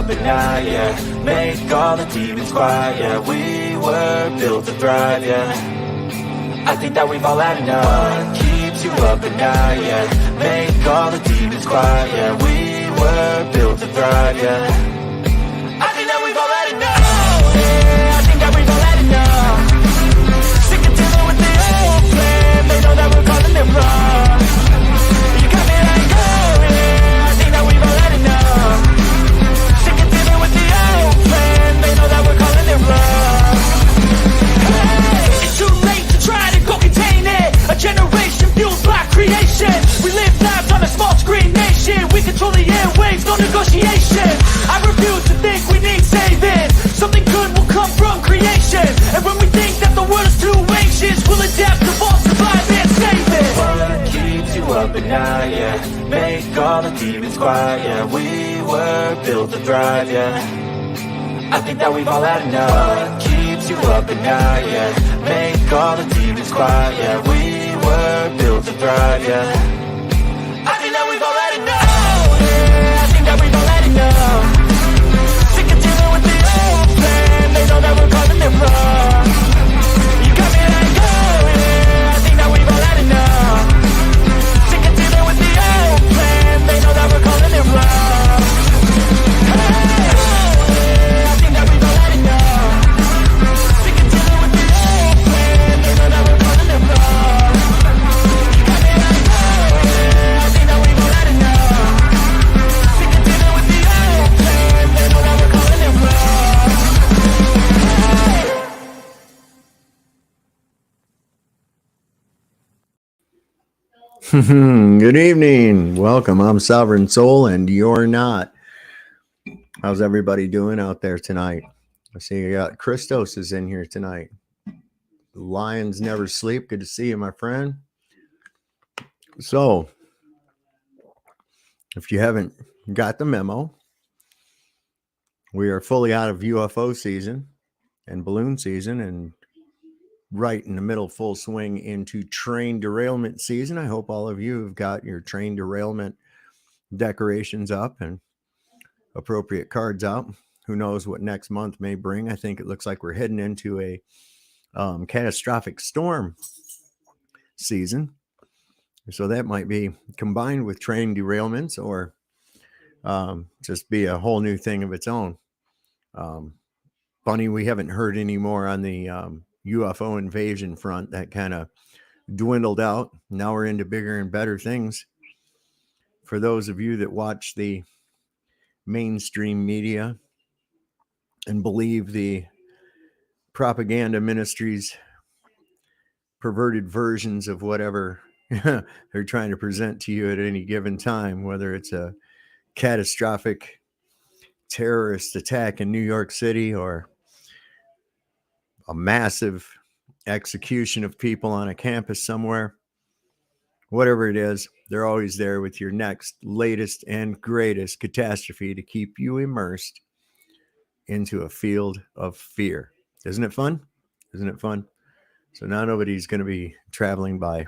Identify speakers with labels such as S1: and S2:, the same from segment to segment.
S1: At night, yeah. Make all the demons quiet, yeah. We were built to thrive, yeah. I think that we've all had enough. What keeps you up at night, yeah. Make all the demons quiet, yeah. We were built to thrive, yeah. I think that we've all had enough, yeah. I think that we've all had enough. Sick of dealing with the old plan. They know that we're calling them wrong. You got me like, oh yeah. I think that we've all had enough. They know that we're calling it wrong. Hey, it's too late to try to go contain it. A generation fueled by creation. We live lives on a small screen nation. We control the airwaves, no negotiation. I refuse to think we need saving. Something good will come from creation. And when we think that the world is too anxious, we'll adapt, evolve, survive, and save it. What keeps you up at night, yeah. Make all the demons quiet, yeah. We were built to thrive, yeah. I think that we've all had enough. What keeps you up at night, yeah. Make all the demons quiet, yeah. We were built to thrive, yeah. I think that we've all had enough, yeah. I think that we've all had enough. Sick of dealing with the old plan. They know that we're calling it wrong. You got me like, oh yeah. I think that we've all had enough. Sick of dealing with the old plan. They know that we're calling it wrong. Hey.
S2: Good evening. Welcome. I'm Sovereign Soul, and you're not. How's everybody doing out there tonight? I see you got Christos is in here tonight. Lions never sleep. Good to see you, my friend. So, if you haven't got the memo, we are fully out of UFO season and balloon season, and right in the middle, full swing into train derailment season. I hope all of you have got your train derailment decorations up and appropriate cards out. Who knows what next month may bring? I think it looks like we're heading into a catastrophic storm season. So that might be combined with train derailments or just be a whole new thing of its own. Funny, we haven't heard any more on the UFO invasion front. That kind of dwindled out. Now we're into bigger and better things. For those of you that watch the mainstream media and believe the propaganda ministries' perverted versions of whatever they're trying to present to you at any given time, whether it's a catastrophic terrorist attack in New York City or a massive execution of people on a campus somewhere, whatever it is, they're always there with your next, latest, and greatest catastrophe to keep you immersed into a field of fear. Isn't it fun? Isn't it fun? So now nobody's going to be traveling by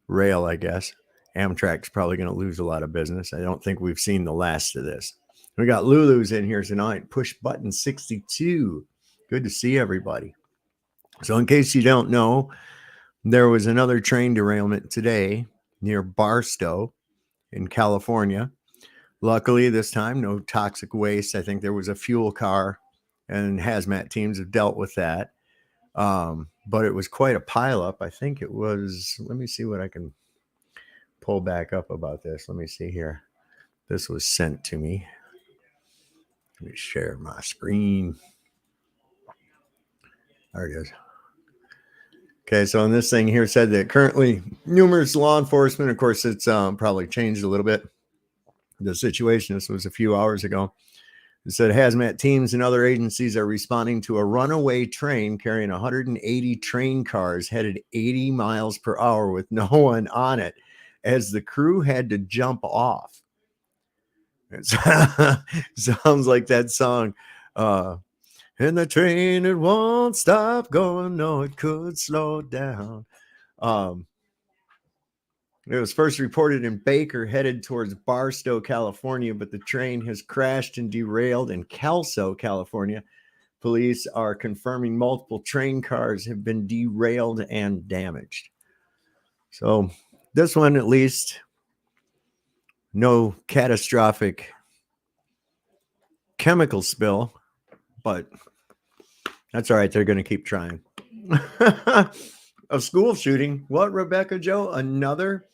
S2: rail, I guess. Amtrak's probably going to lose a lot of business. I don't think we've seen the last of this. We got Lulu's in here tonight. Push button 62. Good to see everybody. So in case you don't know, there was another train derailment today near Barstow in California. Luckily, this time, no toxic waste. I think there was a fuel car, and hazmat teams have dealt with that. But it was quite a pileup. I think it was, let me see what I can pull back up about this. Let me see here. This was sent to me. Let me share my screen. There it is. Okay, so on this thing here said that currently numerous law enforcement, of course, it's probably changed a little bit, the situation. This was a few hours ago. It said hazmat teams and other agencies are responding to a runaway train carrying 180 train cars headed 80 miles per hour with no one on it, as the crew had to jump off. It sounds like that song. And the train, it won't stop going. No, it could slow down. It was first reported in Baker, headed towards Barstow, California, but the train has crashed and derailed in Kelso, California. Police are confirming multiple train cars have been derailed and damaged. So this one, at least, no catastrophic chemical spill, but that's all right. They're going to keep trying. A school shooting. What, Rebecca Joe? Another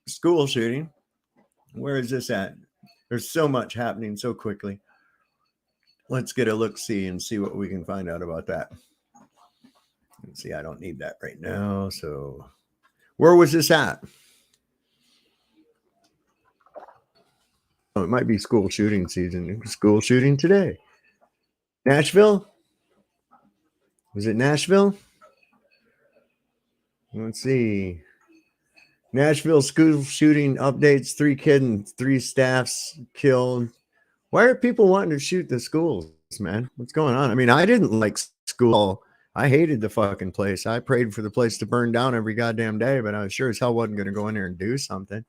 S2: school shooting. Where is this at? There's so much happening so quickly. Let's get a look-see and see what we can find out about that. Let's see, I don't need that right now. So where was this at? Oh, it might be school shooting season. School shooting today. Nashville? Was it Nashville? Let's see. Nashville school shooting updates. 3 kids and 3 staffs killed. Why are people wanting to shoot the schools, man? What's going on? I mean, I didn't like school. I hated the fucking place. I prayed for the place to burn down every goddamn day, but I was sure as hell wasn't going to go in there and do something.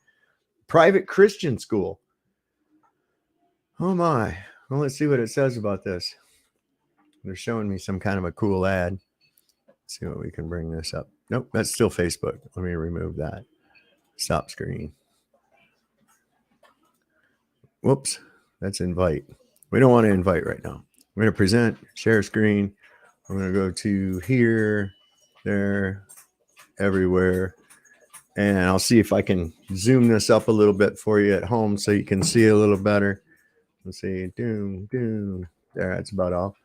S2: Private Christian school. Oh my. Well, let's see what it says about this. They're showing me some kind of a cool ad. Let's see what we can bring this up. Nope, that's still Facebook. Let me remove that. Stop screen. Whoops, that's invite. We don't want to invite right now. We're going to present, share screen. I'm going to go to here, there, everywhere. And I'll see if I can zoom this up a little bit for you at home so you can see a little better. Let's see. Doom. There, that's about all.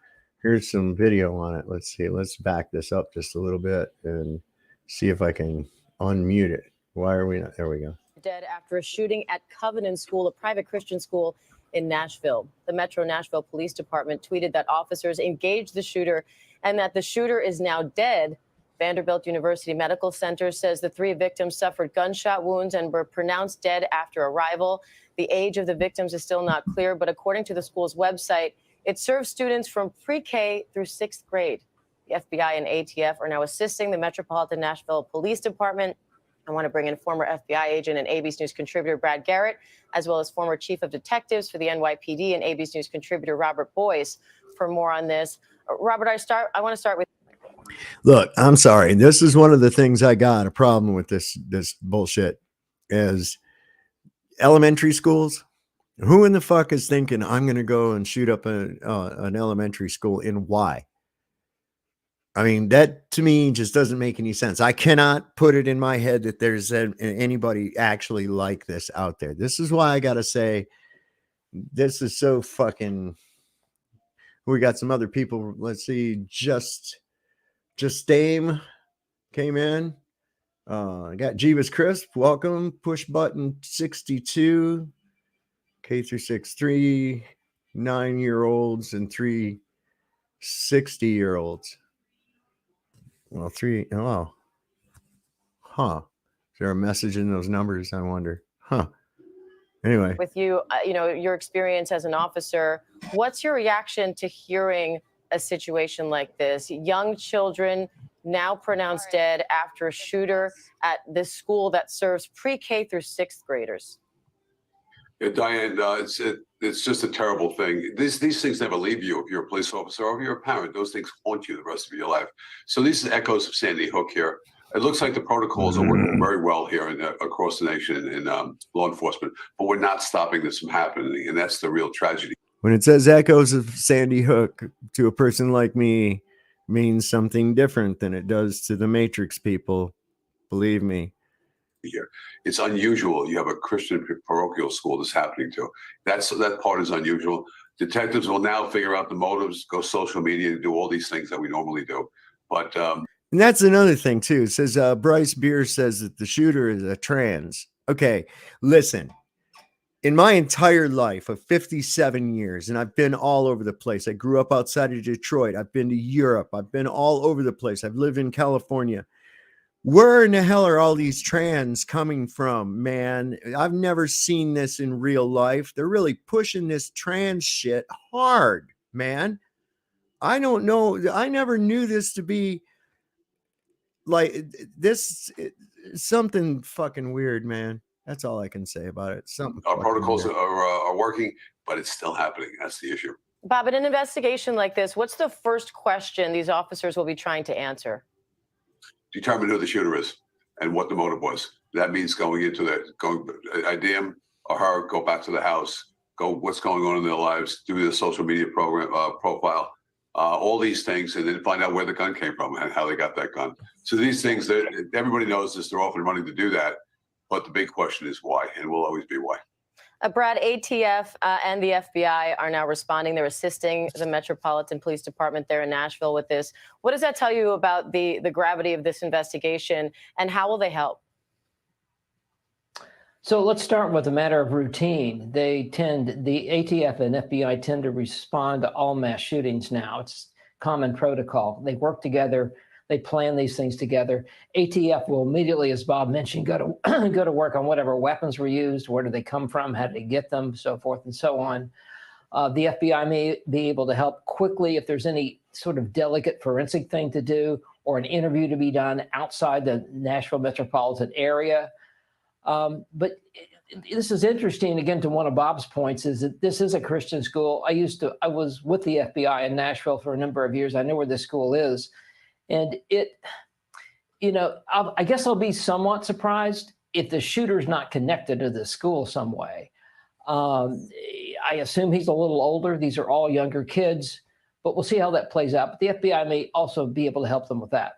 S2: Here's some video on it. Let's see. Let's back this up just a little bit and see if I can unmute it. Why are we not? There we go.
S3: Dead after a shooting at Covenant School, a private Christian school in Nashville. The Metro Nashville Police Department tweeted that officers engaged the shooter and that the shooter is now dead. Vanderbilt University Medical Center says the 3 victims suffered gunshot wounds and were pronounced dead after arrival. The age of the victims is still not clear, but according to the school's website, it serves students from pre-K through 6th grade. The FBI and ATF are now assisting the Metropolitan Nashville Police Department. I want to bring in former FBI agent and AB's News contributor Brad Garrett, as well as former chief of detectives for the NYPD and AB's News contributor Robert Boyce for more on this. Robert, I want to start with.
S2: Look, I'm sorry. This is one of the things I got a problem with this bullshit is elementary schools. Who in the fuck is thinking I'm going to go and shoot up an elementary school and why? I mean, that to me just doesn't make any sense. I cannot put it in my head that there's anybody actually like this out there. This is why I got to say this is so fucking. We got some other people. Let's see. Just Dame came in. I got Jeebus Crisp. Welcome. Push button 62. K through 6, 3 9-year-olds and 3 60-year-olds. Well, 3. Oh, huh. Is there a message in those numbers? I wonder. Huh. Anyway,
S3: with you, your experience as an officer, what's your reaction to hearing a situation like this? Young children now pronounced dead after a shooter at this school that serves pre-K through 6th graders.
S4: Yeah, Diane, it's just a terrible thing. These things never leave you if you're a police officer or if you're a parent. Those things haunt you the rest of your life. So these are echoes of Sandy Hook here. It looks like the protocols are working very well here across the nation in law enforcement, but we're not stopping this from happening, and that's the real tragedy.
S2: When it says echoes of Sandy Hook to a person like me means something different than it does to the Matrix people. Believe me.
S4: Here, it's unusual. You have a Christian parochial school that's happening to. That part is unusual. Detectives will now figure out the motives, go social media, do all these things that we normally do. But
S2: and that's another thing too. It says Bryce Beer says that the shooter is a trans. Okay, listen. in my entire life of 57 years, and I've been all over the place. I grew up outside of Detroit. I've been to Europe. I've been all over the place. I've lived in California. Where in the hell are all these trans coming from, man? I've never seen this in real life. They're really pushing this trans shit hard, man. I don't know. I never knew this to be like this. Something fucking weird, man. That's all I can say about it. Something.
S4: Our protocols
S2: weird.
S4: are working, but it's still happening. That's the issue.
S3: Bob, in an investigation like this, what's the first question these officers will be trying to answer?
S4: Determine who the shooter is and what the motive was. That means ID him or her, go back to the house, go what's going on in their lives, do the social media profile, all these things, and then find out where the gun came from and how they got that gun. So these things that everybody knows this, they're often running to do that. But the big question is why, and will always be why.
S3: Brad, ATF and the FBI are now responding. They're assisting the Metropolitan Police Department there in Nashville with this. What does that tell you about the gravity of this investigation, and how will they help?
S5: So let's start with a matter of routine. The ATF and FBI tend to respond to all mass shootings now. It's common protocol. They work together. They plan these things together. ATF will immediately, as Bob mentioned, go to work on whatever weapons were used, where do they come from, how did they get them, so forth and so on. The FBI may be able to help quickly if there's any sort of delicate forensic thing to do or an interview to be done outside the Nashville metropolitan area. But this is interesting, again, to one of Bob's points, is that this is a Christian school. I was with the FBI in Nashville for a number of years. I know where this school is. And I guess I'll be somewhat surprised if the shooter's not connected to the school some way. I assume he's a little older. These are all younger kids, but we'll see how that plays out. But the FBI may also be able to help them with that.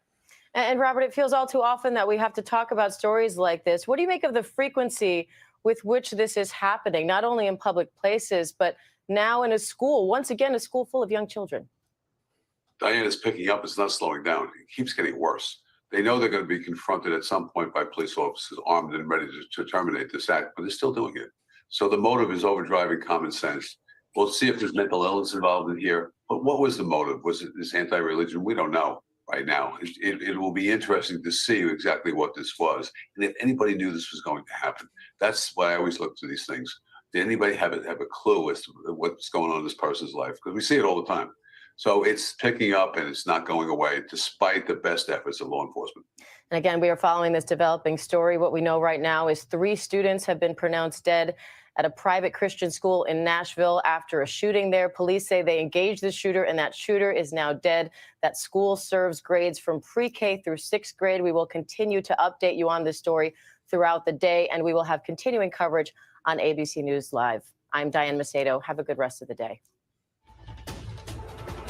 S3: And Robert, it feels all too often that we have to talk about stories like this. What do you make of the frequency with which this is happening, not only in public places, but now in a school, once again, a school full of young children?
S4: Diane, is picking up. It's not slowing down. It keeps getting worse. They know they're going to be confronted at some point by police officers armed and ready to terminate this act, but they're still doing it. So the motive is overdriving common sense. We'll see if there's mental illness involved in here. But what was the motive? Was it this anti-religion? We don't know right now. It will be interesting to see exactly what this was. And if anybody knew this was going to happen, that's why I always look to these things. Did anybody have a clue as to what's going on in this person's life? Because we see it all the time. So it's picking up and it's not going away, despite the best efforts of law enforcement.
S3: And again, we are following this developing story. What we know right now is 3 students have been pronounced dead at a private Christian school in Nashville after a shooting there. Police say they engaged the shooter, and that shooter is now dead. That school serves grades from pre-K through 6th grade. We will continue to update you on this story throughout the day, and we will have continuing coverage on ABC News Live. I'm Diane Macedo. Have a good rest of the day.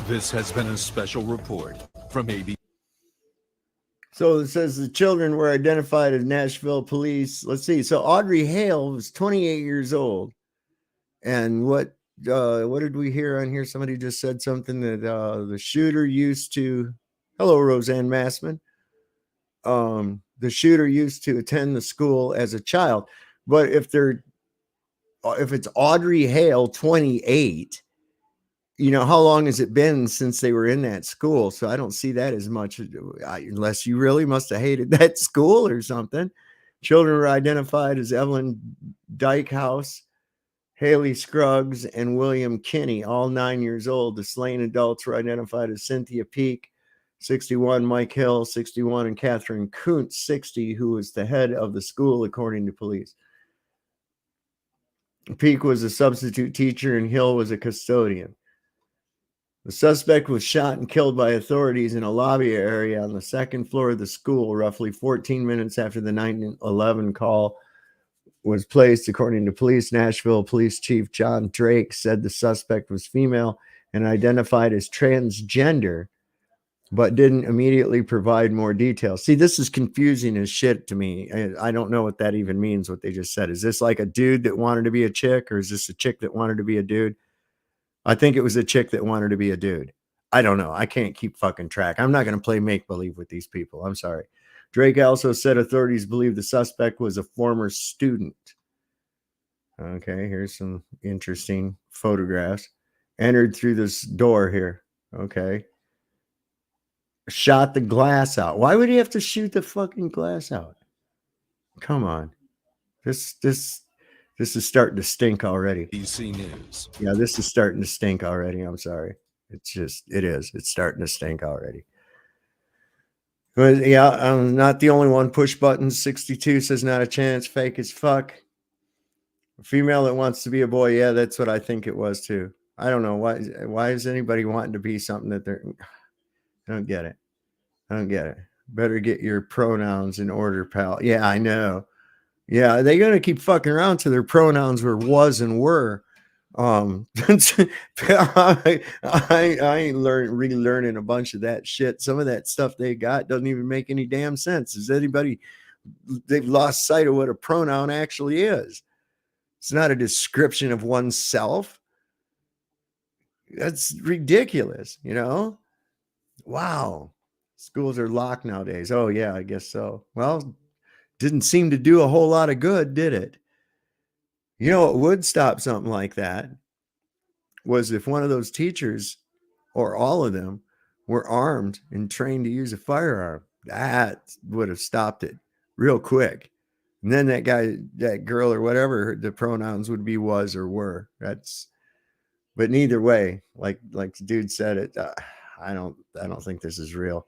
S6: This has been a special report from ABC.
S2: So it says the children were identified as Nashville police. Let's see. So Audrey Hale was 28 years old. And what did we hear on here? Somebody just said something that the shooter used to, hello, Roseanne Massman. The shooter used to attend the school as a child. But if it's Audrey Hale, 28, how long has it been since they were in that school? So I don't see that as much, unless you really must have hated that school or something. Children were identified as Evelyn Dykehouse, Haley Scruggs, and William Kinney, all 9 years old. The slain adults were identified as Cynthia Peak, 61, Mike Hill, 61, and Catherine Kuntz, 60, who was the head of the school, according to police. Peak was a substitute teacher and Hill was a custodian. The suspect was shot and killed by authorities in a lobby area on the 2nd floor of the school, roughly 14 minutes after the 911 call was placed. According to police, Nashville Police Chief John Drake said the suspect was female and identified as transgender, but didn't immediately provide more details. See, this is confusing as shit to me. I don't know what that even means, what they just said. Is this like a dude that wanted to be a chick, or is this a chick that wanted to be a dude? I think it was a chick that wanted to be a dude. I don't know. I can't keep fucking track. I'm not going to play make-believe with these people. I'm sorry. Drake also said authorities believe the suspect was a former student. Okay, here's some interesting photographs. Entered through this door here. Okay. Shot the glass out. Why would he have to shoot the fucking glass out? Come on. This is starting to stink already.
S6: ABC News.
S2: Yeah, this is starting to stink already. I'm sorry. It's starting to stink already. But yeah, I'm not the only one. Push button 62 says not a chance. Fake as fuck. A female that wants to be a boy. Yeah, that's what I think it was too. I don't know why is anybody wanting to be something that they're, I don't get it. Better get your pronouns in order, pal. Yeah, I know. Yeah, they're gonna keep fucking around till their pronouns were was and were. I ain't relearning a bunch of that shit. Some of that stuff they got doesn't even make any damn sense. Is anybody, they've lost sight of what a pronoun actually is. It's not a description of oneself. That's ridiculous, you know? Wow. Schools are locked nowadays. Oh yeah, I guess so. Well, didn't seem to do a whole lot of good, did it? You know what would stop something like that was if one of those teachers or all of them were armed and trained to use a firearm. That would have stopped it real quick. And then that guy, that girl or whatever, the pronouns would be was or were. But neither way, like the dude said it, I don't think this is real.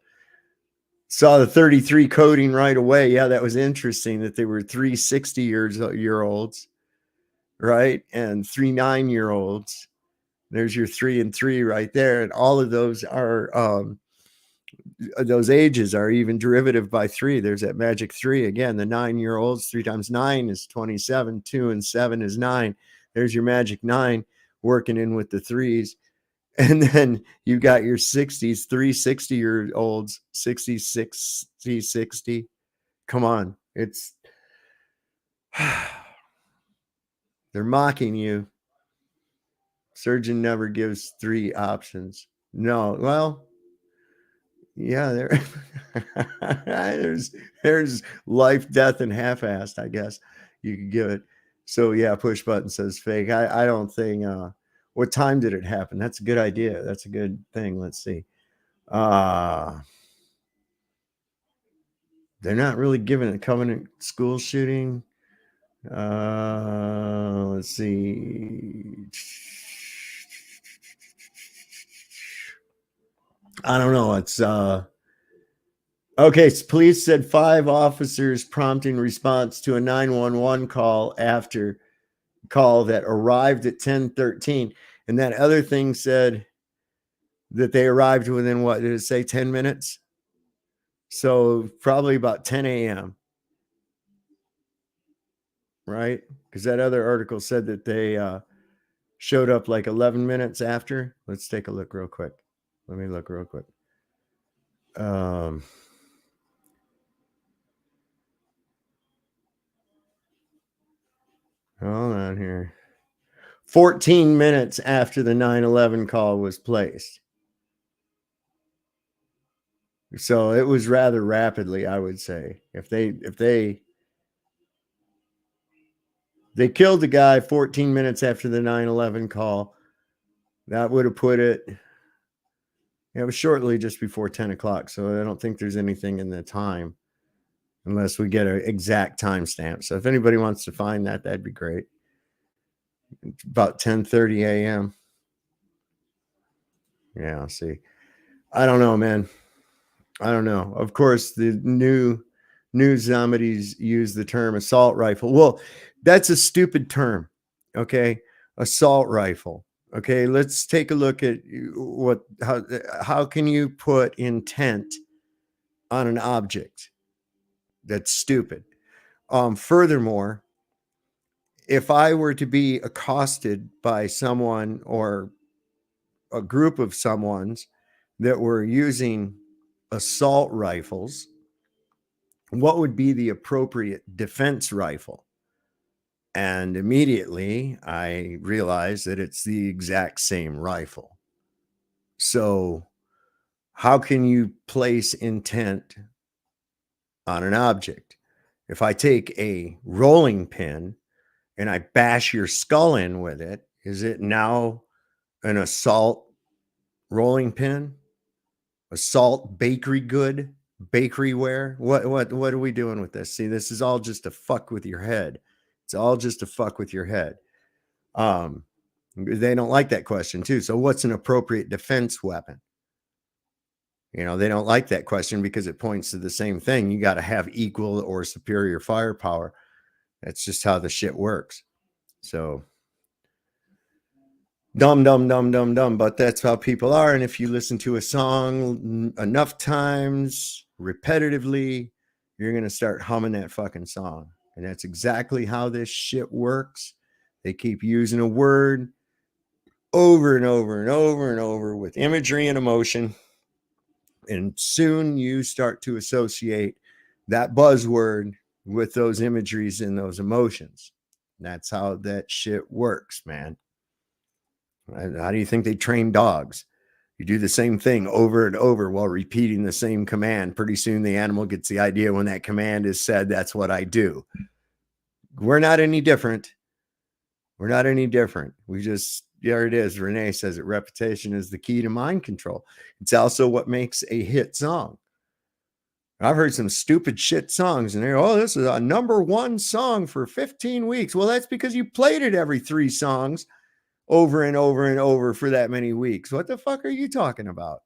S2: Saw the 33 coding right away. Yeah, that was interesting that they were 3 60-year-olds, right? And 3 9-year-olds. There's your 3 and 3 right there. And all of those are, those ages are even derivative by 3. There's that magic 3 again. The 9-year-olds, 3 times 9 is 27. 2 and 7 is 9. There's your magic 9 working in with the 3s. And then you got your 60s, 3 60-year-olds, 60. Come on. They're mocking you. Surgeon never gives 3 options. No, well, yeah, there's life, death, and half-assed, I guess you could give it. So yeah, push button says fake. I don't think what time did it happen? That's a good idea. That's a good thing. Let's see. They're not really giving a Covenant school shooting. Let's see. I don't know. It's okay. Police said 5 officers prompting response to a 911 call after call that arrived at 10:13. And that other thing said that they arrived within, what did it say, 10 minutes? So probably about 10 a.m. Right? Because that other article said that they showed up like 11 minutes after. Let's take a look real quick. Let me look real quick. Hold on here. 14 minutes after the 9/11 call was placed. So it was rather rapidly, I would say. If they killed the guy 14 minutes after the 9/11 call, that would have put it. It was shortly just before 10 o'clock. So I don't think there's anything in the time unless we get an exact timestamp. So if anybody wants to find that, that'd be great. It's about 10:30 a.m. Yeah, see. I don't know, man. I don't know. Of course, the new zombies use the term assault rifle. Well, that's a stupid term. Okay. Assault rifle. Okay. Let's take a look at how can you put intent on an object? That's stupid. Furthermore, if I were to be accosted by someone or a group of someone's that were using assault rifles, what would be the appropriate defense rifle? And immediately I realized that it's the exact same rifle. So how can you place intent on an object? If I take a rolling pin and I bash your skull in with it, is it now an assault rolling pin? Assault bakery good? Bakery ware? What are we doing with this? See, this is all just to fuck with your head. It's all just to fuck with your head. They don't like that question too. So what's an appropriate defense weapon? You know, they don't like that question because it points to the same thing. You got to have equal or superior firepower. That's just how the shit works. So dumb, but that's how people are. And if you listen to a song enough times, repetitively, you're going to start humming that fucking song. And that's exactly how this shit works. They keep using a word over and over and over and over with imagery and emotion. And soon you start to associate that buzzword with those imageries and those emotions. That's how that shit works, man. How do you think they train dogs? You do the same thing over and over while repeating the same command. Pretty soon the animal gets the idea when that command is said, that's what I do. We're not any different. We're not any different. We just, there it is. Renee says it. Repetition is the key to mind control. It's also what makes a hit song. I've heard some stupid shit songs and they're, oh, this is a #1 song for 15 weeks. Well, that's because you played it every 3 songs over and over and over for that many weeks. What the fuck are you talking about?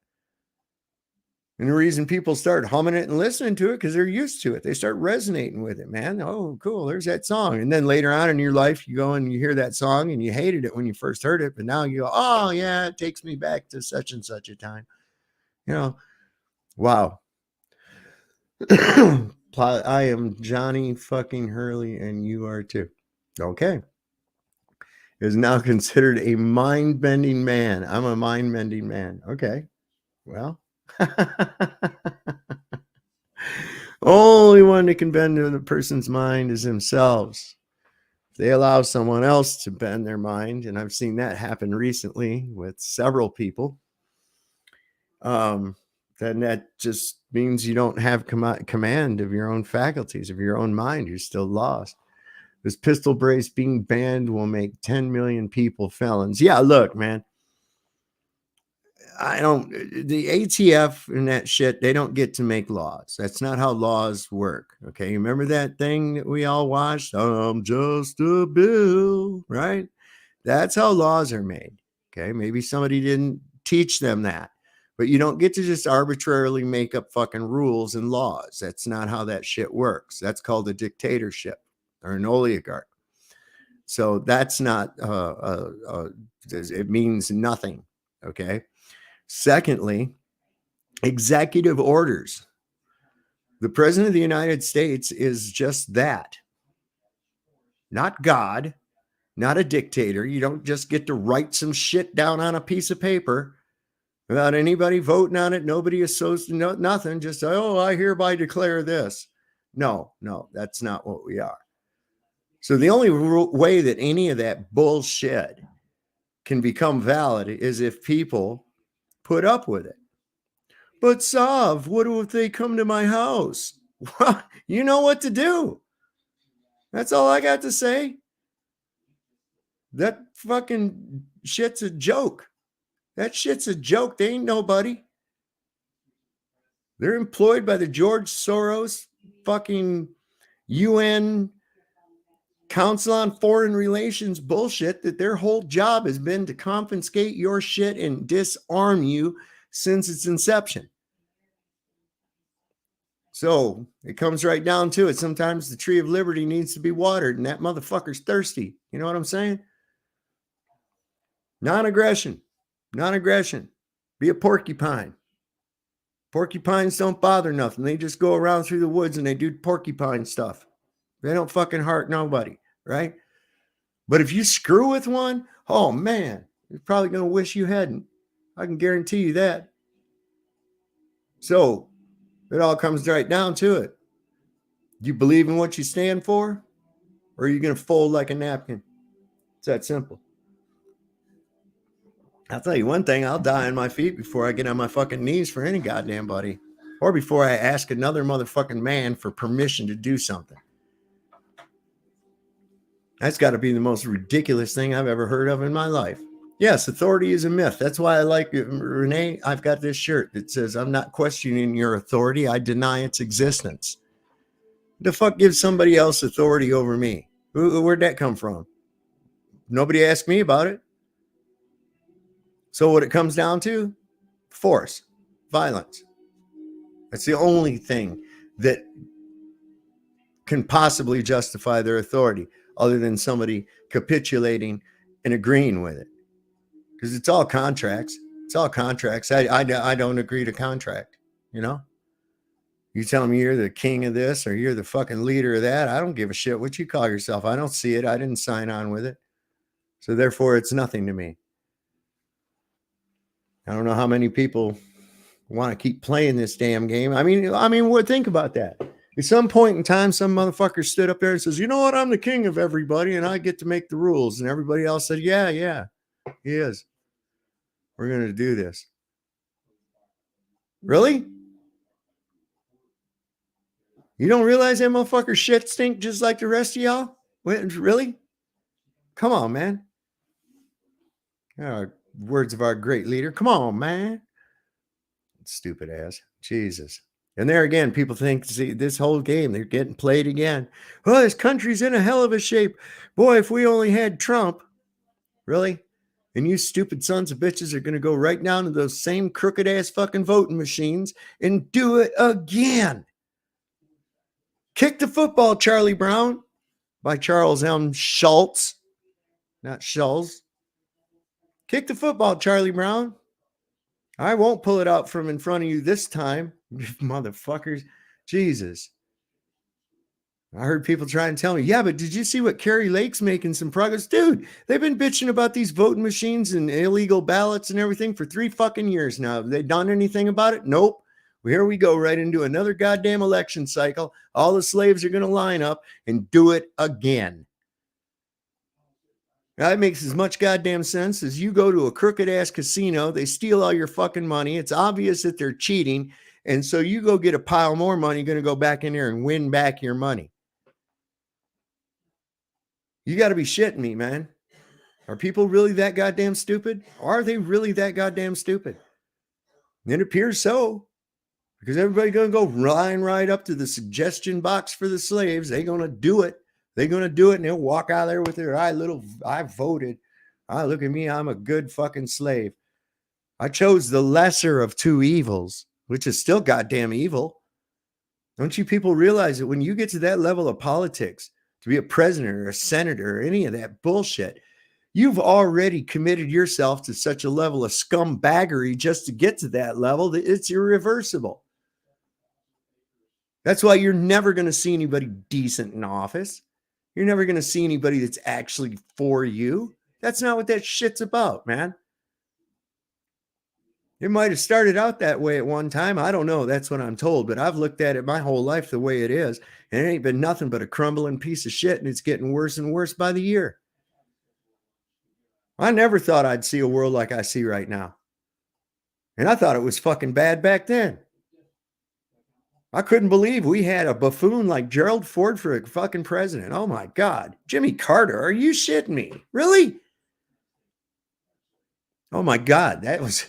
S2: And the reason people start humming it and listening to it because they're used to it. They start resonating with it, man. Oh, cool. There's that song. And then later on in your life, you go and you hear that song and you hated it when you first heard it. But now you go, oh, yeah, it takes me back to such and such a time. You know, wow. I am Johnny fucking Hurley and you are too. Okay. Is now considered a mind-bending man. I'm a mind-bending man. Okay. Well. Only one that can bend a person's mind is themselves. If they allow someone else to bend their mind, and I've seen that happen recently with several people, then that just means you don't have command of your own faculties, of your own mind. You're still lost. This pistol brace being banned will make 10 million people felons. Yeah, look, man. The ATF and that shit, they don't get to make laws. That's not how laws work. Okay. You remember that thing that we all watched? I'm just a bill, right? That's how laws are made. Okay. Maybe somebody didn't teach them that, but you don't get to just arbitrarily make up fucking rules and laws. That's not how that shit works. That's called a dictatorship or an oligarch. So that's not, it means nothing. Okay. Secondly, executive orders. The president of the United States is just that. Not God, not a dictator. You don't just get to write some shit down on a piece of paper without anybody voting on it. Nobody associates, nothing. Just, oh, I hereby declare this. No, that's not what we are. So the only way that any of that bullshit can become valid is if people put up with it. But Sav, what if they come to my house? Well, you know what to do. That's all I got to say. That fucking shit's a joke. That shit's a joke. They ain't nobody. They're employed by the George Soros fucking UN Council on Foreign Relations bullshit that their whole job has been to confiscate your shit and disarm you since its inception. So it comes right down to it. Sometimes the tree of liberty needs to be watered and that motherfucker's thirsty. You know what I'm saying? Non-aggression. Be a porcupine. Porcupines don't bother nothing. They just go around through the woods and they do porcupine stuff. They don't fucking hurt nobody, right? But if you screw with one, oh man, you're probably going to wish you hadn't. I can guarantee you that. So it all comes right down to it. You believe in what you stand for, or are you going to fold like a napkin? It's that simple. I'll tell you one thing, I'll die on my feet before I get on my fucking knees for any goddamn buddy, or before I ask another motherfucking man for permission to do something. That's got to be the most ridiculous thing I've ever heard of in my life. Yes, authority is a myth. That's why I like it. Renee, I've got this shirt that says, I'm not questioning your authority. I deny its existence. The fuck gives somebody else authority over me? Where'd that come from? Nobody asked me about it. So what it comes down to? Force, violence. That's the only thing that can possibly justify their authority, other than somebody capitulating and agreeing with it. Because it's all contracts. It's all contracts. I don't agree to contract, you know? You tell me you're the king of this or you're the fucking leader of that. I don't give a shit what you call yourself. I don't see it. I didn't sign on with it. So therefore, it's nothing to me. I don't know how many people want to keep playing this damn game. I mean, what? Think about that. At some point in time, some motherfucker stood up there and says, you know what? I'm the king of everybody and I get to make the rules. And everybody else said, yeah, he is. We're going to do this. Really? You don't realize that motherfucker shit stink just like the rest of y'all? Really? Come on, man. Words of our great leader. Come on, man. Stupid ass. Jesus. And there again, people think, see, this whole game, they're getting played again. Oh, this country's in a hell of a shape. Boy, if we only had Trump. Really? And you stupid sons of bitches are going to go right down to those same crooked ass fucking voting machines and do it again. Kick the football, Charlie Brown, by Charles M. Schultz. Not Schultz. Kick the football, Charlie Brown. I won't pull it out from in front of you this time, motherfuckers. Jesus. I heard people try and tell me, yeah, but did you see what Kerry Lake's making some progress? Dude, they've been bitching about these voting machines and illegal ballots and everything for 3 fucking years now. Have they done anything about it? Nope. Well, here we go right into another goddamn election cycle. All the slaves are going to line up and do it again. That makes as much goddamn sense as you go to a crooked ass casino. They steal all your fucking money. It's obvious that they're cheating. And so you go get a pile more money. You're going to go back in there and win back your money. You got to be shitting me, man. Are people really that goddamn stupid? Are they really that goddamn stupid? It appears so. Because everybody's going to go right up to the suggestion box for the slaves. They're going to do it. They're going to do it, and they'll walk out there with their I voted. Look at me. I'm a good fucking slave. I chose the lesser of two evils, which is still goddamn evil. Don't you people realize that when you get to that level of politics, to be a president or a senator or any of that bullshit, you've already committed yourself to such a level of scumbaggery just to get to that level that it's irreversible. That's why you're never going to see anybody decent in office. You're never going to see anybody that's actually for you. That's not what that shit's about, man. It might have started out that way at one time. I don't know. That's what I'm told. But I've looked at it my whole life the way it is. And it ain't been nothing but a crumbling piece of shit. And it's getting worse and worse by the year. I never thought I'd see a world like I see right now. And I thought it was fucking bad back then. I couldn't believe we had a buffoon like Gerald Ford for a fucking president. Oh my God. Jimmy Carter, are you shitting me? Really? Oh my God. That was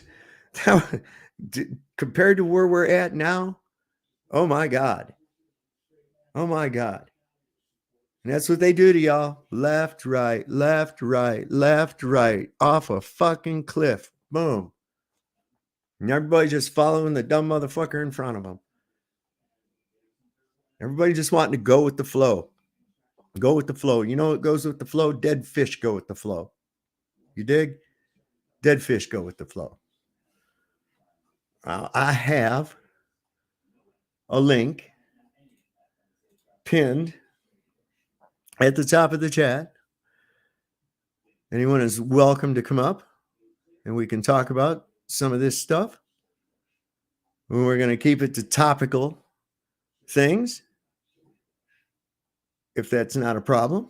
S2: compared to where we're at now. Oh my God. Oh my God. And that's what they do to y'all. Left, right, left, right, left, right. Off a fucking cliff. Boom. And everybody just following the dumb motherfucker in front of them. Everybody just wanting to go with the flow. Go with the flow. You know what goes with the flow? Dead fish go with the flow. You dig? Dead fish go with the flow. I have a link pinned at the top of the chat. Anyone is welcome to come up and we can talk about some of this stuff. We're going to keep it to topical things, if that's not a problem.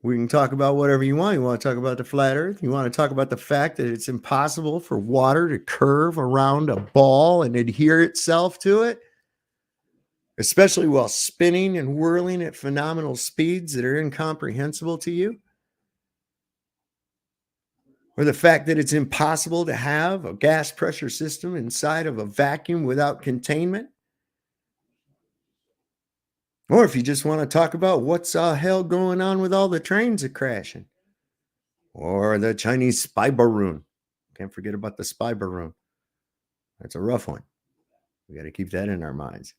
S2: We can talk about whatever you want. You want to talk about the flat earth? You want to talk about the fact that it's impossible for water to curve around a ball and adhere itself to it? especially while spinning and whirling at phenomenal speeds that are incomprehensible to you? Or the fact that it's impossible to have a gas pressure system inside of a vacuum without containment? Or if you just want to talk about what's the hell going on with all the trains that crashing? Or the Chinese spy balloon. Can't forget about the spy balloon. That's a rough one. We got to keep that in our minds.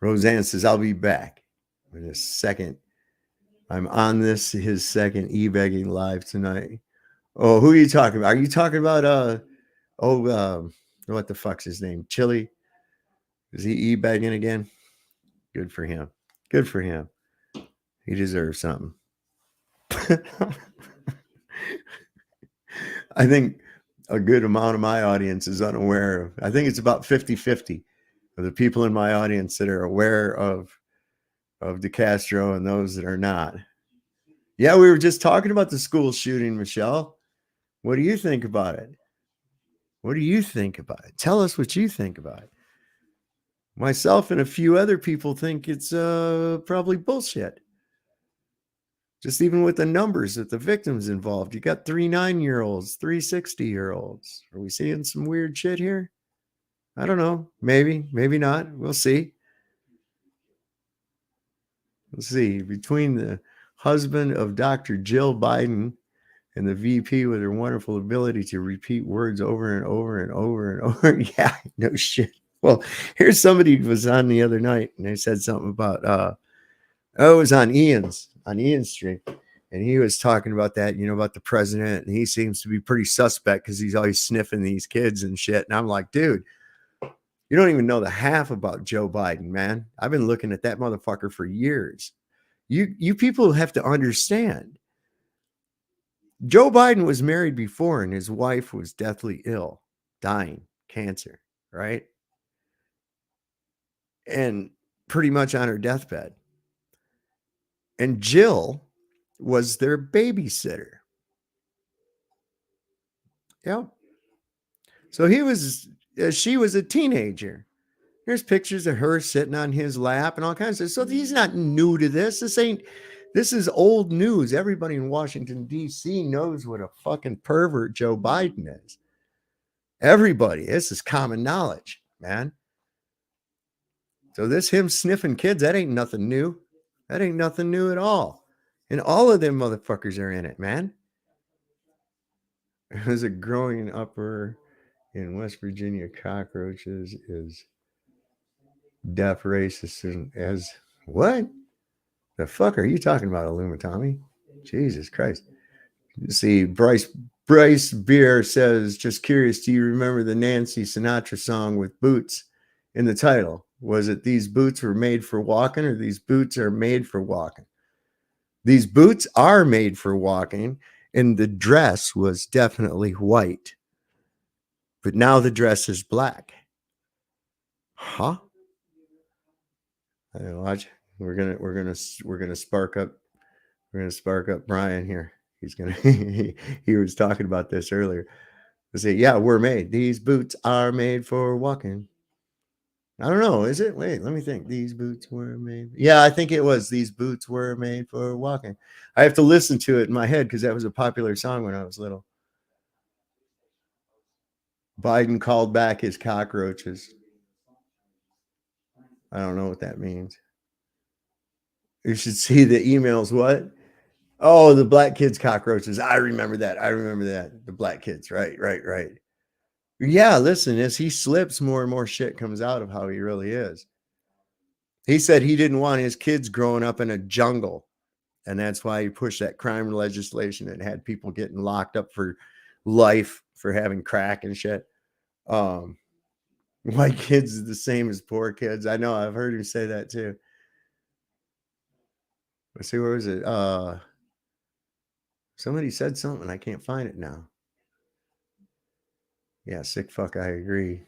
S2: Roseanne says, I'll be back in a second. I'm on his second e-begging live tonight. Oh, who are you talking about? Are you talking about, what the fuck's his name? Chili? Is he e-begging again? Good for him. Good for him. He deserves something. I think a good amount of my audience is unaware of. I think it's about 50-50 of the people in my audience that are aware of DeCastro and those that are not. Yeah, we were just talking about the school shooting, Michelle. What do you think about it? What do you think about it? Tell us what you think about it. Myself and a few other people think it's probably bullshit. Just even with the numbers of the victims involved. You got 3 9-year-olds, 3 60-year-olds. Are we seeing some weird shit here? I don't know. Maybe, maybe not. We'll see. We'll see. Between the husband of Dr. Jill Biden and the VP with her wonderful ability to repeat words over and over and over and over. Yeah, no shit. Well, here's somebody who was on the other night and they said something about, it was on Ian's stream. And he was talking about that, about the president. And he seems to be pretty suspect because he's always sniffing these kids and shit. And I'm like, dude, you don't even know the half about Joe Biden, man. I've been looking at that motherfucker for years. You people have to understand. Joe Biden was married before and his wife was deathly ill, dying, cancer, right? And pretty much on her deathbed. And Jill was their babysitter. Yep. So she was a teenager. There's pictures of her sitting on his lap and all kinds of stuff. So he's not new to this. This is old news. Everybody in Washington, D.C. knows what a fucking pervert Joe Biden is. Everybody. This is common knowledge, man. So him sniffing kids, that ain't nothing new. That ain't nothing new at all. And all of them motherfuckers are in it, man. There's a growing uproar in West Virginia. Cockroaches is deaf racist as what? The fuck are you talking about, Illumitami? Jesus Christ. See, Bryce Beer says, just curious, do you remember the Nancy Sinatra song with boots in the title? Was it these boots were made for walking or these boots are made for walking? These boots are made for walking, and the dress was definitely white. But now the dress is black. Huh? I watch. We're gonna spark up Brian here. He's gonna he was talking about this earlier. Say, yeah, we're made. These boots are made for walking. I don't know. Is it? Wait, let me think. These boots were made. Yeah, I think it was. These boots were made for walking. I have to listen to it in my head because that was a popular song when I was little. Biden called back his cockroaches. I don't know what that means. You should see the emails. What? Oh, the black kids cockroaches. I remember that. The black kids. Right. Yeah, listen, as he slips, more and more shit comes out of how he really is. He said he didn't want his kids growing up in a jungle. And that's why he pushed that crime legislation that had people getting locked up for life for having crack and shit. White kids are the same as poor kids. I know, I've heard him say that too. Let's see, where was it? Somebody said something. I can't find it now. Yeah, sick fuck. I agree.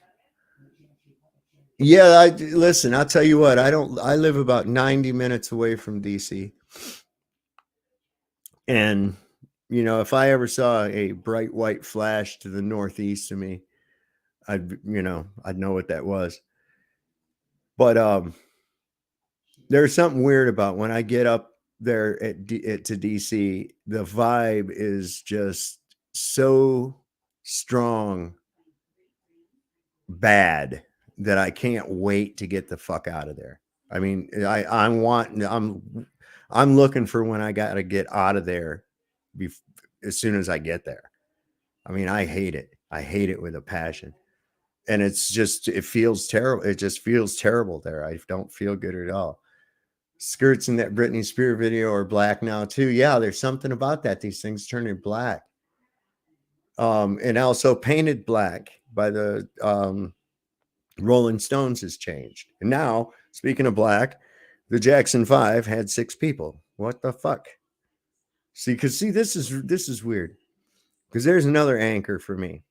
S2: Yeah, listen, I'll tell you what. I live about 90 minutes away from DC. And, if I ever saw a bright white flash to the northeast of me, I'd know what that was. But there's something weird about when I get up there to DC, the vibe is just so strong, bad, that I can't wait to get the fuck out of there. I mean, I'm looking for when I got to get out of there as soon as I get there. I mean, I hate it. I hate it with a passion. And it feels terrible. It just feels terrible there. I don't feel good at all. Skirts in that Britney Spears video are black now too. Yeah, there's something about that. These things turning black. And also painted black by the Rolling Stones has changed. And now, speaking of black, the Jackson 5 had 6 people. What the fuck? See, this is weird. Because there's another anchor for me.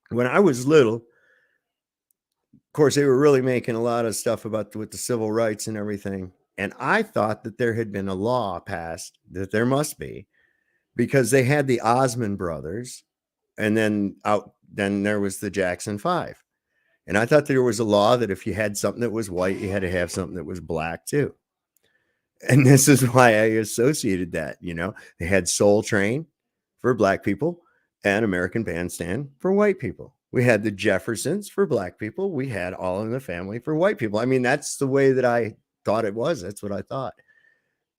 S2: When I was little, of course, they were really making a lot of stuff with the civil rights and everything. And I thought that there had been a law passed, that there must be, because they had the Osmond brothers, and then there was the Jackson 5. And I thought there was a law that if you had something that was white, you had to have something that was black too. And this is why I associated that. They had Soul Train for black people and American Bandstand for white people. We had the Jeffersons for black people. We had All in the Family for white people. I mean, that's the way that I thought it was. That's what I thought.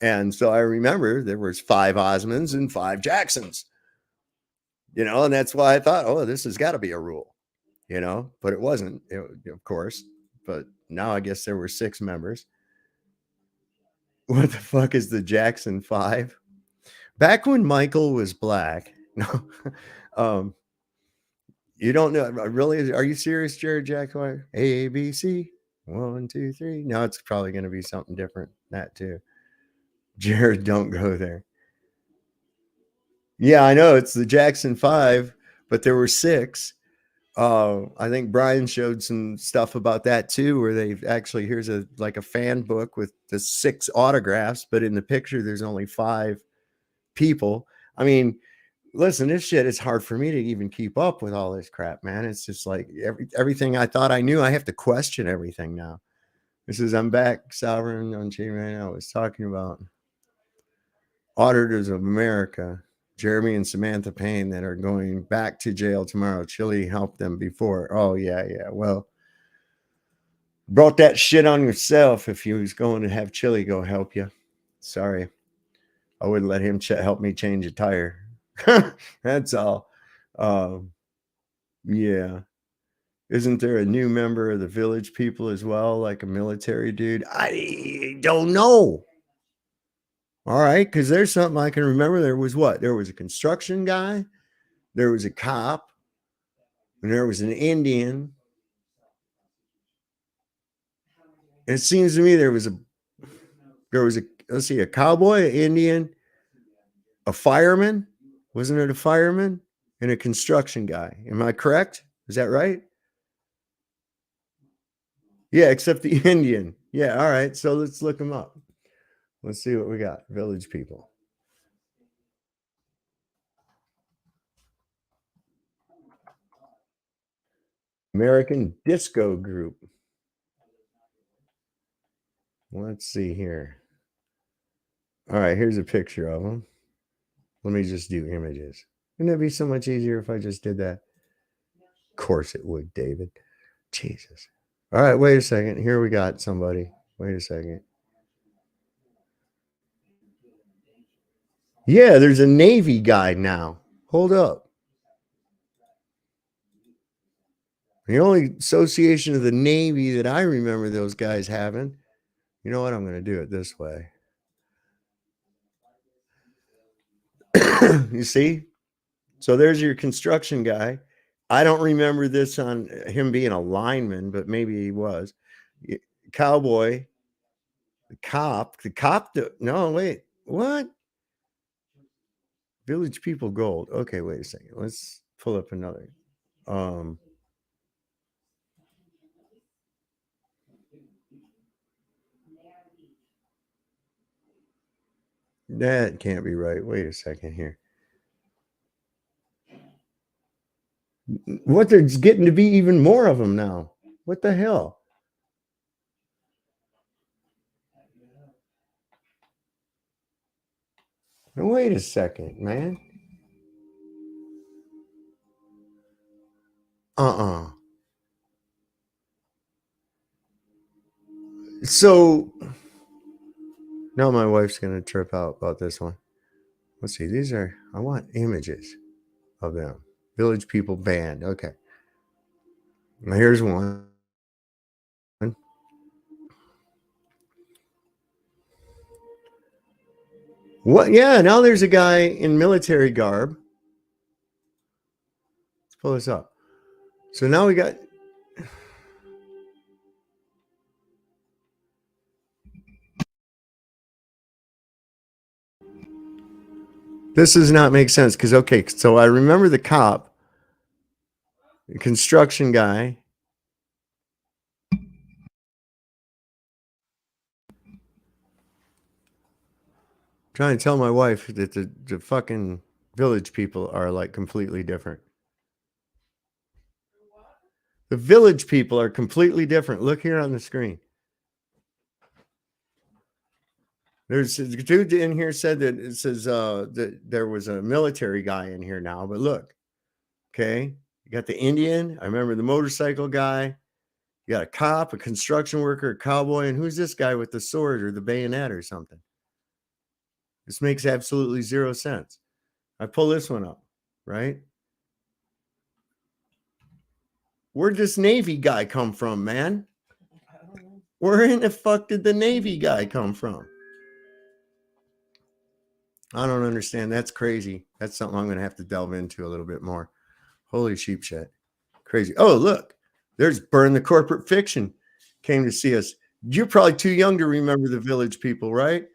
S2: And so I remember there was 5 Osmonds and 5 Jacksons, and that's why I thought, oh, this has got to be a rule, but it wasn't, of course. But now I guess there were 6 members. What the fuck is the Jackson 5? Back when Michael was black. No, you don't know. Really? Are you serious, Jared Jackson? A, B, C, 1, 2, 3. No, it's probably going to be something different. That too. Jared, don't go there. Yeah, I know it's the Jackson 5, but there were 6. I think Brian showed some stuff about that too, where they've actually, here's a fan book with the 6 autographs, but in the picture there's only 5 people. I mean, listen, this shit is hard for me to even keep up with all this crap, man. It's just like everything I thought I knew, I have to question everything now. This is I'm back, Sovereign on Chain right now. I was talking about Auditors of America, Jeremy and Samantha Payne, that are going back to jail tomorrow. Chili helped them before. Oh, yeah. Well, brought that shit on yourself if you was going to have Chili go help you. Sorry. I wouldn't let him help me change a tire. That's all. Yeah. Isn't there a new member of the Village People as well, like a military dude? I don't know. All right, because there's something I can remember. There was what? There was a construction guy, there was a cop, and there was an Indian. And it seems to me there was a let's see, a cowboy, an Indian, a fireman. Wasn't it a fireman? And a construction guy. Am I correct? Is that right? Yeah, except the Indian. Yeah, all right. So let's look them up. Let's see what we got. Village People. American Disco Group. Let's see here. All right, here's a picture of them. Let me just do images. Wouldn't it be so much easier if I just did that? Of course it would, David. Jesus. All right, wait a second. Here we got somebody. Wait a second. Yeah, there's a Navy guy now. Hold up. The only association of the Navy that I remember those guys having, you know what? I'm going to do it this way. You see? So there's your construction guy. I don't remember this on him being a lineman, but maybe he was. Cowboy, the cop, no, wait, what? Village People Gold. Okay, wait a second. Let's pull up another. That can't be right. Wait a second here. What, there's getting to be even more of them now. What the hell? Now, wait a second, man. So now my wife's gonna trip out about this one. Let's see. These are, I want images of them. Village People Band. Okay. Now here's one. What? Yeah, now there's a guy in military garb. Let's pull this up. So now we got. This does not make sense because, okay, so I remember the cop, the construction guy. Trying to tell my wife that the fucking Village People are like completely different. The Village People are completely different. Look here on the screen. There's a dude in here said that it says that there was a military guy in here now, but look, okay, you got the Indian. I remember the motorcycle guy. You got a cop, a construction worker, a cowboy, and who's this guy with the sword or the bayonet or something? This makes absolutely zero sense. I pull this one up, right? Where'd this Navy guy come from, man? Where in the fuck did the Navy guy come from? I don't understand. That's crazy. That's something I'm going to have to delve into a little bit more. Holy sheep shit. Crazy. Oh, look. There's Burn the Corporate Fiction. Came to see us. You're probably too young to remember the Village People, right?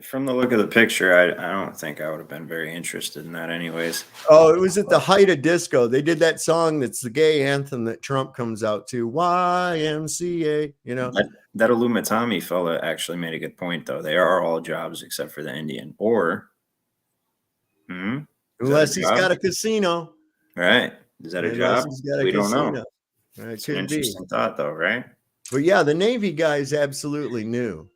S7: From the look of the picture, I don't think I would have been very interested in that anyways.
S2: Oh, it was at the height of disco. They did that song that's the gay anthem that Trump comes out to, YMCA, you know.
S7: That Olumatami fella actually made a good point, though. They are all jobs except for the Indian. Or,
S2: unless he's got a casino.
S7: Right. Is that a job? We don't know.
S2: It's
S7: an interesting thought, though, right?
S2: But yeah, the Navy guy is absolutely new.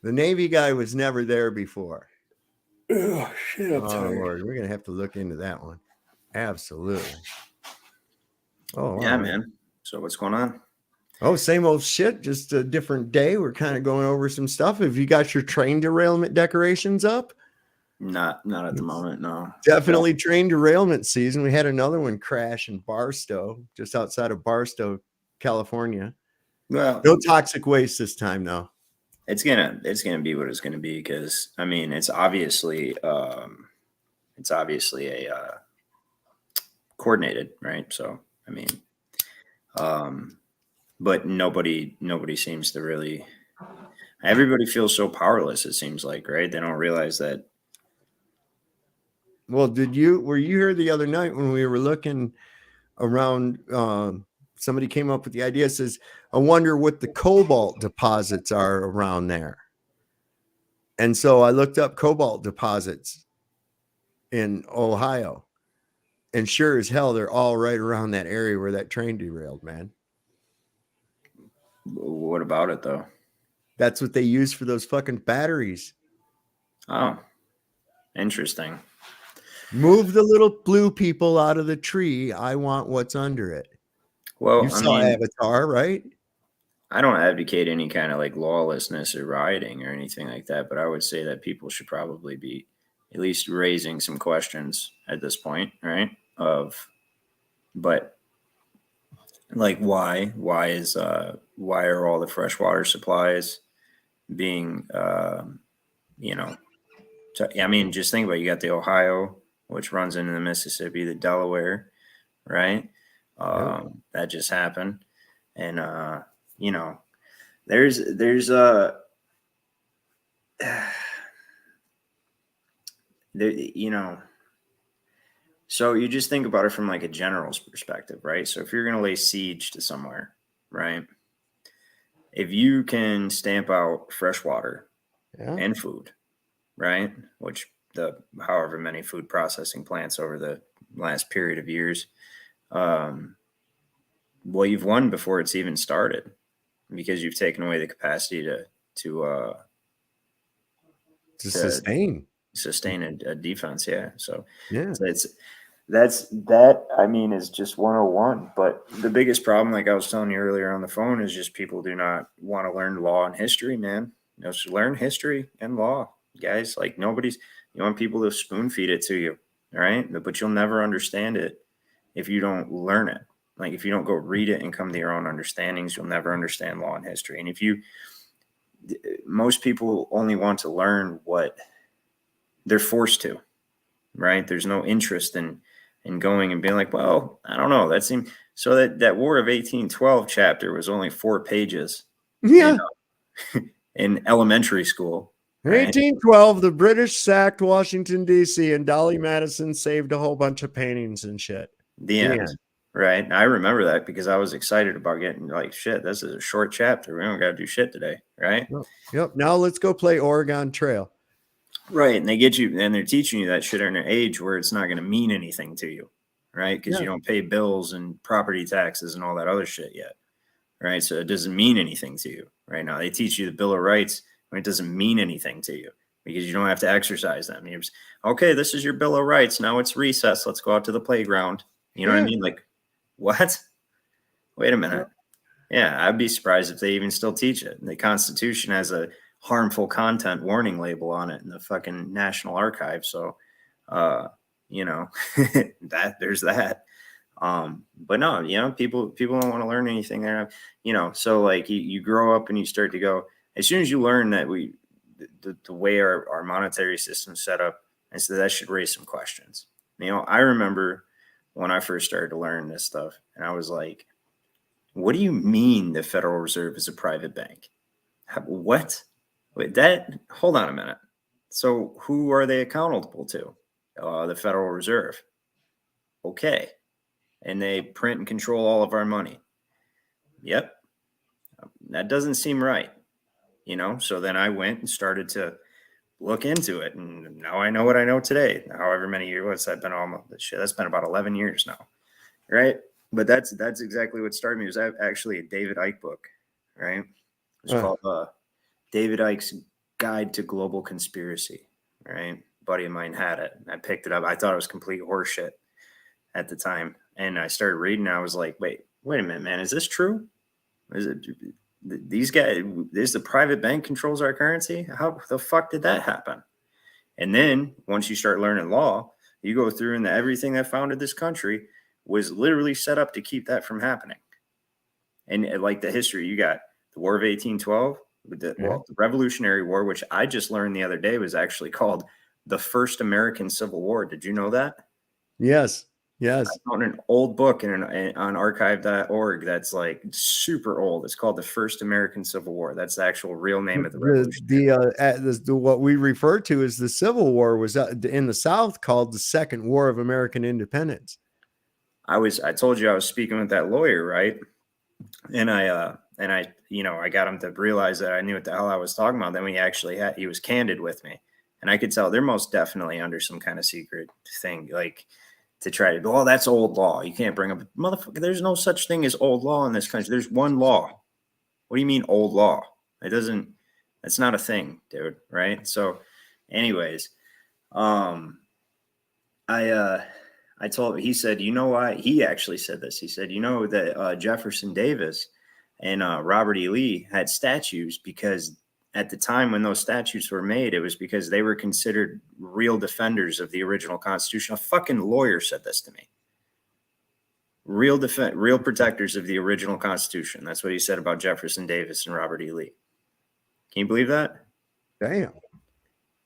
S2: The Navy guy was never there before. Oh, shit, I'm tired. Lord, we're going to have to look into that one. Absolutely. Oh,
S7: yeah, man. So what's going on?
S2: Oh, same old shit, just a different day. We're kind of going over some stuff. Have you got your train derailment decorations up?
S7: Not at the moment, no.
S2: Definitely train derailment season. We had another one crash in Barstow, just outside of Barstow, California. Well, no toxic waste this time, though.
S7: It's gonna be what it's gonna be because I mean it's obviously a coordinated, right? So I mean, but nobody seems to really. Everybody feels so powerless. It seems like, right? They don't realize that.
S2: Well, were you here the other night when we were looking around? Somebody came up with the idea, says, I wonder what the cobalt deposits are around there. And so I looked up cobalt deposits in Ohio. And sure as hell, they're all right around that area where that train derailed, man.
S7: What about it, though?
S2: That's what they use for those fucking batteries.
S7: Oh, interesting.
S2: Move the little blue people out of the tree. I want what's under it.
S7: Well,
S2: you saw Avatar, right?
S7: I don't advocate any kind of like lawlessness or rioting or anything like that, but I would say that people should probably be at least raising some questions at this point, right? But like why are all the freshwater supplies being, I mean, just think about it. You got the Ohio, which runs into the Mississippi, the Delaware, right? That just happened. And, there's so you just think about it from like a general's perspective, right? So if you're going to lay siege to somewhere, right? If you can stamp out fresh water and food, right? Which however many food processing plants over the last period of years, well, you've won before it's even started because you've taken away the capacity to sustain. sustain a defense. Yeah. So
S2: Yeah.
S7: that I mean is just 101. But the biggest problem, like I was telling you earlier on the phone, is just people do not want to learn law and history, man. Just learn history and law, guys. Like you want people to spoon feed it to you, all right? But you'll never understand it if you don't learn it. Like if you don't go read it and come to your own understandings, you'll never understand law and history. And most people only want to learn what they're forced to, right? There's no interest in going and being like, well, I don't know. That seemed so that War of 1812 chapter was only 4 pages
S2: Yeah.
S7: in elementary school. Right?
S2: 1812, the British sacked Washington, D.C., and Dolly Madison saved a whole bunch of paintings and shit.
S7: The end. Right. I remember that because I was excited about getting like, shit, this is a short chapter. We don't got to do shit today. Right.
S2: Yep. Now let's go play Oregon Trail.
S7: Right. And they get you and they're teaching you that shit at an age where it's not going to mean anything to you. Right. Because you don't pay bills and property taxes and all that other shit yet. Right. So it doesn't mean anything to you right now. They teach you the Bill of Rights when it doesn't mean anything to you because you don't have to exercise them. You're just, okay, this is your Bill of Rights. Now it's recess. Let's go out to the playground. You know what I mean? Like, what? Wait a minute. Yeah, I'd be surprised if they even still teach it. The Constitution has a harmful content warning label on it in the fucking National Archive. So, you know, there's that. But no, you know, people don't want to learn anything there. You know, so like you grow up and you start to go, as soon as you learn that the way our monetary system is set up, and so that should raise some questions. You know, I remember when I first started to learn this stuff, and I was like, what do you mean the Federal Reserve is a private bank? What? Wait, hold on a minute. So who are they accountable to? The Federal Reserve. Okay. And they print and control all of our money. Yep. That doesn't seem right. You know, so then I went and started to look into it. And now I know what I know today. However many years that's been about 11 years now. Right. But that's exactly what started me. It was actually a David Icke book. Right. It's called David Icke's Guide to Global Conspiracy. Right. A buddy of mine had it. I picked it up. I thought it was complete horseshit at the time. And I started reading. I was like, wait a minute, man. Is this true? Is it these guys? Is the private bank controls our currency? How the fuck did that happen? And then once you start learning law, you go through and everything that founded this country was literally set up to keep that from happening. And like the history, you got the War of 1812, the Revolutionary War, which I just learned the other day was actually called the First American Civil War. Did you know that?
S2: Yes. Yes.
S7: I found an old book on archive.org that's like super old. It's called the First American Civil War. That's the actual real name of the revolution.
S2: What we refer to as the Civil War was in the South called the Second War of American Independence.
S7: I told you I was speaking with that lawyer, right? And I got him to realize that I knew what the hell I was talking about. Then he was candid with me, and I could tell they're most definitely under some kind of secret thing, like to try to go, oh, that's old law. You can't bring up motherfucker. There's no such thing as old law in this country. There's one law. What do you mean old law? That's not a thing, dude. Right. So anyways, I told him, he said, you know why? He actually said this. He said, you know that Jefferson Davis and Robert E. Lee had statues because at the time when those statutes were made, it was because they were considered real defenders of the original Constitution. A fucking lawyer said this to me. Real protectors of the original Constitution. That's what he said about Jefferson Davis and Robert E. Lee. Can you believe that?
S2: Damn.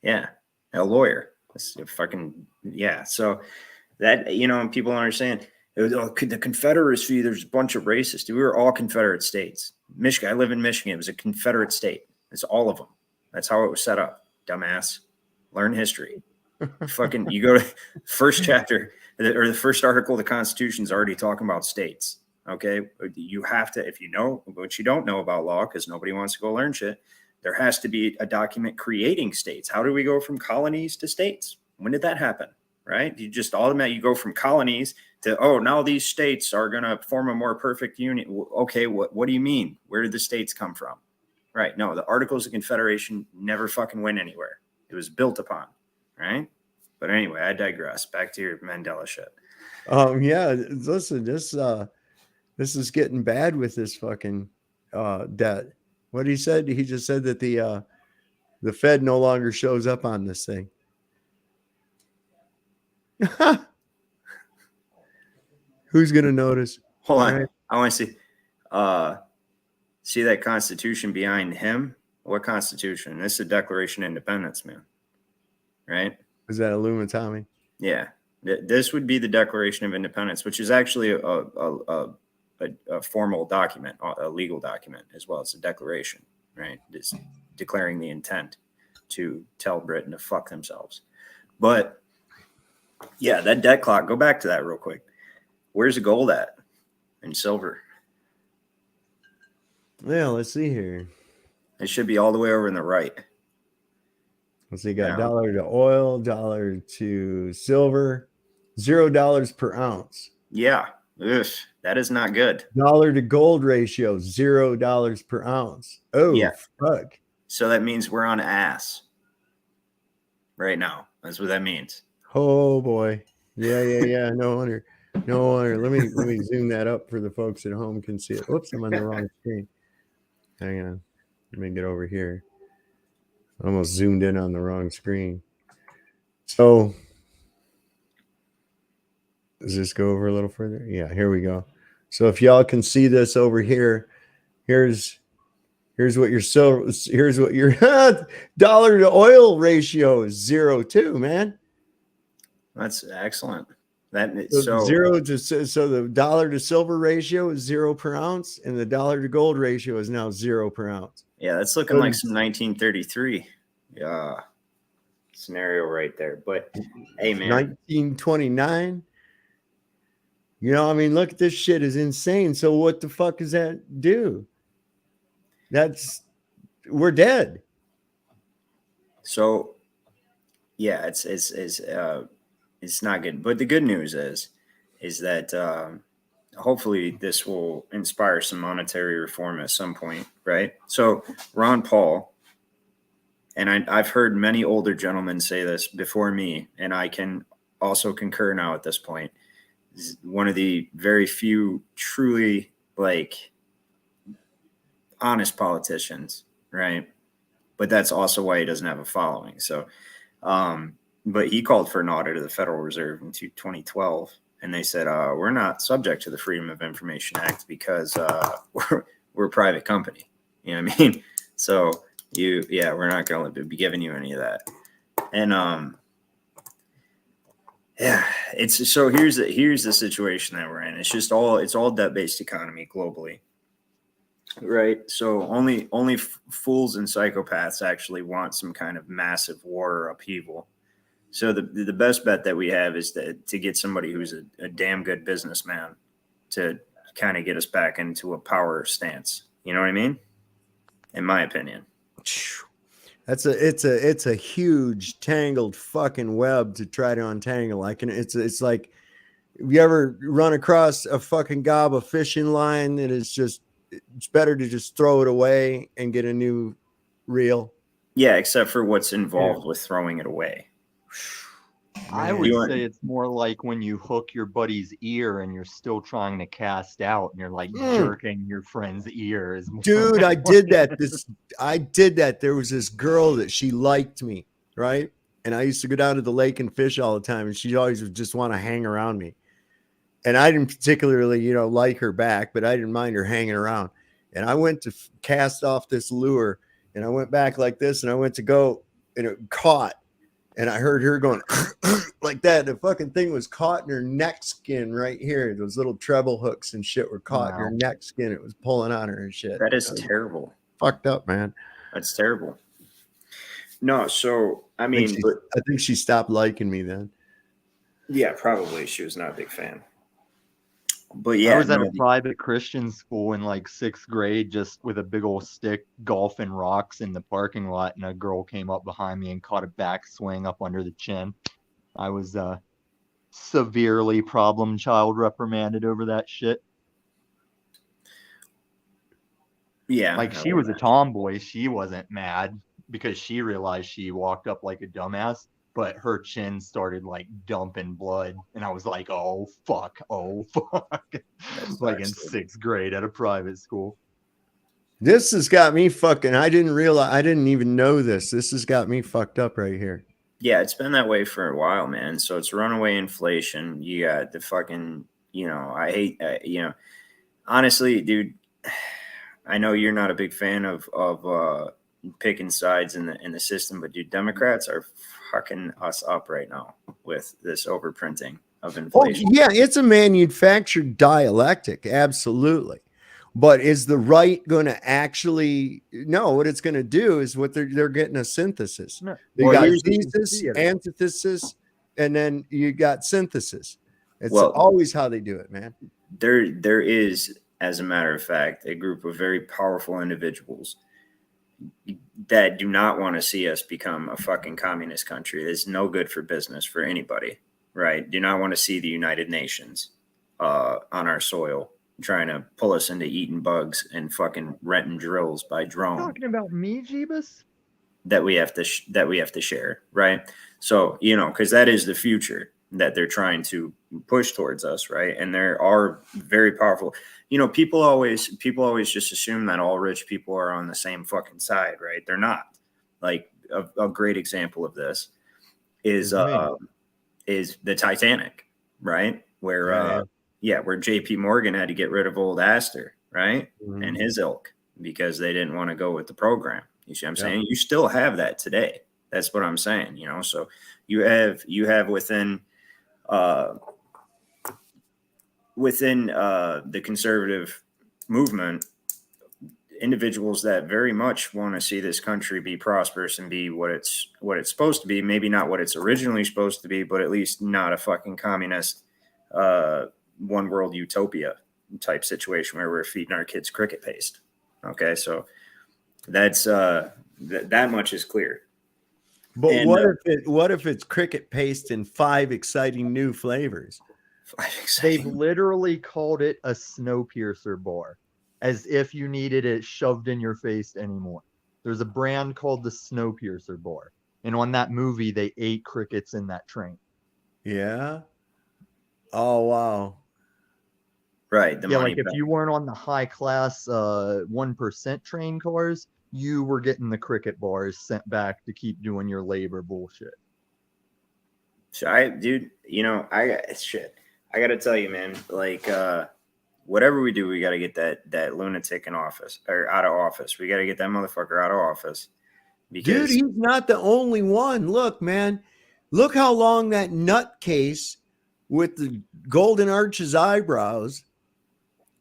S7: Yeah. A lawyer. That's fucking, yeah. So that, you know, people don't understand. The Confederacy, there's a bunch of racists. We were all Confederate states. Michigan, I live in Michigan. It was a Confederate state. It's all of them. That's how it was set up. Dumbass. Learn history. Fucking, you go to first chapter or the first article of the Constitution is already talking about states. Okay. You have to, if you know what you don't know about law, because nobody wants to go learn shit, there has to be a document creating states. How do we go from colonies to states? When did that happen? Right? You just you go from colonies to, oh, now these states are going to form a more perfect union. Okay. What do you mean? Where did the states come from? Right. No, the Articles of Confederation never fucking went anywhere. It was built upon. right? But anyway, I digress. Back to your Mandela shit.
S2: Yeah, listen, this is getting bad with this fucking debt. What he said, he just said that the Fed no longer shows up on this thing. Who's gonna notice?
S7: Hold on.
S2: Right.
S7: I want to see that Constitution behind him. What Constitution? This is the Declaration of Independence, man. Right?
S2: Is that Illuminati?
S7: Yeah. This would be the Declaration of Independence, which is actually a formal document, a legal document as well. It's a declaration, right? It's declaring the intent to tell Britain to fuck themselves. But yeah, that debt clock, go back to that real quick. Where's the gold at? And silver?
S2: Yeah, let's see here.
S7: It should be all the way over in the right.
S2: Let's see, got
S7: Yeah.
S2: dollar to oil, dollar to silver, $0 per ounce.
S7: Yeah. Ugh, that is not good.
S2: Dollar to gold ratio, $0 per ounce. Oh,
S7: Yeah.
S2: fuck.
S7: So that means we're on ass right now. That's what that means.
S2: Oh boy. Yeah. No wonder. Let me zoom that up for the folks at home can see it. Oops, I'm on the wrong screen. Hang on. Let me get over here. I almost zoomed in on the wrong screen. So does this go over a little further? Yeah, here we go. So if y'all can see this over here, here's what your silver, here's what your dollar to oil ratio is 0.2, man.
S7: That's excellent. So
S2: The dollar to silver ratio is 0 per ounce, and the dollar to gold ratio is now 0 per ounce.
S7: yeah, that's looking like some 1933 scenario right there. But hey, man,
S2: 1929. You know, I mean, look, this shit is insane. So what the fuck does that do? We're dead.
S7: so yeah, it's not good. But the good news is that hopefully this will inspire some monetary reform at some point, right? So Ron Paul, and I've heard many older gentlemen say this before me, and I can also concur now at this point, is one of the very few truly honest politicians, right? But that's also why he doesn't have a following. So, but he called for an audit of the Federal Reserve in 2012, and they said, we're not subject to the Freedom of Information Act because we're a private company. You know what I mean? So we're not going to be giving you any of that. And it's so here's the situation that we're in. It's all debt-based economy globally. Right. So only fools and psychopaths actually want some kind of massive war or upheaval. So the best bet that we have is to get somebody who's a damn good businessman to kind of get us back into a power stance. You know what I mean? In my opinion.
S2: It's a huge tangled fucking web to try to untangle. It's like, have you ever run across a fucking gob of fishing line that is just, it's better to just throw it away and get a new reel?
S7: Yeah, except for what's involved with throwing it away.
S8: I would say it's more like when you hook your buddy's ear and you're still trying to cast out and you're like jerking your friend's ears.
S2: Dude, I did that. There was this girl that she liked me, right? And I used to go down to the lake and fish all the time, and she always would just want to hang around me. And I didn't particularly, like her back, but I didn't mind her hanging around. And I went to cast off this lure, and I went back like this, and I went to go, and it caught. And I heard her going like that. The fucking thing was caught in her neck skin right here. Those little treble hooks and shit were caught in her neck skin. It was pulling on her and shit.
S7: That is terrible.
S2: Fucked up, man.
S7: That's terrible. No, so I mean,
S2: I think she stopped liking me then.
S7: Yeah, probably. She was not a big fan. But yeah,
S8: I was at a private Christian school in like 6th grade, just with a big old stick golfing rocks in the parking lot, and a girl came up behind me and caught a backswing up under the chin. I was severely problem child reprimanded over that shit.
S7: Yeah,
S8: like she was a tomboy. She wasn't mad because she realized she walked up like a dumbass. but her chin started like dumping blood, and I was like, oh fuck. Like in
S7: sucks, dude.
S8: 6th grade at a private school.
S2: This has got me fucking. I didn't even know this. This has got me fucked up right here.
S7: Yeah, it's been that way for a while, man. So it's runaway inflation. You got the fucking, I hate, honestly, dude, I know you're not a big fan of picking sides in the system, but dude, Democrats are fucking us up right now with this overprinting of
S2: Oh,
S7: inflation.
S2: yeah, it's a manufactured dialectic, absolutely. But is the right going to actually? No, what it's going to do is what they're getting a synthesis.
S8: No.
S2: They
S7: Well,
S2: got
S7: here's the
S2: thesis,
S8: theater.
S2: antithesis, and then you got synthesis. It's
S7: Well-
S2: always how they do it, man.
S7: There is, as a matter of fact, a group of very powerful individuals that do not want to see us become a fucking communist country. It's no good for business for anybody, right? Do not want to see the United Nations on our soil trying to pull us into eating bugs and fucking renting drills by drone
S8: Talking about me, Jeebus?
S7: that we have to share, right? So, because that is the future that they're trying to push towards us, right? And there are very powerful, people always just assume that all rich people are on the same fucking side, right? They're not. Like a great example of this is the Titanic, right? Where where JP Morgan had to get rid of old Astor, right?
S2: Mhm.
S7: And his ilk because they didn't want to go with the program. You see what I'm
S2: Yeah.
S7: saying? You still have that today. That's what I'm saying, So you have within the conservative movement individuals that very much want to see this country be prosperous and be what it's supposed to be. Maybe not what it's originally supposed to be, but at least not a fucking communist one world utopia type situation where we're feeding our kids cricket paste. Okay, so that's that much is clear.
S2: But
S7: And,
S2: what if it's cricket paste in 5 exciting new flavors?
S8: They've literally called it a Snowpiercer bar, as if you needed it shoved in your face anymore. There's a brand called the Snowpiercer bar, and on that movie, they ate crickets in that train.
S2: Yeah. Oh wow.
S7: Right. The
S8: Yeah,
S7: money
S8: like if
S7: back.
S8: you weren't on the high class 1% train cars, you were getting the cricket bars sent back to keep doing your labor bullshit.
S7: So I got to tell you, man, like, whatever we do, we got to get that lunatic in office or out of office. We got to get that motherfucker out of office
S2: Dude,
S7: because
S2: he's not the only one. Look, man. Look how long that nutcase with the golden arches eyebrows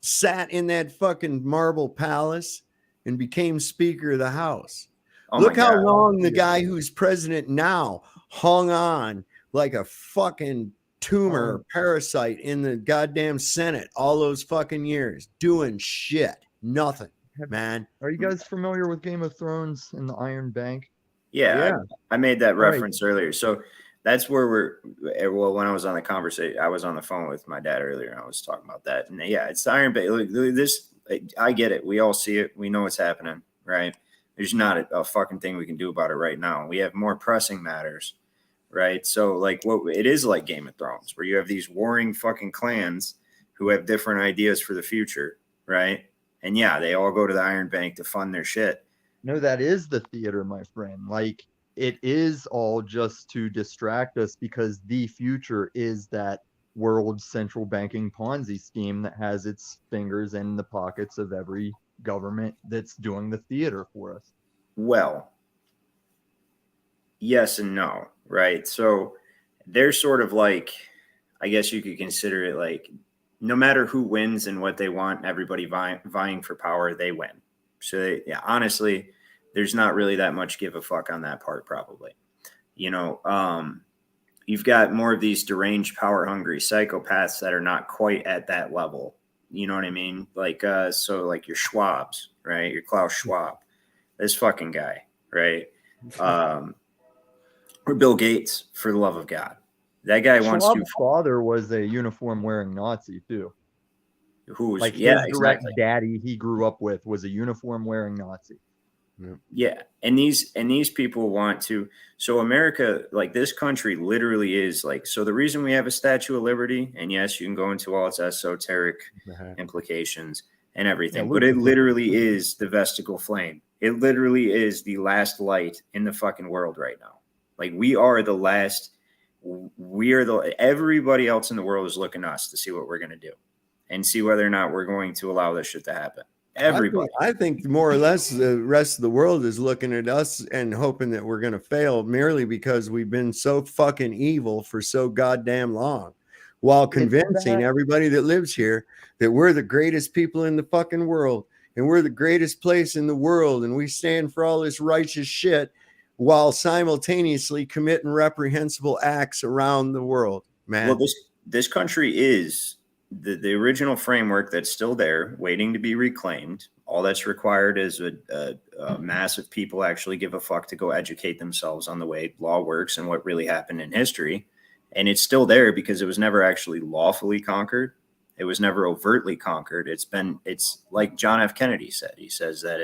S2: sat in that fucking marble palace and became Speaker of the House.
S7: oh
S2: Look
S7: my
S2: how
S7: God.
S2: long the guy who's president now hung on like a fucking tumor or parasite in the goddamn Senate all those fucking years doing shit. Nothing, man.
S8: Are you guys familiar with Game of Thrones and the Iron Bank?
S7: Yeah, I made that
S8: right.
S7: reference earlier. So that's where when I was on the conversation, I was on the phone with my dad earlier and I was talking about that. And yeah, it's the Iron Bank. Look, this, I get it. We all see it. We know what's happening, right? There's not a fucking thing we can do about it right now. We have more pressing matters, right? So like it is like Game of Thrones where you have these warring fucking clans who have different ideas for the future, right? And yeah, they all go to the Iron Bank to fund their shit.
S8: No, that is the theater, my friend. Like, it is all just to distract us because the future is that world central banking Ponzi scheme that has its fingers in the pockets of every government that's doing the theater for us.
S7: Well, yes and no, right? So they're sort of like, I guess you could consider it like no matter who wins and what they want, everybody vying for power, they win. So yeah, honestly, there's not really that much give a fuck on that part, probably. You've got more of these deranged, power-hungry psychopaths that are not quite at that level. You know what I mean? Like, so like your Schwabs, right? Your Klaus Schwab, this fucking guy, right? Or Bill Gates, for the love of God. That guy wants to.
S8: Schwab's father was a uniform wearing Nazi too.
S7: Who's
S8: Like
S7: yeah,
S8: his direct
S7: exactly.
S8: daddy he grew up with was a uniform wearing Nazi.
S7: Yeah, and these people want to. So America, like this country, literally is like. So the reason we have a Statue of Liberty, and yes, you can go into all its esoteric implications and everything, but it literally is the vestigial flame. It literally is the last light in the fucking world right now. Like we are the last. We are the. Everybody else in the world is looking at us to see what we're gonna do, and see whether or not we're going to allow this shit to happen. Everybody.
S2: I think more or less the rest of the world is looking at us and hoping that we're going to fail merely because we've been so fucking evil for so goddamn long, while convincing everybody that lives here that we're the greatest people in the fucking world and we're the greatest place in the world and we stand for all this righteous shit while simultaneously committing reprehensible acts around the world, man.
S7: Well, this country is the original framework that's still there, waiting to be reclaimed. All that's required is a mass of people actually give a fuck to go educate themselves on the way law works and what really happened in history. And it's still there because it was never actually lawfully conquered. It was never overtly conquered. It's like John F. Kennedy said. He says that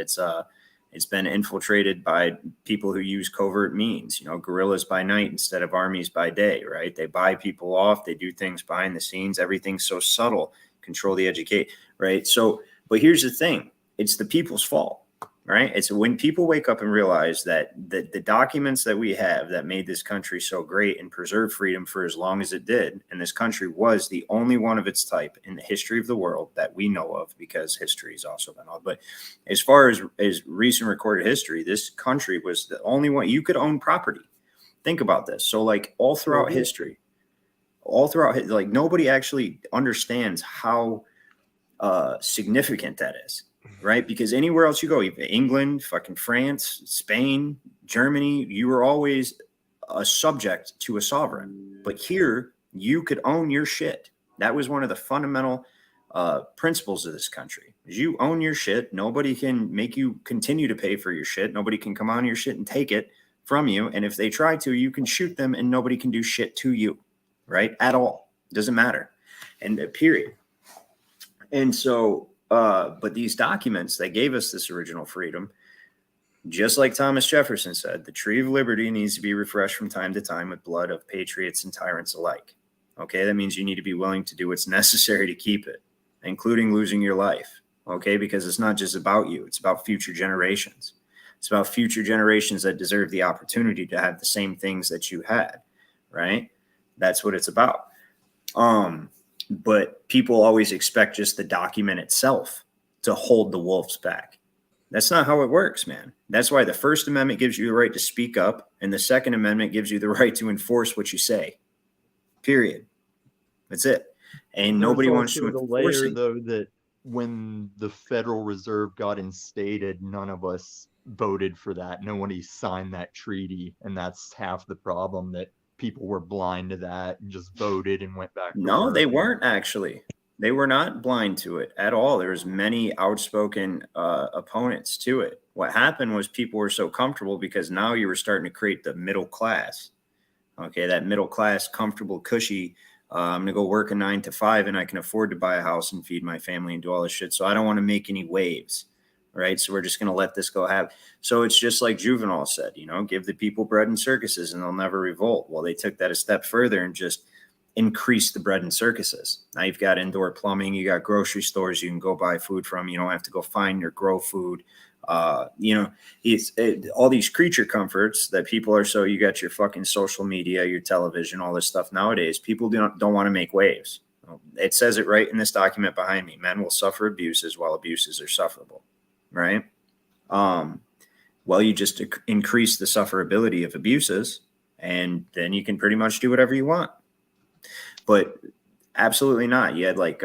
S7: it's been infiltrated by people who use covert means, guerrillas by night instead of armies by day, right? They buy people off. They do things behind the scenes. Everything's so subtle, control the educate, right? So, but here's the thing. It's the people's fault, right? It's when people wake up and realize that the documents that we have that made this country so great and preserved freedom for as long as it did, and this country was the only one of its type in the history of the world that we know of, because history has also been all. But as far as recent recorded history, this country was the only one you could own property. Think about this. So like all throughout history, like nobody actually understands how significant that is. Right? Because anywhere else you go, even England, fucking France, Spain, Germany, you were always a subject to a sovereign. But here, you could own your shit. That was one of the fundamental principles of this country. You own your shit. Nobody can make you continue to pay for your shit. Nobody can come on your shit and take it from you. And if they try to, you can shoot them and nobody can do shit to you. Right? At all. Doesn't matter. And period. And so... but these documents that gave us this original freedom, just like Thomas Jefferson said, the tree of liberty needs to be refreshed from time to time with blood of patriots and tyrants alike. Okay, that means you need to be willing to do what's necessary to keep it, including losing your life. Okay, because it's not just about you, it's about future generations. It's about future generations that deserve the opportunity to have the same things that you had, right? That's what it's about. But people always expect just the document itself to hold the wolves back. That's not how it works, man. That's why the First Amendment gives you the right to speak up, and the Second Amendment gives you the right to enforce what you say. Period. That's it. And nobody wants to enforce it.
S8: Though, that when the Federal Reserve got instated, none of us voted for that. Nobody signed that treaty, and that's half the problem, that people were blind to that and just voted and went back.
S7: No, they weren't actually. They were not blind to it at all. There was many outspoken opponents to it. What happened was people were so comfortable because now you were starting to create the middle class. Okay, that middle class, comfortable, cushy. I'm going to go work a 9 to 5 and I can afford to buy a house and feed my family and do all this shit. So I don't want to make any waves. Right. So we're just going to let this go happen. So it's just like Juvenal said, give the people bread and circuses and they'll never revolt. Well, they took that a step further and just increased the bread and circuses. Now you've got indoor plumbing. You got grocery stores you can go buy food from. You don't have to go find or grow food. All these creature comforts that people are. So you got your fucking social media, your television, all this stuff nowadays. People don't want to make waves. It says it right in this document behind me. Men will suffer abuses while abuses are sufferable. Right. Well, you just increase the sufferability of abuses and then you can pretty much do whatever you want. But absolutely not. You had like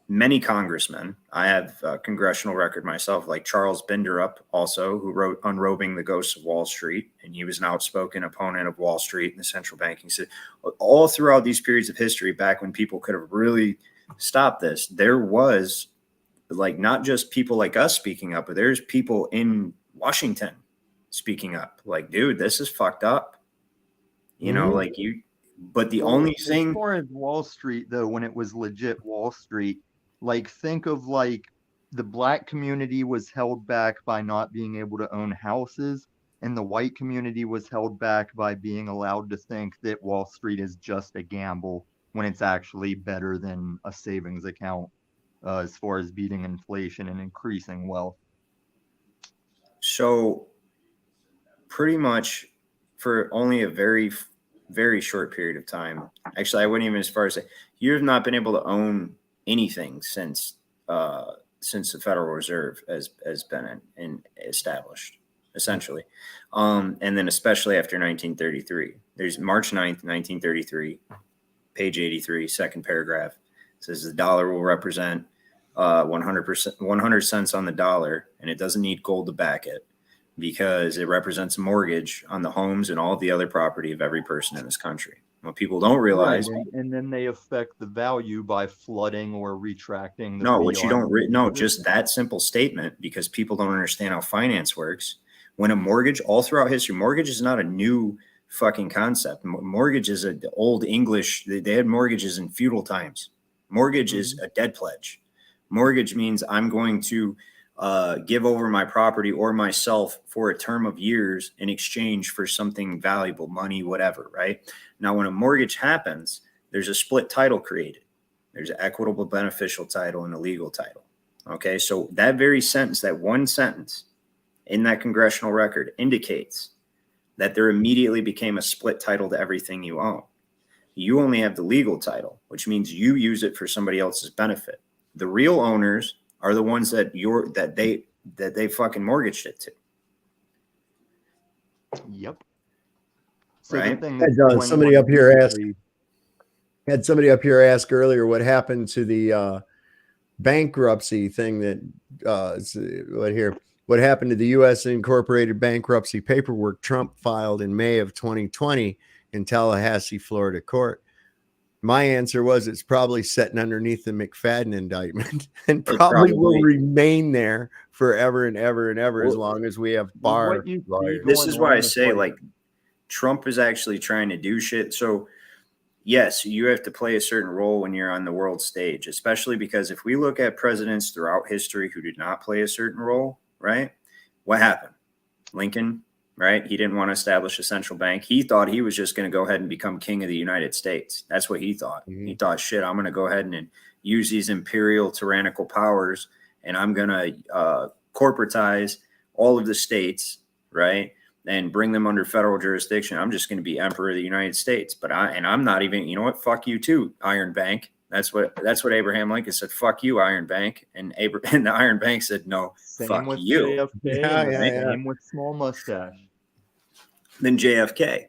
S7: many congressmen. I have a congressional record myself, like Charles Binderup also, who wrote Unrobing the Ghosts of Wall Street. And he was an outspoken opponent of Wall Street and the central banking system. All throughout these periods of history, back when people could have really stopped this, there was like not just people like us speaking up, but there's people in Washington speaking up. Like, dude, this is fucked up. But the only thing,
S8: as far as Wall Street, though, when it was legit Wall Street, like think of like the black community was held back by not being able to own houses, and the white community was held back by being allowed to think that Wall Street is just a gamble when it's actually better than a savings account as far as beating inflation and increasing wealth.
S7: So pretty much for only a very, very short period of time, actually, I wouldn't even as far as say, you have not been able to own anything since the Federal Reserve has been established, essentially. And then especially after 1933. There's March 9th, 1933, page 83, second paragraph. It says the dollar will represent 100 cents on the dollar, and it doesn't need gold to back it because it represents a mortgage on the homes and all the other property of every person in this country. What people don't realize,
S8: Right, and then they affect the value by flooding or retracting.
S7: No, what you don't no, just that simple statement, because people don't understand how finance works. When a mortgage, all throughout history, mortgage is not a new fucking concept. Mortgage is an old English. They had mortgages in feudal times. Mortgage is a dead pledge. Mortgage means I'm going to give over my property or myself for a term of years in exchange for something valuable, money, whatever, right? Now, when a mortgage happens, there's a split title created. There's an equitable beneficial title and a legal title. Okay, so that very sentence, that one sentence in that congressional record indicates that there immediately became a split title to everything you own. You only have the legal title, which means you use it for somebody else's benefit. The real owners are the ones that they fucking mortgaged it to.
S8: Yep. So
S7: Right?
S8: the thing
S2: Had,
S8: that's going
S2: somebody
S8: on
S2: up here ask-
S8: recently-
S2: Had somebody up here ask earlier what happened to the bankruptcy thing what happened to the U.S. Incorporated bankruptcy paperwork Trump filed in May of 2020 in Tallahassee, Florida court. My answer was it's probably sitting underneath the McFadden indictment and probably will remain there forever and ever and ever as long as we have bar
S8: what you see
S2: lawyers.
S7: This
S8: going
S7: is why I
S8: on is
S7: say, like, Trump is actually trying to do shit. So, yes, you have to play a certain role when you're on the world stage, especially because if we look at presidents throughout history who did not play a certain role, right? What happened? Lincoln, right? He didn't want to establish a central bank. He thought he was just going to go ahead and become king of the United States. That's what he thought.
S2: Mhm.
S7: He thought, shit, I'm going to go ahead and use these imperial tyrannical powers, and I'm going to corporatize all of the states, right? And bring them under federal jurisdiction. I'm just going to be emperor of the United States. But I'm not even, you know what? Fuck you too, Iron Bank. That's what Abraham Lincoln said. Fuck you, Iron Bank. And the Iron Bank said, no,
S8: Same
S7: fuck
S8: with
S7: you.
S8: JFK,
S2: Yeah,
S8: and
S2: yeah,
S8: same with Small Mustache.
S7: Then JFK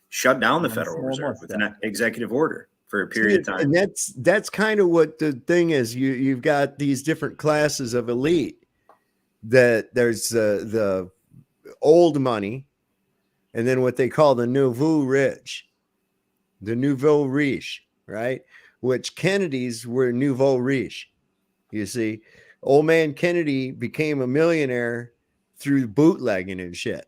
S7: shut down the
S8: And
S7: Federal
S8: small
S7: Reserve with an
S8: mustache.
S7: executive order for a period of time.
S2: And that's kind of what the thing is. You've got these different classes of elite. That there's the old money, and then what they call the nouveau riche, right? Which Kennedy's were nouveau riche. You see, old man Kennedy became a millionaire through bootlegging and shit.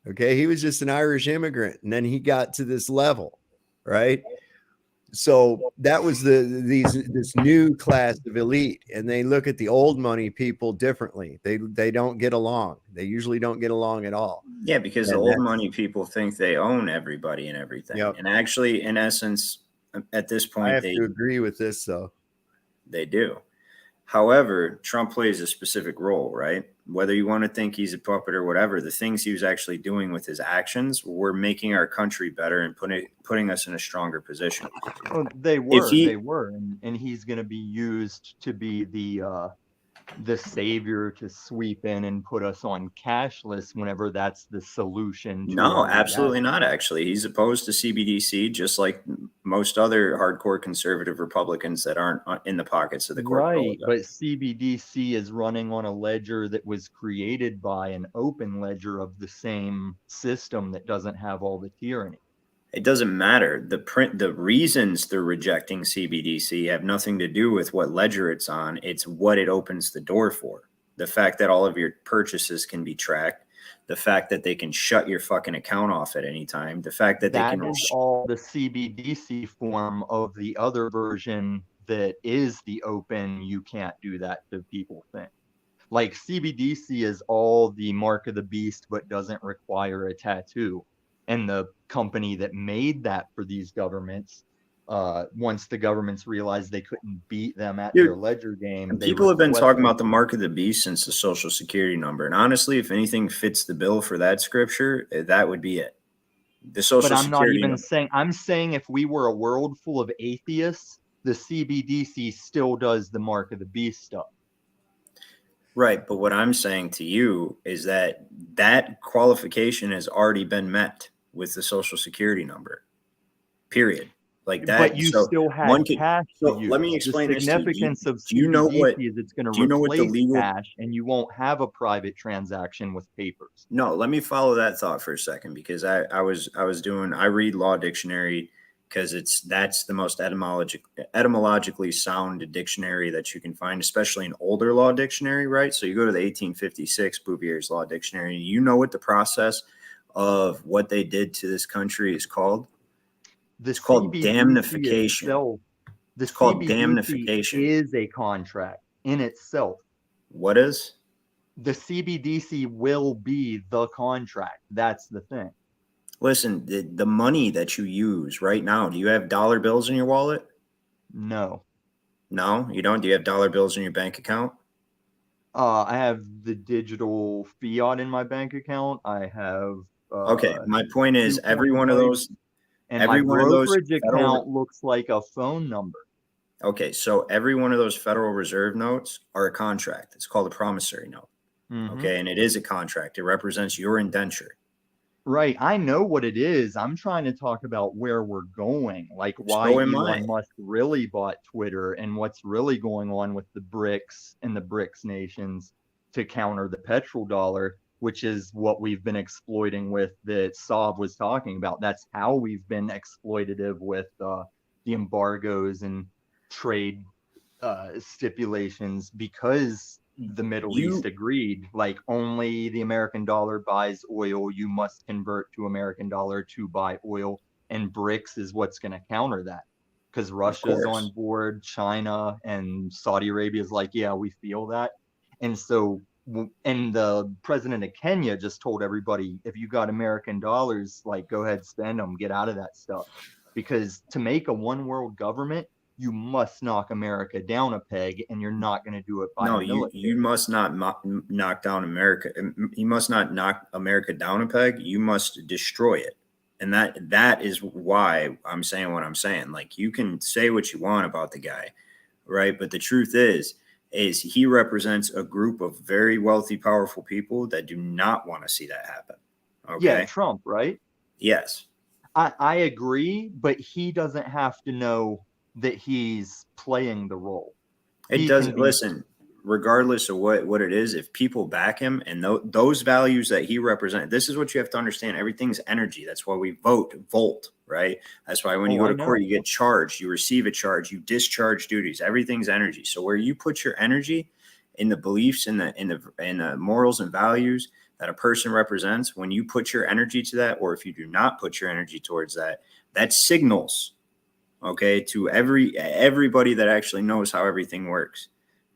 S2: Okay, he was just an Irish immigrant, and then he got to this level, right? So that was this new class of elite, and they look at the old money people differently. They don't get along. They usually don't get along at all.
S7: Yeah, because the
S2: And
S7: old
S2: that's-
S7: money people think they own everybody and everything.
S2: Yep.
S7: And actually, in essence, at this
S2: I
S7: point,
S2: have to agree with this, though.
S7: they do. However, Trump plays a specific role, right? Whether you want to think he's a puppet or whatever, the things he was actually doing with his actions were making our country better and putting us in a stronger position.
S8: Well, they were,
S7: he-
S8: and he's going to be used to be the savior to sweep in and put us on cashless whenever that's the solution. To
S7: No,
S8: all of that.
S7: absolutely not. Actually, he's opposed to CBDC, just like most other hardcore conservative Republicans that aren't in the pockets of the corporate.
S8: Right, but CBDC is running on a ledger that was created by an open ledger of the same system that doesn't have all the tyranny.
S7: It doesn't matter. The reasons they're rejecting CBDC have nothing to do with what ledger it's on. It's what it opens the door for. The fact that all of your purchases can be tracked, the fact that they can shut your fucking account off at any time, the fact that they
S8: That
S7: can
S8: is all the CBDC form of the other version that is the open, you can't do that to people thing. Like CBDC is all the mark of the beast, but doesn't require a tattoo. And the company that made that for these governments, once the governments realized they couldn't beat them at their ledger game,
S7: And
S8: they
S7: people have been talking
S8: requested-
S7: about the mark of the beast since the social security number. And honestly, if anything fits the bill for that scripture, that would be it. The social
S8: But I'm not
S7: security
S8: even
S7: number.
S8: saying, I'm saying if we were a world full of atheists, the CBDC still does the mark of the beast stuff.
S7: Right. But what I'm saying to you is that that qualification has already been met with the social security number, period. Like that.
S8: But you
S7: so
S8: still had
S7: one could-
S8: cash
S7: so
S8: to use.
S7: let me explain
S8: the
S7: this to you.
S8: significance of
S7: Do you know
S8: CBDC
S7: what-
S8: is it's going to
S7: do you know what the
S8: replace
S7: legal-
S8: cash, and you won't have a private transaction with papers.
S7: No, let me follow that thought for a second, because I read Law Dictionary because that's the most etymologically sound dictionary that you can find, especially an older law dictionary, right? So you go to the 1856 Bouvier's Law Dictionary, you know what the process of what they did to this country is called?
S8: It's
S7: called damnification.
S8: It's
S7: called damnification.
S8: Is a contract in itself.
S7: What is?
S8: The CBDC will be the contract. That's the thing.
S7: Listen, the money that you use right now, do you have dollar bills in your wallet?
S8: No.
S7: No, you don't? Do you have dollar bills in your bank account?
S8: I have the digital fiat in my bank account. I have.
S7: Okay, my point is every one of those.
S8: And
S7: every
S8: my
S7: one of those
S8: brokerage
S7: federal-
S8: account looks like a phone number.
S7: Okay, so every one of those Federal Reserve notes are a contract. It's called a promissory note.
S8: Mhm.
S7: Okay, and it is a contract. It represents your indenture.
S8: Right. I know what it is. I'm trying to talk about where we're going, like why
S7: So am I.
S8: Elon Musk really bought Twitter and what's really going on with the BRICS and the BRICS nations to counter the petrodollar, which is what we've been exploiting with that Saab was talking about. That's how we've been exploitative with the embargoes and trade stipulations, because the Middle East agreed, like only the American dollar buys oil. You must convert to American dollar to buy oil. And BRICS is what's going to counter that, because Russia's on board, China and Saudi Arabia is like, yeah, we feel that. And so, and the president of Kenya just told everybody, if you got American dollars, like go ahead, spend them, get out of that stuff. Because to make a one world government, you must knock America down a peg, and you're not going to do it by
S7: No,
S8: the military.
S7: you must not knock down America. You must not knock America down a peg. You must destroy it. And that is why I'm saying what I'm saying. Like, you can say what you want about the guy, right? But the truth is he represents a group of very wealthy, powerful people that do not want to see that happen. Okay.
S8: Yeah, Trump, right?
S7: Yes.
S8: I agree, but he doesn't have to know that he's playing the role.
S7: It
S8: He
S7: doesn't
S8: can be-
S7: listen, regardless of what it is, if people back him and those values that he represents, this is what you have to understand. Everything's energy. That's why we volt, right? That's why when you go to court, you get charged, you receive a charge, you discharge duties. Everything's energy. So where you put your energy in the beliefs and the morals and values that a person represents, when you put your energy to that, or if you do not put your energy towards that, that signals, okay, to everybody that actually knows how everything works,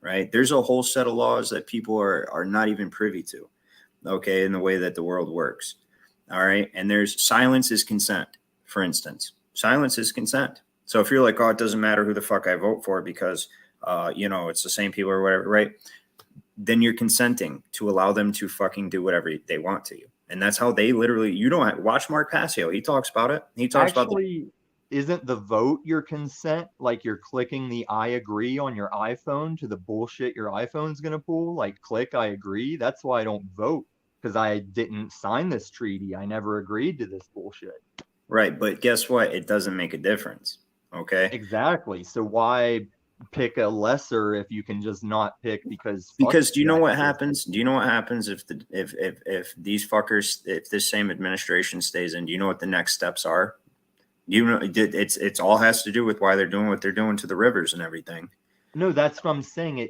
S7: right? There's a whole set of laws that people are not even privy to, okay, in the way that the world works, all right? And there's silence is consent, for instance. Silence is consent. So if you're like, oh, it doesn't matter who the fuck I vote for because, it's the same people or whatever, right? Then you're consenting to allow them to fucking do whatever they want to you. And that's how they literally, you don't watch Mark Passio. He talks about it. He talks about
S8: isn't the vote your consent? Like you're clicking the I agree on your iPhone to the bullshit your iPhone's going to pull? Like click I agree. That's why I don't vote, because I didn't sign this treaty. I never agreed to this bullshit.
S7: Right. But guess what? It doesn't make a difference. Okay.
S8: Exactly. So why pick a lesser if you can just not pick? Because
S7: do you know what happens? Do you know what happens if these fuckers, if this same administration stays in, do you know what the next steps are? You know, it's all has to do with why they're doing what they're doing to the rivers and everything.
S8: No, that's what I'm saying.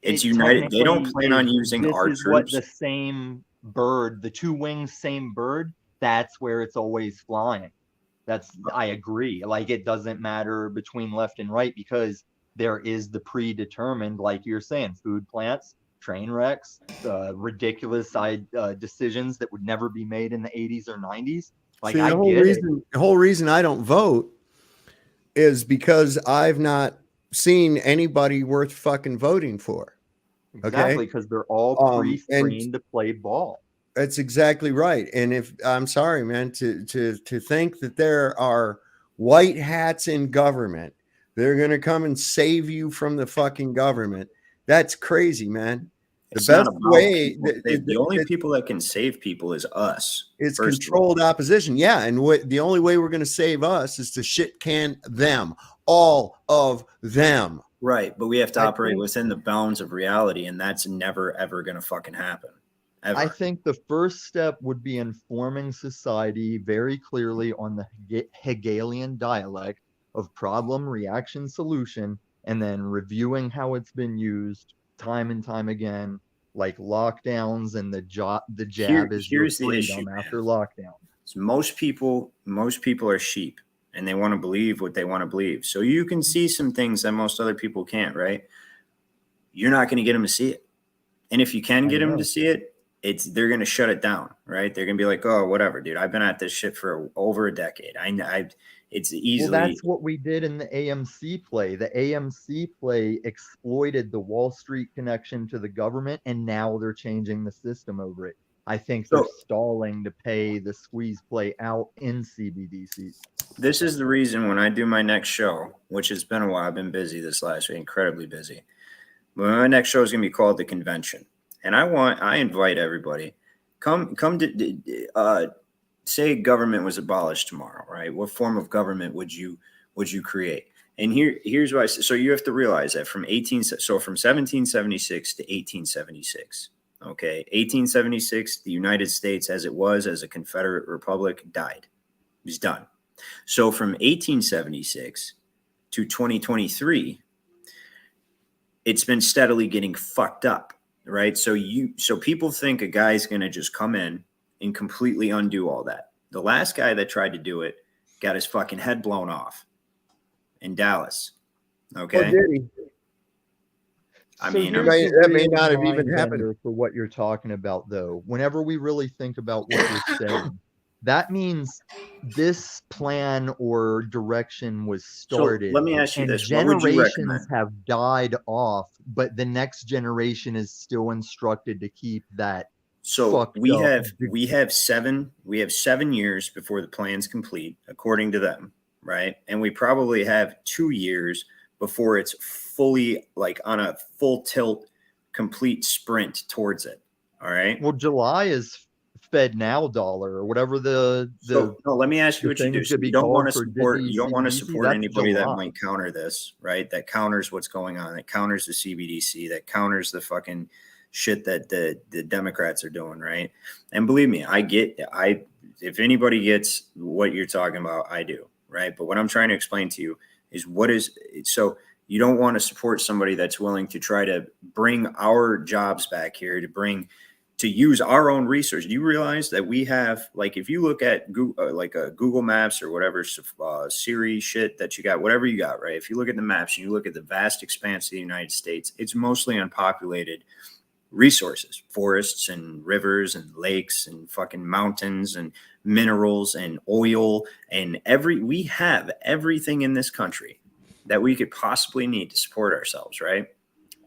S7: It's united. They don't plan on using our
S8: troops. What
S7: troops.
S8: the same bird, the two wings, same bird. That's where it's always flying. I agree. Like, it doesn't matter between left and right because there is the predetermined, like you're saying, food plants, train wrecks, ridiculous decisions that would never be made in the 80s or 90s. Like,
S2: See,
S8: I get it.
S2: the whole reason I don't vote is because I've not seen anybody worth fucking voting for.
S8: Exactly, because they're all pre-screened to play ball.
S2: That's exactly right. And if I'm sorry, man, to think that there are white hats in government, they're going to come and save you from the fucking government. That's crazy, man.
S7: It's
S2: the best
S7: not about
S2: way,
S7: the only people that can save people is us.
S2: it's
S7: first of all.
S2: controlled opposition. Yeah. And the only way we're going to save us is to shit can them, all of them.
S7: Right. But we have to operate within the bounds of reality. And that's never, ever going to fucking happen. Ever.
S8: I think the first step would be informing society very clearly on the Hegelian dialect of problem, reaction, solution, and then reviewing how it's been used time and time again, like lockdowns and the jab is your
S7: here's the issue,
S8: freedom after lockdown.
S7: So most people are sheep and they want to believe what they want to believe. So you can see some things that most other people can't, right? You're not going to get them to see it. And if you can get them to see it, they're going to shut it down, right? They're going to be like, oh, whatever, dude. I've been at this shit for over a decade. It's easily.
S8: Well, that's what we did in the AMC play. The AMC play exploited the Wall Street connection to the government, and now they're changing the system over it. I think they're stalling to pay the squeeze play out in CBDCs.
S7: This is the reason when I do my next show, which has been a while, I've been busy this last week, incredibly busy. But my next show is going to be called The Convention. And I invite everybody, come to say government was abolished tomorrow, right? What form of government would you create? And here's what I say. So you have to realize that from 1776 to 1876, okay, 1876, the United States as it was as a Confederate Republic died. It was done. So from 1876 to 2023, it's been steadily getting fucked up. Right. So people think a guy's going to just come in and completely undo all that. The last guy that tried to do it got his fucking head blown off in Dallas. Okay.
S2: Oh, did he?
S7: I mean,
S2: that may not have even happened.
S8: For what you're talking about, though, whenever we really think about what you're saying, that means this plan or direction was started.
S7: So let me ask you this.
S8: Generations have died off, but the next generation is still instructed to keep that.
S7: So we have 7 years before the plan's complete, according to them, right? And we probably have 2 years before it's fully like on a full tilt, complete sprint towards it. All right.
S8: Well, July is Fed Now dollar or whatever
S7: no, let me ask you what you do. So you don't want to support anybody that might counter this, right? That counters what's going on, that counters the CBDC, that counters the fucking shit that the Democrats are doing, right? And believe me, if anybody gets what you're talking about, I do, right? But what I'm trying to explain to you is so you don't want to support somebody that's willing to try to bring our jobs back here, to use our own research. Do you realize that we have, like, if you look at Google Maps or whatever Siri shit that you got, whatever you got, right? If you look at the maps and you look at the vast expanse of the United States, it's mostly unpopulated resources, forests and rivers and lakes and fucking mountains and minerals and oil and we have everything in this country that we could possibly need to support ourselves, right?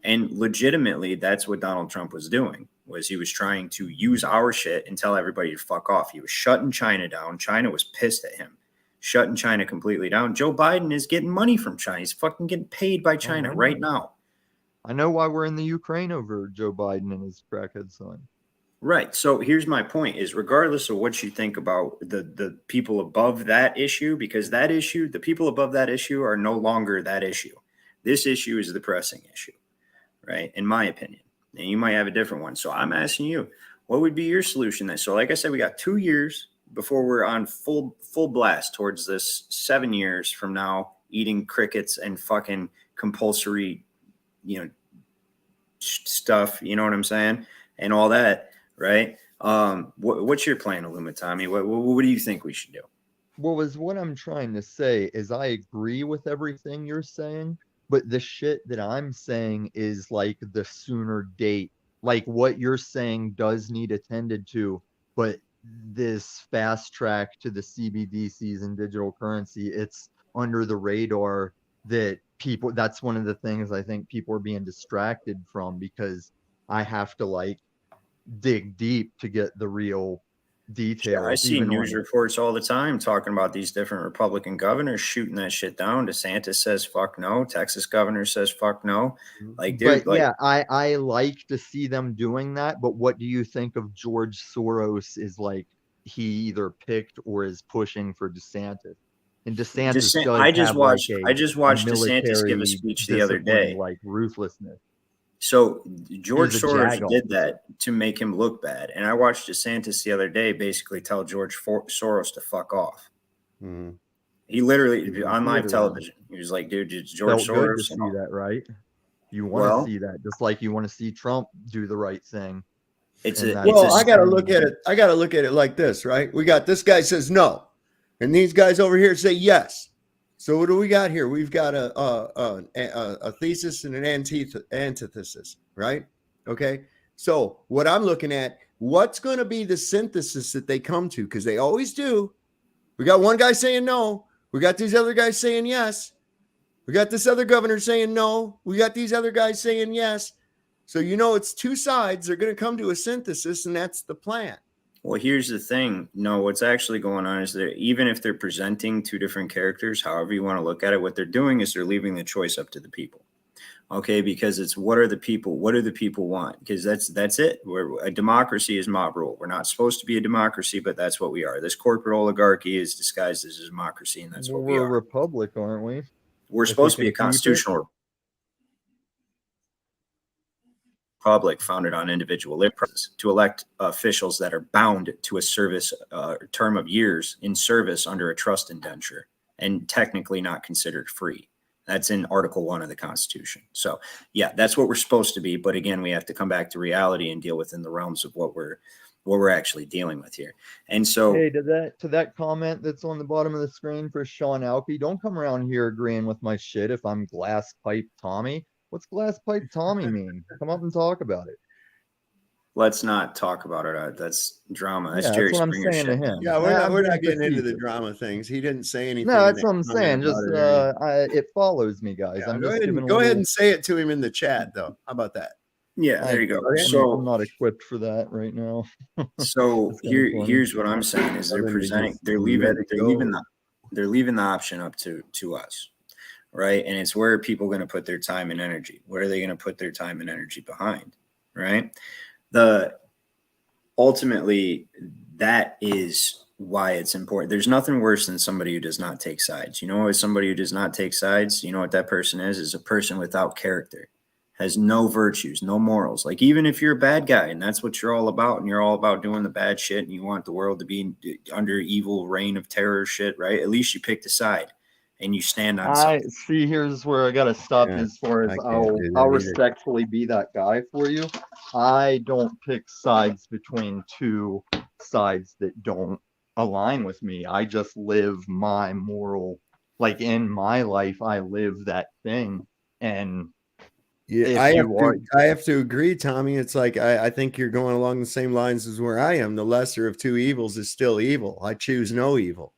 S7: And legitimately, that's what Donald Trump was doing. Was he was trying to use our shit and tell everybody to fuck off. He was shutting China down. China was pissed at him, shutting China completely down. Joe Biden is getting money from China. He's fucking getting paid by China right now.
S8: I know why we're in the Ukraine over Joe Biden and his crackhead son.
S7: Right. So here's my point is regardless of what you think about the people above that issue, because that issue, the people above that issue are no longer that issue. This issue is the pressing issue, right? In my opinion. And you might have a different one. So I'm asking you, what would be your solution then? So like I said, we got 2 years before we're on full blast towards this 7 years from now, eating crickets and fucking compulsory, stuff, you know what I'm saying? And all that, right? What's your plan, Illumitami? What do you think we should do?
S8: what I'm trying to say is I agree with everything you're saying, but the shit that I'm saying is like the sooner date. Like what you're saying does need attended to, but this fast track to the CBDCs and digital currency, it's under the radar that people, that's one of the things I think people are being distracted from, because I have to like dig deep to get the real details.
S7: I see
S8: even
S7: news
S8: on it.
S7: reports all the time talking about these different Republican governors shooting that shit down. DeSantis says fuck no. Texas governor says fuck no. Like, dude,
S8: But yeah, I like to see them doing that. But what do you think of George Soros is like he either picked or is pushing for DeSantis? And DeSantis does
S7: I just
S8: have
S7: watched
S8: like
S7: I just watched DeSantis give a
S8: military
S7: speech the other
S8: discipline,
S7: day.
S8: like ruthlessness.
S7: So George
S8: He's a
S7: Soros
S8: jag
S7: did that to make him look bad. And I watched DeSantis the other day basically tell George Soros to fuck off.
S2: Mhm.
S7: He literally on live
S8: Literally.
S7: television, he was like, dude, it's George
S8: Felt good to
S7: Soros.
S8: see that, right? You want to
S7: Well-
S8: see that, just like you want to see Trump do the right thing.
S7: It's
S8: And
S7: a,
S8: that's-
S7: it's
S2: Well,
S7: a
S2: I got to look at it. I got to look at it like this, right? We got this guy says no, and these guys over here say yes. So what do we got here? We've got a thesis and an antithesis, right? Okay. So what I'm looking at, what's going to be the synthesis that they come to? Because they always do. We got one guy saying no. We got these other guys saying yes. We got this other governor saying no. We got these other guys saying yes. So, it's two sides. They're going to come to a synthesis, and that's the plan.
S7: Well, here's the thing. No, what's actually going on is that even if they're presenting two different characters, however you want to look at it, what they're doing is they're leaving the choice up to the people. Okay, because it's what do the people want? Because that's it. A democracy is mob rule. We're not supposed to be a democracy, but that's what we are. This corporate oligarchy is disguised as a democracy, and that's what we
S8: We're a
S7: are.
S8: republic, aren't we?
S7: We're
S8: if
S7: supposed to
S8: we
S7: be a
S8: can keep it.
S7: constitutional republic founded on individual liberties to elect officials that are bound to a service term of years in service under a trust indenture and technically not considered free. That's in Article 1 of the Constitution. So, yeah, that's what we're supposed to be. But again, we have to come back to reality and deal within the realms of what we're actually dealing with here. And so,
S8: Hey, to that comment that's on the bottom of the screen for Sean Alke, don't come around here agreeing with my shit if I'm glass pipe Tommy. What's glass pipe Tommy mean? Come up and talk about it.
S7: let's not talk about it. That's drama. That's
S8: Yeah,
S7: Jerry
S8: that's what I'm
S7: Springer
S8: saying to
S7: shit.
S8: him.
S2: Yeah,
S8: I'm
S2: we're not
S8: being
S2: getting into the
S8: facetious.
S2: drama things. He didn't say anything.
S8: No,
S2: in
S8: that's
S2: that
S8: what I'm
S2: comment
S8: saying.
S2: about
S8: Just
S2: it or anything.
S8: it follows me, guys.
S2: Yeah,
S8: I'm
S2: go
S8: just
S2: ahead
S8: giving
S2: and
S8: a
S2: go ahead
S8: little-
S2: and say it to him in the chat, though. How about that?
S7: Yeah, there you go.
S8: I'm
S7: So,
S8: not equipped for that right now.
S7: so
S8: That's kinda funny.
S7: here's what I'm saying is they're
S2: Well, then you
S7: presenting,
S2: just
S7: they're
S2: let
S7: leaving
S2: it go.
S7: they're leaving the option up to us, right? And it's where are people going to put their time and energy? Where are they going to put their time and energy behind, right? Ultimately, that is why it's important. There's nothing worse than somebody who does not take sides. You know what somebody who does not take sides, you know what that person is a person without character, has no virtues, no morals. Like even if you're a bad guy and that's what you're all about and you're all about doing the bad shit and you want the world to be under evil reign of terror shit, right? At least you picked a side and you stand on
S8: I
S7: something.
S8: see. Here's where I gotta stop.
S2: Yeah,
S8: As far as
S2: I can't
S8: I'll
S2: do that
S8: I'll
S2: either.
S8: respectfully be that guy for you. I don't pick sides between two sides that don't align with me. I just live my moral, like in my life, I live that thing. And
S2: Yeah,
S8: if
S2: I have to agree, Tommy. It's like I think you're going along the same lines as where I am. The lesser of two evils is still evil. I choose no evil.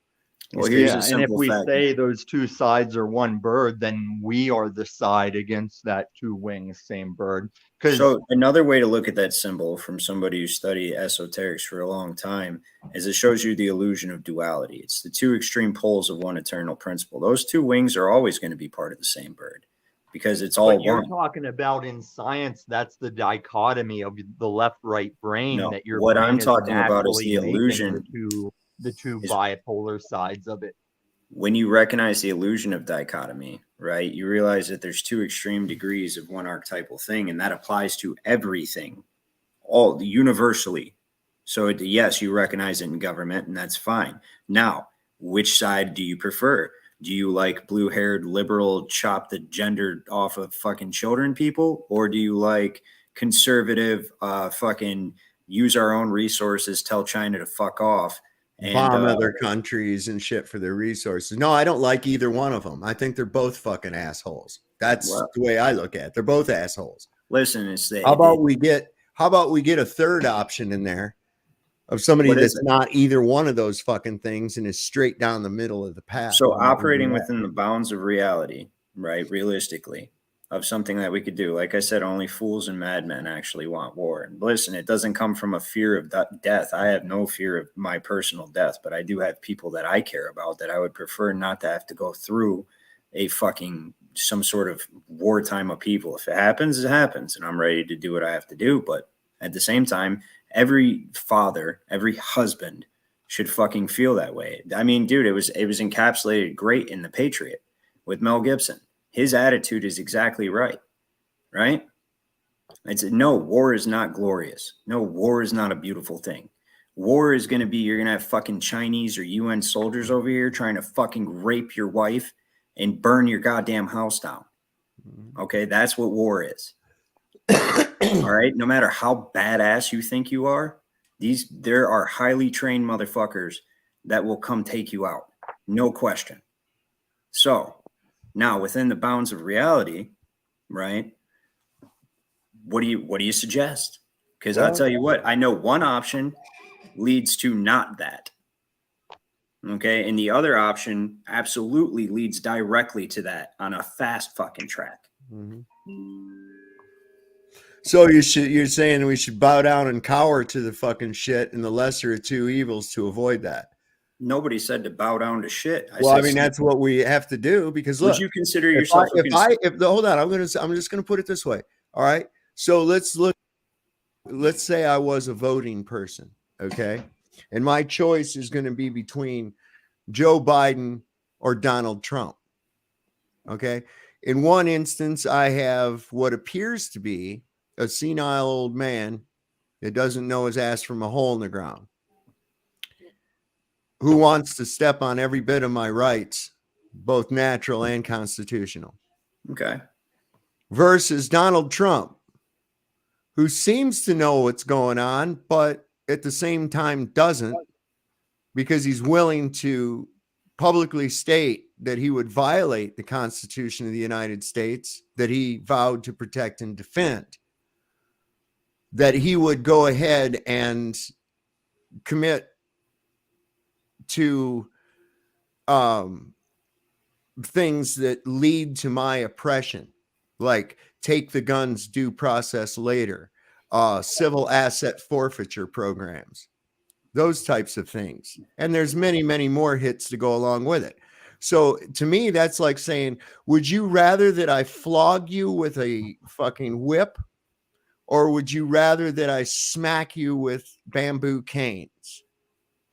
S7: Well, here's
S8: yeah,
S7: a
S8: and if
S7: simple
S8: we
S7: fact.
S8: say those two sides are one bird, then we are the side against that two wings, same bird. Because
S7: So another way to look at that symbol from somebody who studied esoterics for a long time is it shows you the illusion of duality. It's the two extreme poles of one eternal principle. Those two wings are always going to be part of the same bird because it's all
S8: But you're
S7: one.
S8: talking about in science, that's the dichotomy of the left-right brain
S7: No,
S8: that your
S7: what
S8: brain
S7: I'm
S8: is
S7: talking about is
S8: naturally
S7: the
S8: making
S7: illusion
S8: the two
S7: is-
S8: bipolar sides of it.
S7: When you recognize the illusion of dichotomy, right, you realize that there's two extreme degrees of one archetypal thing, and that applies to everything, all universally. So yes, you recognize it in government, and that's fine. Now, which side do you prefer? Do you like blue-haired liberal chop the gender off of fucking children people, or do you like conservative fucking use our own resources, tell China to fuck off, And,
S2: bomb other countries and shit for their resources. No, I don't like either one of them. I think they're both fucking assholes. That's
S7: Well,
S2: the way I look at it. They're both assholes.
S7: listen, it's the,
S2: How about we get a third option in there of somebody
S7: What is
S2: that's
S7: it?
S2: not either one of those fucking things and is straight down the middle of the path?
S7: so
S2: Why don't we do
S7: operating
S2: that?
S7: within the bounds of reality, right? Realistically, of something that we could do. Like I said, only fools and madmen actually want war. And listen, it doesn't come from a fear of death. I have no fear of my personal death, but I do have people that I care about that I would prefer not to have to go through a fucking some sort of wartime upheaval. If it happens, it happens, and I'm ready to do what I have to do. But at the same time, every father, every husband should fucking feel that way. I mean, dude, it was encapsulated great in The Patriot with Mel Gibson. His attitude is exactly right, right? It's no, war is not glorious. No, war is not a beautiful thing. War is going to be, you're going to have fucking Chinese or UN soldiers over here trying to fucking rape your wife and burn your goddamn house down. Okay, that's what war is. All right, no matter how badass you think you are, there are highly trained motherfuckers that will come take you out. No question. So, now, within the bounds of reality, right? What do you suggest? Because I'll tell you what, I know one option leads to not that. Okay, and the other option absolutely leads directly to that on a fast fucking track.
S2: So you're saying we should bow down and cower to the fucking shit and the lesser of two evils to avoid that?
S7: Nobody said to bow down to shit.
S2: I mean, that's what we have to do because look,
S7: would you consider yourself?
S2: Hold on, I'm just going to put it this way. All right. So let's say I was a voting person. Okay. And my choice is going to be between Joe Biden or Donald Trump. Okay. In one instance, I have what appears to be a senile old man that doesn't know his ass from a hole in the ground, who wants to step on every bit of my rights, both natural and constitutional.
S7: Okay.
S2: Versus Donald Trump, who seems to know what's going on, but at the same time doesn't, because he's willing to publicly state that he would violate the Constitution of the United States that he vowed to protect and defend, that he would go ahead and commit to things that lead to my oppression, like take the guns due process later, civil asset forfeiture programs, those types of things. And there's many, many more hits to go along with it. So to me, that's like saying, would you rather that I flog you with a fucking whip, or would you rather that I smack you with bamboo canes?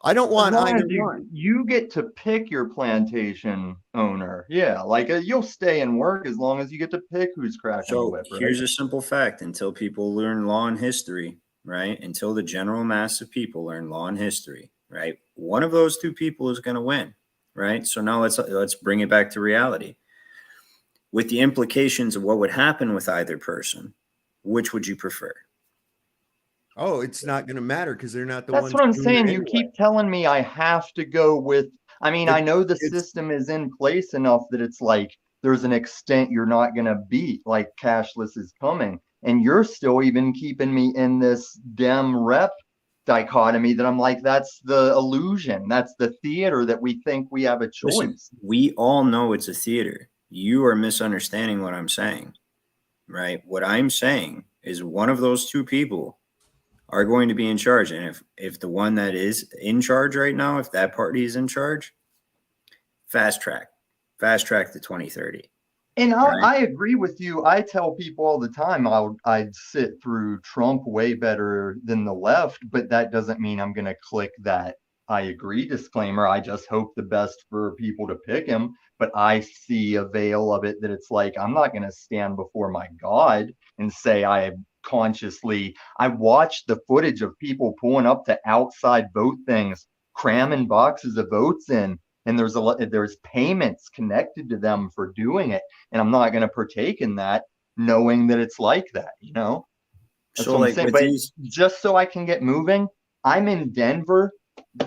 S2: I don't want either one.
S8: You get to pick your plantation owner. Yeah, like you'll stay and work as long as you get to pick who's cracking the
S7: So
S8: whip. Right?
S7: here's a simple fact: until people learn law and history, right? Until the general mass of people learn law and history, right? One of those two people is going to win, right? So now let's bring it back to reality. With the implications of what would happen with either person, which would you prefer?
S2: Oh, it's not going to matter because they're not the
S8: That's
S2: ones.
S8: what I'm
S2: doing it
S8: saying. You
S2: anyway.
S8: keep telling me I have to go with. I mean, I know the
S2: it's-
S8: system is in place enough that it's like there's an extent you're not going to beat, like cashless is coming. And you're still even keeping me in this Dem rep dichotomy that I'm like, that's the illusion. That's the theater that we think we have a choice.
S7: Listen, we all know it's a theater. You are misunderstanding what I'm saying, right? What I'm saying is one of those two people are going to be in charge. And if the one that is in charge right now, if that party is in charge, fast track to 2030.
S8: And
S7: Right.
S8: I agree with you. I tell people all the time I'd sit through Trump way better than the left, but that doesn't mean I'm going to click that I agree disclaimer. I just hope the best for people to pick him. But I see a veil of it that it's like, I'm not going to stand before my God and say I watched the footage of people pulling up to outside vote things, cramming boxes of votes in. And there's payments connected to them for doing it. And I'm not going to partake in that knowing that it's like that, you know? That's
S7: So
S8: what I'm
S7: like
S8: saying.
S7: with
S8: But
S7: these,
S8: just so I can get moving, I'm in Denver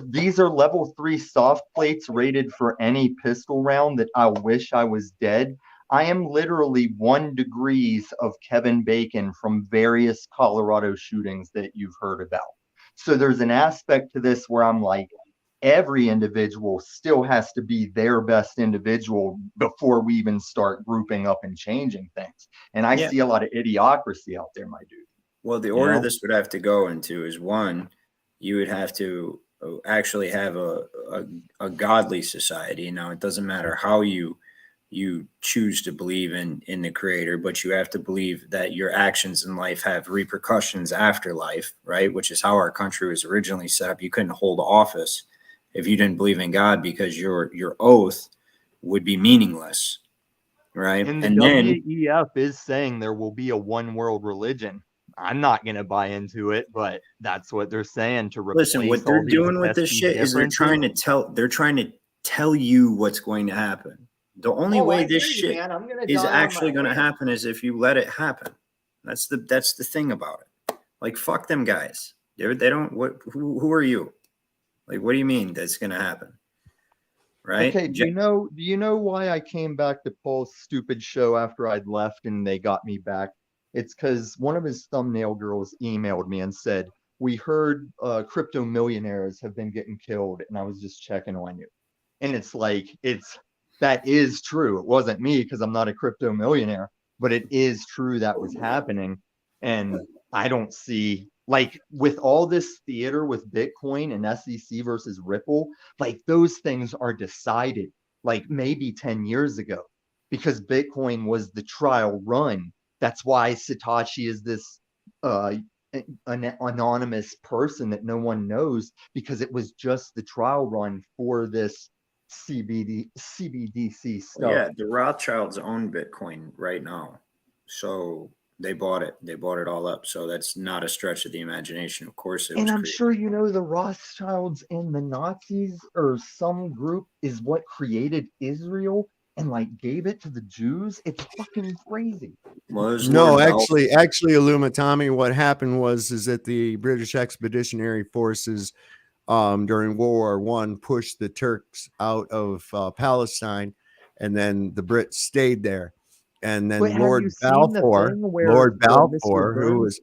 S8: these are level 3 soft plates rated for any pistol round that I wish I was dead. I am literally 1 degrees of Kevin Bacon from various Colorado shootings that you've heard about. So there's an aspect to this where I'm like, every individual still has to be their best individual before we even start grouping up and changing things. And I
S7: Yeah.
S8: see a lot of idiocracy out there, my dude.
S7: Well, the order
S8: know?
S7: this would have to go into is, one, you would have to actually have a godly society. Now, it doesn't matter how you choose to believe in the creator, but you have to believe that your actions in life have repercussions after life, right? Which is how our country was originally set up. You couldn't hold office if you didn't believe in God, because your oath would be meaningless, right?
S8: And the
S7: And then
S8: WEF is saying there will be a one world religion. I'm not going to buy into it, but that's what they're saying to replace
S7: listen, what
S8: all
S7: they're
S8: these
S7: doing with this
S8: pesky
S7: shit is they're
S8: differences.
S7: trying to tell you what's going to happen. The only
S8: Oh,
S7: way
S8: I
S7: this
S8: hear you,
S7: shit
S8: man. I'm gonna
S7: is
S8: die on
S7: actually
S8: my
S7: going to
S8: hands.
S7: happen is if you let it happen. That's the thing about it. Like, fuck them guys. They don't. Who are you? Like, what do you mean that's going to happen? Right?
S8: Okay, do you know why I came back to Paul's stupid show after I'd left and they got me back? It's because one of his thumbnail girls emailed me and said, "We heard crypto millionaires have been getting killed," and I was just checking on you. And it's like, that is true. It wasn't me because I'm not a crypto millionaire, but it is true that was happening. And I don't see, like, with all this theater with Bitcoin and SEC versus Ripple, like, those things are decided like maybe 10 years ago, because Bitcoin was the trial run. That's why Satoshi is this an anonymous person that no one knows, because it was just the trial run for this CBDC stuff.
S7: Yeah, the Rothschilds own Bitcoin right now, so they bought it. They bought it all up. So that's not a stretch of the imagination. Of course, it
S8: And
S7: was
S8: I'm
S7: created.
S8: sure you know the Rothschilds and the Nazis or some group is what created Israel and like gave it to the Jews. It's fucking crazy.
S7: Well, it was
S2: No,
S7: Lord Bell.
S2: actually, Illumitami, what happened is that the British Expeditionary Forces during World War One pushed the Turks out of Palestine, and then the Brits stayed there. And then
S8: But have
S2: Lord
S8: you seen the
S2: Balfour,
S8: thing where Mr. Burns?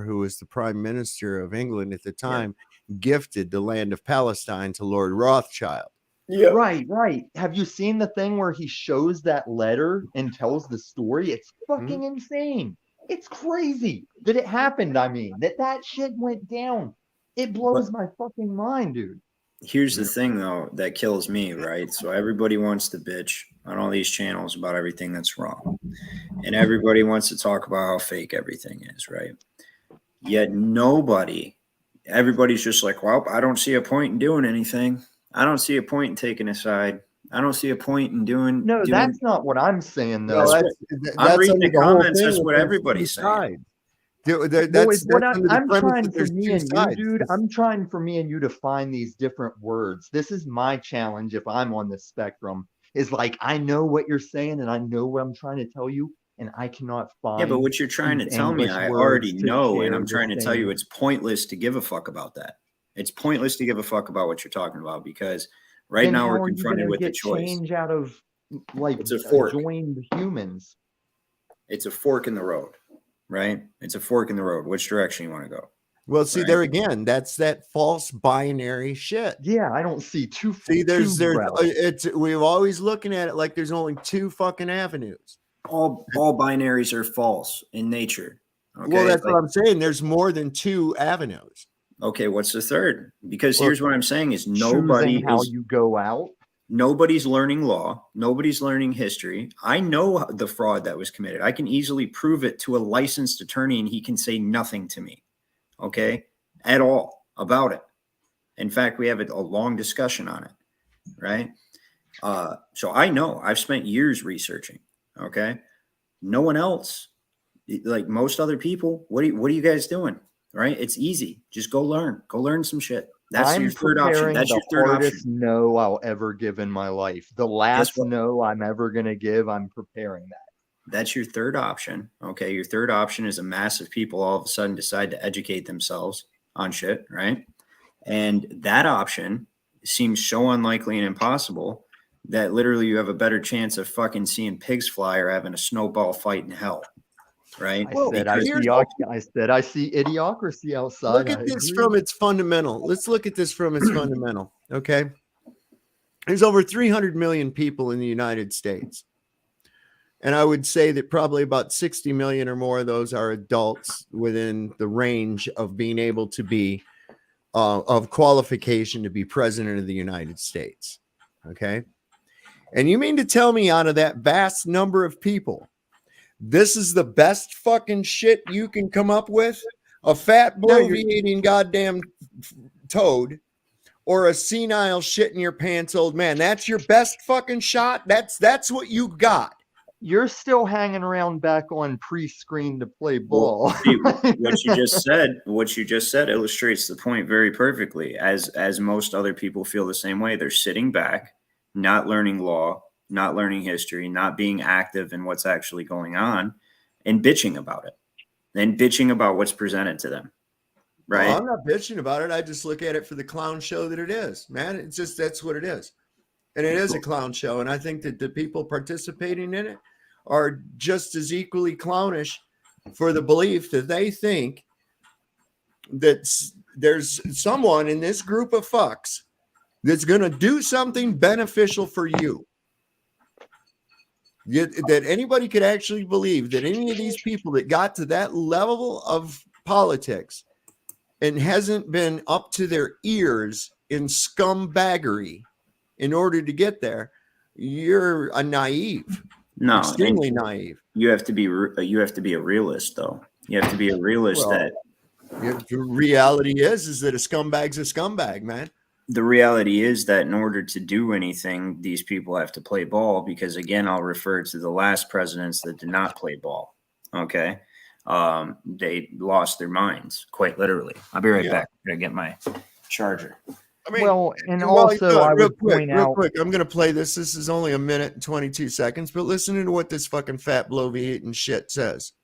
S2: Who was the Prime Minister of England at the time, gifted the land of Palestine to Lord Rothschild.
S7: Yeah.
S8: Right. Have you seen the thing where he shows that letter and tells the story? It's fucking insane. It's crazy that it happened. I mean, that shit went down. It blows my fucking mind, dude.
S7: Here's the thing, though, that kills me, right? So everybody wants to bitch on all these channels about everything that's wrong. And everybody wants to talk about how fake everything is, right? Yet everybody's just like, well, I don't see a point in doing anything. I don't see a point in taking a side. I don't see a point in doing.
S8: No, that's not what I'm saying, though.
S2: No,
S7: I'm reading
S2: under
S7: the
S2: whole
S7: comments.
S2: thing
S7: That's
S2: that
S7: what
S2: there's
S7: everybody's
S2: two
S7: saying.
S2: sides.
S8: Boys, what I'm trying for me and you,
S2: sides.
S8: dude. I'm trying for me and you to find these different words. This is my challenge if I'm on this spectrum. Is like, I know what you're saying and I know what I'm trying to tell you, and I cannot find.
S7: Yeah, but what you're trying to
S8: these
S7: tell me,
S8: English
S7: I
S8: words
S7: already
S8: to
S7: know, and
S8: share
S7: I'm
S8: the
S7: trying to tell you
S8: same-
S7: it's pointless to give a fuck about that. It's pointless to give a fuck about what you're talking about, because right
S8: Then
S7: now
S8: how
S7: we're
S8: are you
S7: confronted
S8: gonna
S7: with the
S8: get
S7: choice.
S8: change out of like
S7: It's a fork.
S8: joined humans?
S7: It's a fork in the road, right? It's a fork in the road. Which direction you want to go?
S2: Well, see,
S7: Right.
S2: there again, that's that false binary shit.
S8: Yeah, I don't see two.
S2: See, there's
S8: routes.
S2: we're always looking at it like there's only two fucking avenues.
S7: All binaries are false in nature. Okay?
S2: Well, that's what I'm saying. There's more than two avenues.
S7: Okay, what's the third? Because
S2: Well,
S7: here's what I'm saying is
S8: choosing how you go out.
S7: Nobody's learning law. Nobody's learning history. I know the fraud that was committed. I can easily prove it to a licensed attorney, and he can say nothing to me, okay, at all about it. In fact, we have a long discussion on it, right? So I know. I've spent years researching, okay? No one else, like most other people, what are you guys doing, right? It's easy. Just go learn some shit. That's your third option. That's your third
S8: hardest
S7: option.
S8: no I'll ever give in my life. The last
S7: what?
S8: no I'm ever gonna give, I'm preparing that.
S7: That's your third option. Okay. Your third option is a mass of people all of a sudden decide to educate themselves on shit, right? And that option seems so unlikely and impossible that literally you have a better chance of fucking seeing pigs fly or having a snowball fight in hell. Right?
S8: I said I see idiocracy outside.
S2: Look at this from its fundamental. Let's look at this from its fundamental. Okay. There's over 300 million people in the United States. And I would say that probably about 60 million or more of those are adults within the range of being able to be of qualification to be president of the United States. Okay. And you mean to tell me out of that vast number of people, this is the best fucking shit you can come up with? A fat bloviating goddamn toad or a senile shit in your pants old man? That's your best fucking shot? That's what you got.
S8: You're still hanging around back on pre-screen to play ball.
S7: What you just said illustrates the point very perfectly. As most other people feel the same way. They're sitting back, not learning law, not learning history, not being active in what's actually going on, and bitching about it. And bitching about what's presented to them. Right.
S2: Well, I'm not bitching about it. I just look at it for the clown show that it is, man. It's just, that's what it is. And it is a clown show. And I think that the people participating in it are just as equally clownish for the belief that they think that there's someone in this group of fucks that's going to do something beneficial for you. That anybody could actually believe that any of these people that got to that level of politics and hasn't been up to their ears in scumbaggery in order to get there, you're a naive.
S7: No,
S2: extremely naive.
S7: You have to be a realist, though. You have to be a realist. That
S2: the reality is that a scumbag's a scumbag, man.
S7: The reality is that in order to do anything, these people have to play ball. Because again, I'll refer to the last presidents that did not play ball. Okay, they lost their minds, quite literally. I'll be right back. I'm gonna get my charger.
S2: I mean,
S8: well, and also I would point out
S2: real quick, I'm going to play this. This is only 1 minute and 22 seconds, but listen to what this fucking fat bloviating shit says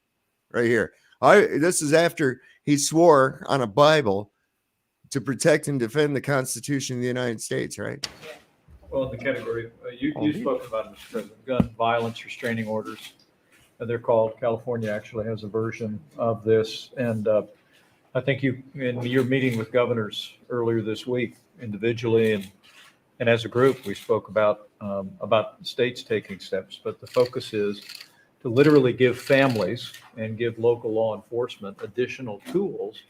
S2: right here. This is after he swore on a Bible to protect and defend the Constitution of the United States, right?
S9: Well, in the category, you spoke about it, Mr. President, gun violence restraining orders. They're called. California actually has a version of this. And I think in your meeting with governors earlier this week, individually and as a group, we spoke about states taking steps, but the focus is to literally give families and give local law enforcement additional tools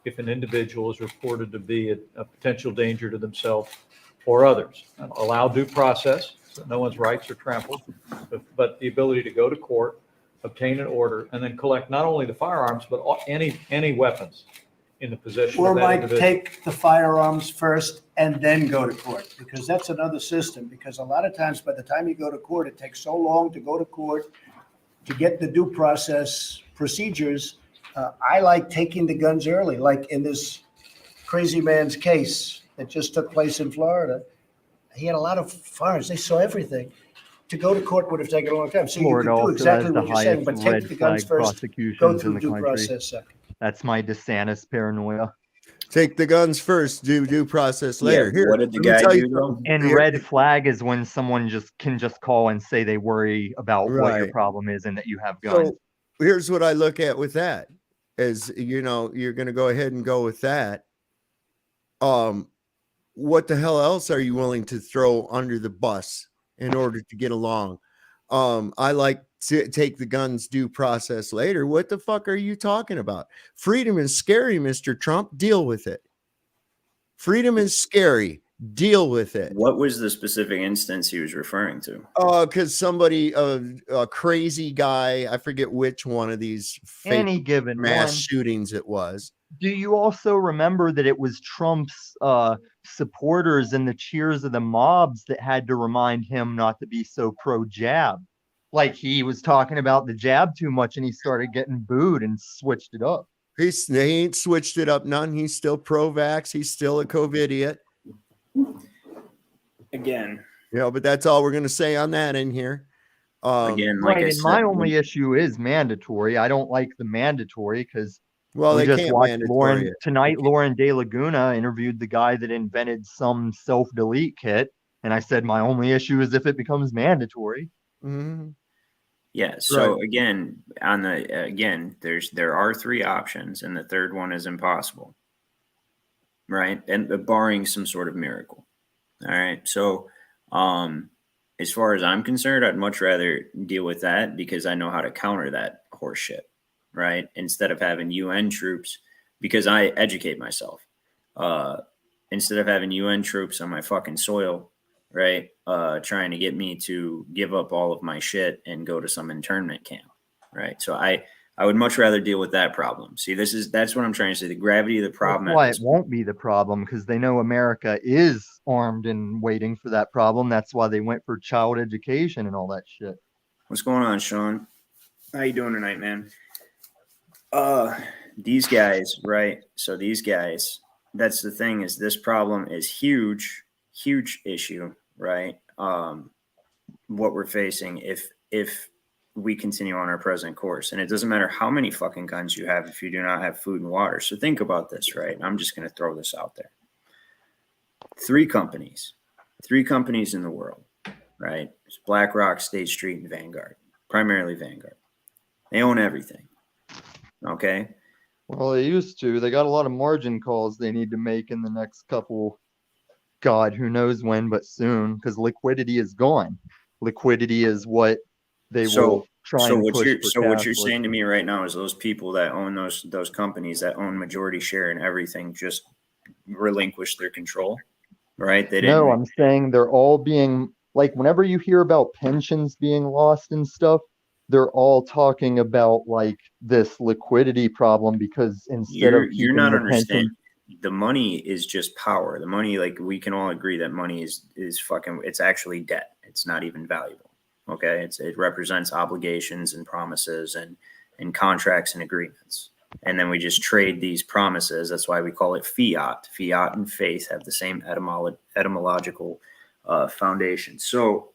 S9: if an individual is reported to be a potential danger to themselves or others. And allow due process, so no one's rights are trampled, but the ability to go to court, obtain an order, and then collect not only the firearms, but any weapons in the possession
S10: Or
S9: of that
S10: might
S9: individual.
S10: take the firearms first and then go to court, because that's another system. Because a lot of times, by the time you go to court, it takes so long to go to court to get the due process procedures. I like taking the guns early, like in this crazy man's case that just took place in Florida. He had a lot of firearms. They saw everything. To go to court would have taken a long time. So
S8: Florida
S10: you can do
S8: also
S10: exactly
S8: has the
S10: what you're saying, but
S8: highest
S10: take
S8: red
S10: the guns
S8: flag
S10: first, go
S8: prosecutions
S10: through
S8: in the
S10: due
S8: country.
S10: process second.
S8: That's my DeSantis paranoia.
S2: Take the guns first, do due process later.
S7: Yeah,
S2: Here,
S7: what did the
S2: let me
S7: guy
S2: tell
S7: do,
S2: you
S7: though?
S2: something.
S8: And
S2: Here-
S8: red flag is when someone can just call and say they worry about what your
S2: Right.
S8: problem is and that you have guns.
S2: So here's what I look at with that. As you know, you're going to go ahead and go with that. What the hell else are you willing to throw under the bus in order to get along? I like to take the guns due process later. What the fuck are you talking about? Freedom is scary, Mr. Trump. Deal with it. Freedom is scary. Deal with it.
S7: What was the specific instance he was referring to?
S2: Because somebody, a crazy guy, I forget which one of these fake
S8: Any given
S2: mass
S8: one.
S2: shootings it was.
S8: Do you also remember that it was Trump's supporters and the cheers of the mobs that had to remind him not to be so pro-jab? Like he was talking about the jab too much and he started getting booed and switched it up.
S2: He ain't switched it up none. He's still pro-vax. He's still a COVIDiot.
S7: Again,
S2: But that's all we're going to say on that in here.
S7: Again, like
S8: Right,
S7: I
S8: and
S7: said,
S8: my only issue is mandatory. I don't like the mandatory because
S2: Well,
S8: We
S2: they
S8: just
S2: can't
S8: watched
S2: mandatory
S8: Lauren
S2: it.
S8: tonight. Lauren De Laguna interviewed the guy that invented some self-delete kit, and I said my only issue is if it becomes mandatory.
S2: Mhm.
S7: Yeah. So again, there are three options, and the third one is impossible, right? And barring some sort of miracle. All right. So, as far as I'm concerned, I'd much rather deal with that because I know how to counter that horse shit, right? Instead of having UN troops, because I educate myself. Instead of having UN troops on my fucking soil, right? Trying to get me to give up all of my shit and go to some internment camp, right? So I would much rather deal with that problem. See, that's what I'm trying to say. The gravity of the problem.
S8: That's why it won't be the problem, because they know America is armed and waiting for that problem. That's why they went for child education and all that shit.
S7: What's going on, Sean? How you doing tonight, man? These guys, right? So these guys, that's the thing, is this problem is huge issue, right? What we're facing if we continue on our present course. And it doesn't matter how many fucking guns you have if you do not have food and water. So think about this, right? I'm just going to throw this out there. Three companies in the world, right? It's BlackRock, State Street, and Vanguard. Primarily Vanguard. They own everything. Okay?
S8: Well, they used to. They got a lot of margin calls they need to make in the next couple, God, who knows when, but soon, because liquidity is gone. Liquidity is what they will try and push for
S7: what
S8: cash
S7: you're
S8: flow.
S7: saying to me right now is those people that own those companies that own majority share in everything just relinquish their control, right? They didn't.
S8: No, I'm saying they're all being, like, whenever you hear about pensions being lost and stuff, they're all talking about like this liquidity problem, because instead of
S7: You're
S8: keeping
S7: not
S8: the
S7: understanding.
S8: pension,
S7: The money is just power. The money, like, we can all agree that money is fucking, it's actually debt. It's not even valuable. Okay. It represents obligations and promises and contracts and agreements. And then we just trade these promises. That's why we call it fiat. Fiat and faith have the same etymological foundation. So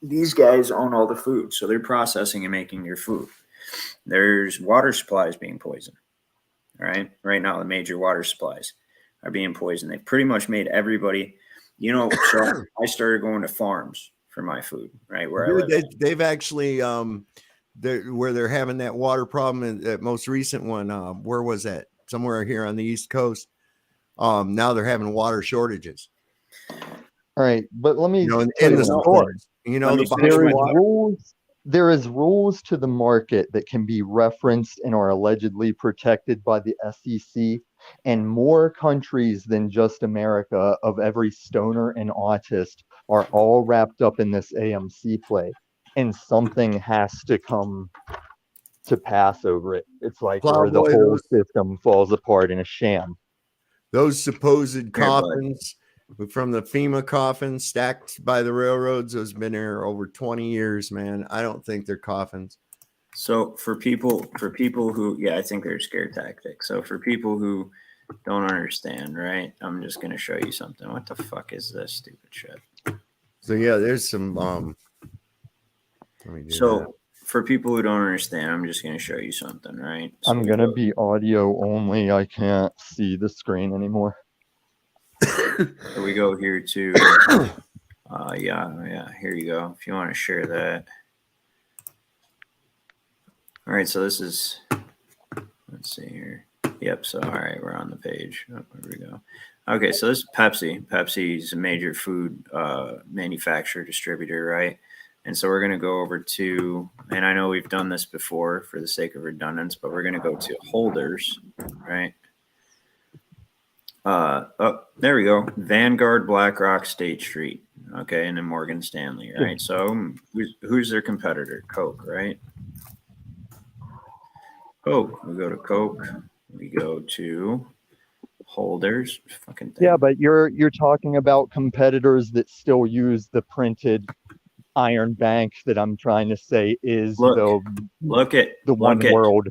S7: these guys own all the food. So they're processing and making your food. There's water supplies being poisoned. All right. Right now, the major water supplies are being poisoned. They've pretty much made everybody, so I started going to farms for my food, right? Where I live.
S2: They've actually, where they're having that water problem in that most recent one, where was that? Somewhere here on the East Coast. Now they're having water shortages.
S8: all right, but let me
S2: In the stores,
S8: there is rules to the market that can be referenced and are allegedly protected by the SEC, and more countries than just America, of every stoner and autist, are all wrapped up in this AMC play, and something has to come to pass over it. It's like where the whole system falls apart in a sham.
S2: Those supposed coffins from the FEMA coffins stacked by the railroads, those have been there over 20 years, man. I don't think they're coffins.
S7: So for people who, yeah, I think they're scare tactics. So for people who don't understand, right? I'm just going to show you something. What the fuck is this stupid shit?
S2: So yeah, there's some, let me do that.
S7: For people who don't understand, I'm just going to show you something, right? So
S8: I'm going to be audio only. I can't see the screen anymore.
S7: So we go here to, yeah, here you go. If you want to share that. All right, so this is, let's see here. Yep, so all right, we're on the page. Oh, here we go. Okay, so this is Pepsi. Pepsi's a major food manufacturer, distributor, right? And so we're going to go over to, and I know we've done this before for the sake of redundance, but we're going to go to holders, right? Oh, there we go. Vanguard, BlackRock, State Street. Okay, and then Morgan Stanley, right? So who's their competitor? Coke, right? Coke. We go to Coke. We go to holders. Fucking thing.
S8: Yeah, but you're talking about competitors that still use the printed Iron Bank that I'm trying to say is the one world.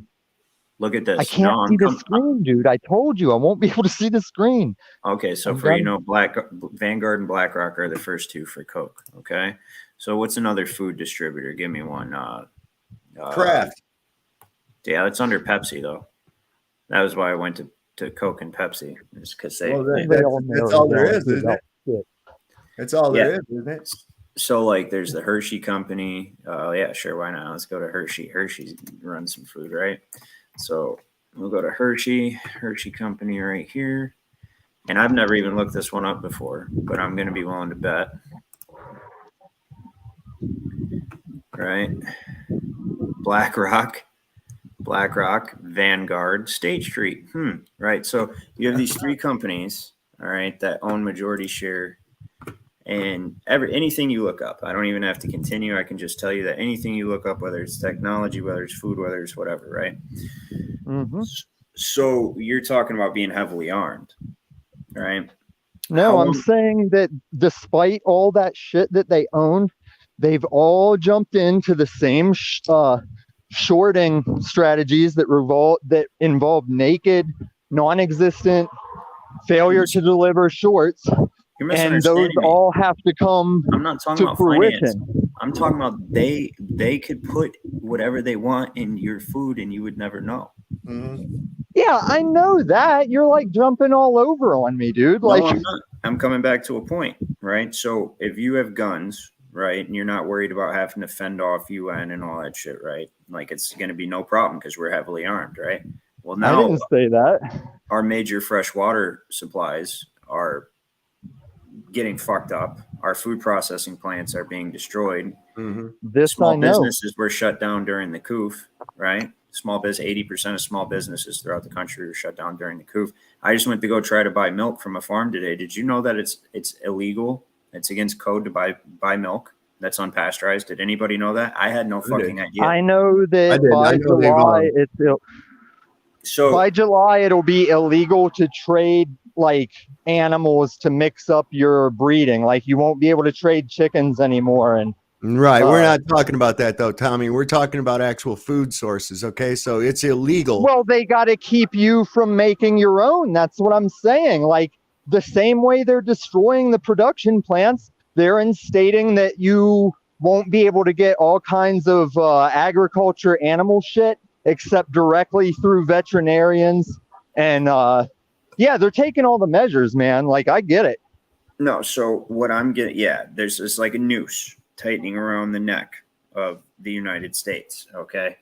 S7: Look at this.
S8: I can't see the screen, dude. I told you I won't be able to see the screen.
S7: Okay, so Vanguard and BlackRock are the first two for Coke. Okay, so what's another food distributor? Give me one.
S2: Kraft.
S7: Yeah, it's under Pepsi though. That was why I went to Coke and Pepsi, is because they.
S2: Well,
S11: They all
S2: that's all there
S11: narrow
S2: is,
S11: down
S2: isn't it?
S11: to
S2: That's all there
S7: Yeah.
S2: is, isn't it?
S7: So like there's the Hershey company. Yeah, sure, why not? Let's go to Hershey. Hershey runs some food, right? So we'll go to Hershey company right here. And I've never even looked this one up before, but I'm gonna be willing to bet. Right? BlackRock, Vanguard, State Street. Right. So you have these three companies, all right, that own majority share. And anything you look up, I don't even have to continue. I can just tell you that anything you look up, whether it's technology, whether it's food, whether it's whatever, right?
S11: Mm-hmm.
S7: So you're talking about being heavily armed, right?
S11: No, I'm saying that despite all that shit that they own, they've all jumped into the same shorting strategies that involve naked, non-existent failure to deliver shorts.
S7: You're
S11: And
S7: misunderstanding
S11: those
S7: me.
S11: all have to come
S7: I'm not talking
S11: to
S7: about finance.
S11: fruition.
S7: I'm talking about they could put whatever they want in your food and you would never know.
S11: Yeah, I know that. You're like jumping all over on me, dude.
S7: No,
S11: Like,
S7: I'm not. I'm coming back to a point, right? So if you have guns, right, and you're not worried about having to fend off UN and all that shit, right? Like it's going to be no problem because we're heavily armed, right? Well,
S11: I
S7: now
S11: didn't say that.
S7: our major freshwater supplies are getting fucked up. Our food processing plants are being destroyed.
S11: This
S7: Small
S11: I know.
S7: businesses were shut down during the coup, right? 80% of small businesses throughout the country were shut down during the coup. I just went to go try to buy milk from a farm today. Did you know that it's illegal? It's against code to buy milk that's unpasteurized. Did anybody know that? I had no fucking idea.
S11: I know that
S2: I did.
S11: by
S2: I know they've,
S11: July,
S7: So
S11: by July it'll be illegal to trade like animals to mix up your breeding. Like you won't be able to trade chickens anymore. And
S2: Right. We're not talking about that though, Tommy. We're talking about actual food sources. Okay. So it's illegal.
S11: well, they got to keep you from making your own. That's what I'm saying. Like the same way they're destroying the production plants, they're instating that you won't be able to get all kinds of agriculture animal shit except directly through veterinarians. And yeah, they're taking all the measures, man. Like I get it.
S7: no, so what I'm getting, there's this like a noose tightening around the neck of the United States. Okay.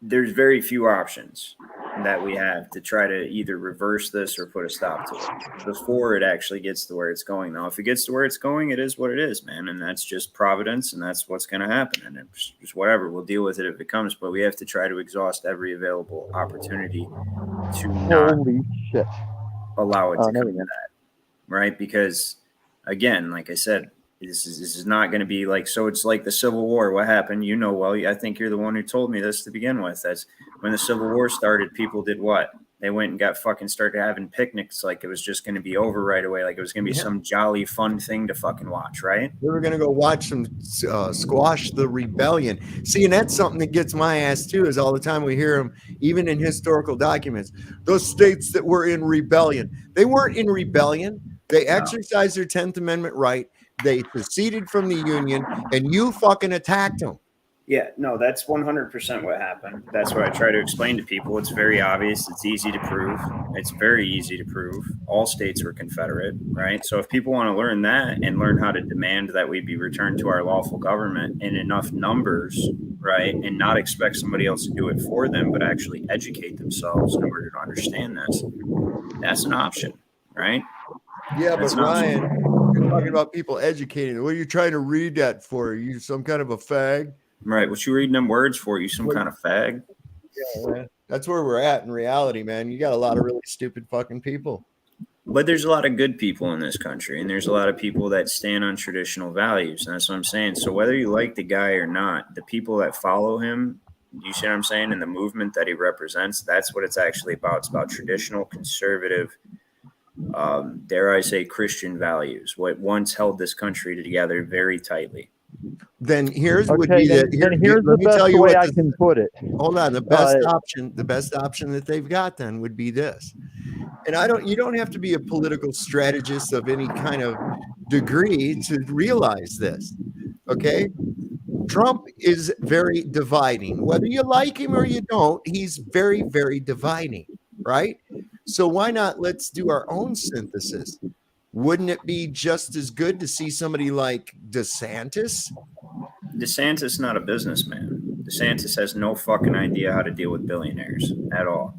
S7: There's very few options that we have to try to either reverse this or put a stop to it before it actually gets to where it's going. Now, if it gets to where it's going, it is what it is, man. And that's just providence and that's what's going to happen. And it's just whatever, we'll deal with it if it comes, but we have to try to exhaust every available opportunity to not
S11: Holy shit.
S7: allow it to
S11: there
S7: come
S11: we
S7: to
S11: go.
S7: that. Right. Because again, like I said, this is not going to be like, so it's like the Civil War. What happened? You know, well, I think you're the one who told me this to begin with. That's when the Civil War started, people did what? They went and got fucking started having picnics like it was just going to be over right away. Like it was going to be some jolly fun thing to fucking watch, right?
S2: We were going to go watch some Squash the Rebellion. See, and that's something that gets my ass too, is all the time we hear them, even in historical documents, those states that were in rebellion. They weren't in rebellion. They exercised their 10th Amendment right. They seceded from the Union, and you fucking attacked them.
S7: Yeah, no, that's 100% what happened. That's what I try to explain to people. It's very obvious. It's easy to prove. It's very easy to prove. All states were Confederate, right? So if people want to learn that and learn how to demand that we be returned to our lawful government in enough numbers, right, and not expect somebody else to do it for them, but actually educate themselves in order to understand this, that's an option, right?
S2: Yeah,
S7: That's
S2: but
S7: an option.
S2: Ryan, you're talking about people educating. What are you trying to read that for? Are you some kind of a fag?
S7: Right. What you reading them words for? You some kind of fag?
S2: Yeah, man. That's where we're at in reality, man. You got a lot of really stupid fucking people.
S7: But there's a lot of good people in this country, and there's a lot of people that stand on traditional values. And that's what I'm saying. So whether you like the guy or not, the people that follow him, you see what I'm saying, and the movement that he represents, that's what it's actually about. It's about traditional, conservative, dare I say, Christian values, what once held this country together very tightly.
S2: Then here's would
S11: Okay,
S2: be
S11: then,
S2: the
S11: then here's the
S2: let me tell
S11: best
S2: you
S11: way
S2: what
S11: I
S2: the-
S11: can put it.
S2: Hold on. The best option that they've got then would be this. And you don't have to be a political strategist of any kind of degree to realize this. Okay. Trump is very dividing. Whether you like him or you don't, he's very, very dividing, right? So why not let's do our own synthesis? Wouldn't it be just as good to see somebody like DeSantis?
S7: DeSantis not a businessman. DeSantis has no fucking idea how to deal with billionaires at all.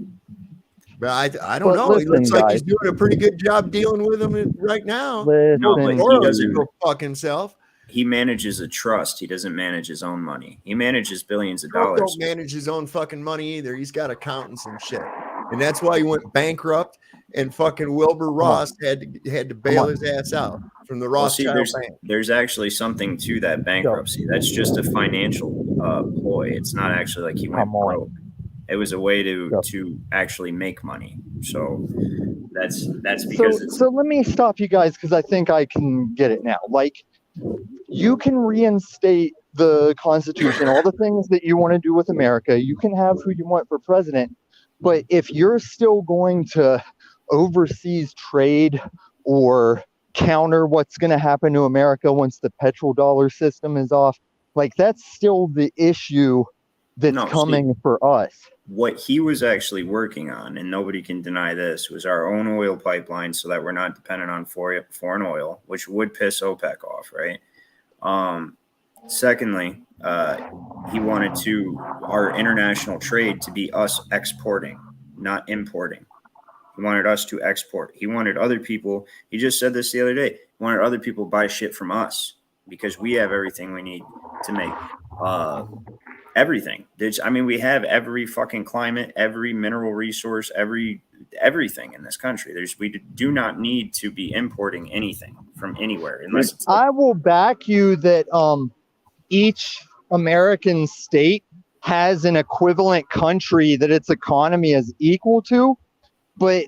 S2: But I don't know. He looks like he's doing a pretty good job dealing with them right now.
S7: No, but he doesn't
S2: go fuck himself.
S7: He manages a trust. He doesn't manage his own money. He manages billions of
S2: Trump
S7: dollars.
S2: don't manage his own fucking money either. He's got accountants and shit, and that's why he went bankrupt. And fucking Wilbur Ross had to bail his ass out from the Rothschild Bank.
S7: There's actually something to that bankruptcy. That's just a financial ploy. It's not actually like he went broke. It was a way to actually make money. So that's because
S11: so let me stop you guys because I think I can get it now. Like, you can reinstate the Constitution, all the things that you want to do with America. You can have who you want for president, but if you're still going to overseas trade or counter what's going to happen to America once the petrodollar system is off, like, that's still the issue that's coming for us.
S7: What he was actually working on, and nobody can deny this, was our own oil pipeline so that we're not dependent on foreign oil, which would piss OPEC off, right? Secondly, he wanted our international trade to be us exporting, not importing. He wanted us to export. He wanted other people. He just said this the other day. He wanted other people to buy shit from us because we have everything we need to make everything. We have every fucking climate, every mineral resource, everything in this country. We do not need to be importing anything from anywhere unless it's
S11: I will back you that each American state has an equivalent country that its economy is equal to. But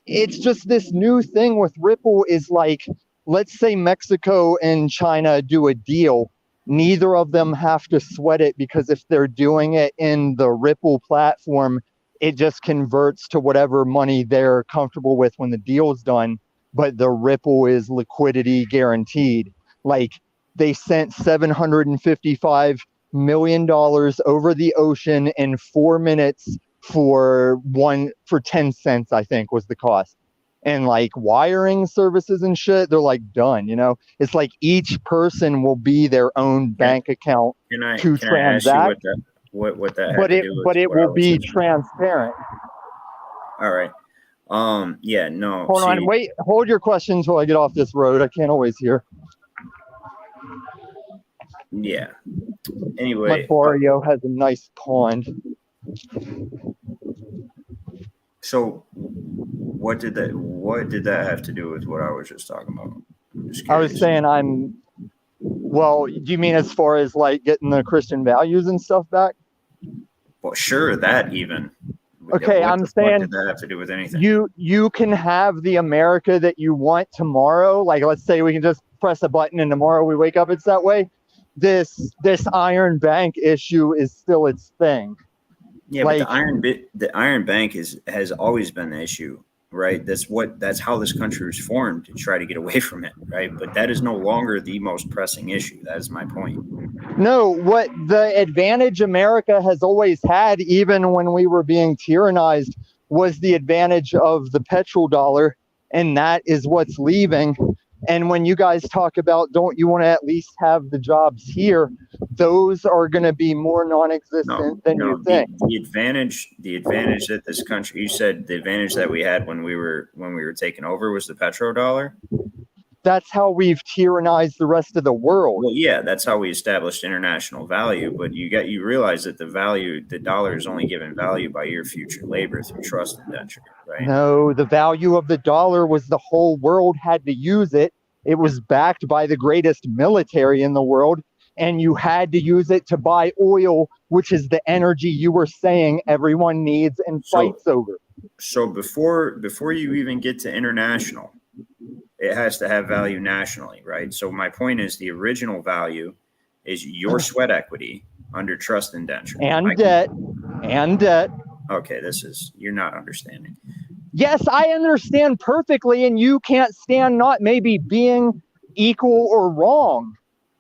S11: it's just this new thing with Ripple is like, let's say Mexico and China do a deal. Neither of them have to sweat it because if they're doing it in the Ripple platform, it just converts to whatever money they're comfortable with when the deal's done. But the Ripple is liquidity guaranteed. Like, they sent $755 million over the ocean in 4 minutes for 10 cents, I think was the cost. And like wiring services and shit, they're like done, it's like each person will be their own bank account to transact.
S7: What that
S11: but it will be transparent.
S7: All right. Yeah, no.
S11: Hold your question until I get off this road. I can't always hear.
S7: Yeah. Anyway,
S11: my barrio has a nice pond.
S7: So what did that have to do with what I was just talking about?
S11: I was saying do you mean as far as like getting the Christian values and stuff back?
S7: Well, sure, that even.
S11: Okay, I'm saying,
S7: what did that have to do with anything?
S11: You can have the America that you want tomorrow. Like, let's say we can just press a button and tomorrow we wake up, it's that way. This Iron Bank issue is still its thing.
S7: Yeah, like, but the Iron Bank has always been the issue, right? That's how this country was formed, to try to get away from it, right? But that is no longer the most pressing issue. That is my point.
S11: No, what the advantage America has always had, even when we were being tyrannized, was the advantage of the petrodollar, and that is what's leaving. And when you guys talk about, don't you want to at least have the jobs here, those are going to be more non-existent than you think.
S7: The advantage that this country, you said the advantage that we had when we were taking over was the petrodollar.
S11: That's how we've tyrannized the rest of the world.
S7: Well, yeah, that's how we established international value. But you realize that the dollar is only given value by your future labor through trust indenture, right?
S11: No, the value of the dollar was the whole world had to use it. It was backed by the greatest military in the world, and you had to use it to buy oil, which is the energy you were saying everyone needs and fights over.
S7: So before you even get to international, it has to have value nationally, right? So my point is, the original value is your sweat equity under trust indenture.
S11: And debt.
S7: Okay, you're not understanding.
S11: Yes, I understand perfectly, and you can't stand not maybe being equal or wrong.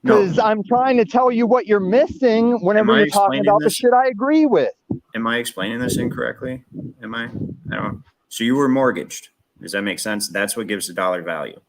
S7: No.
S11: Because I'm trying to tell you what you're missing whenever
S7: I
S11: you're talking
S7: explaining
S11: about the
S7: this?
S11: shit I agree with.
S7: Am I explaining this incorrectly? Am I? I don't. So you were mortgaged. Does that make sense? That's what gives the dollar value.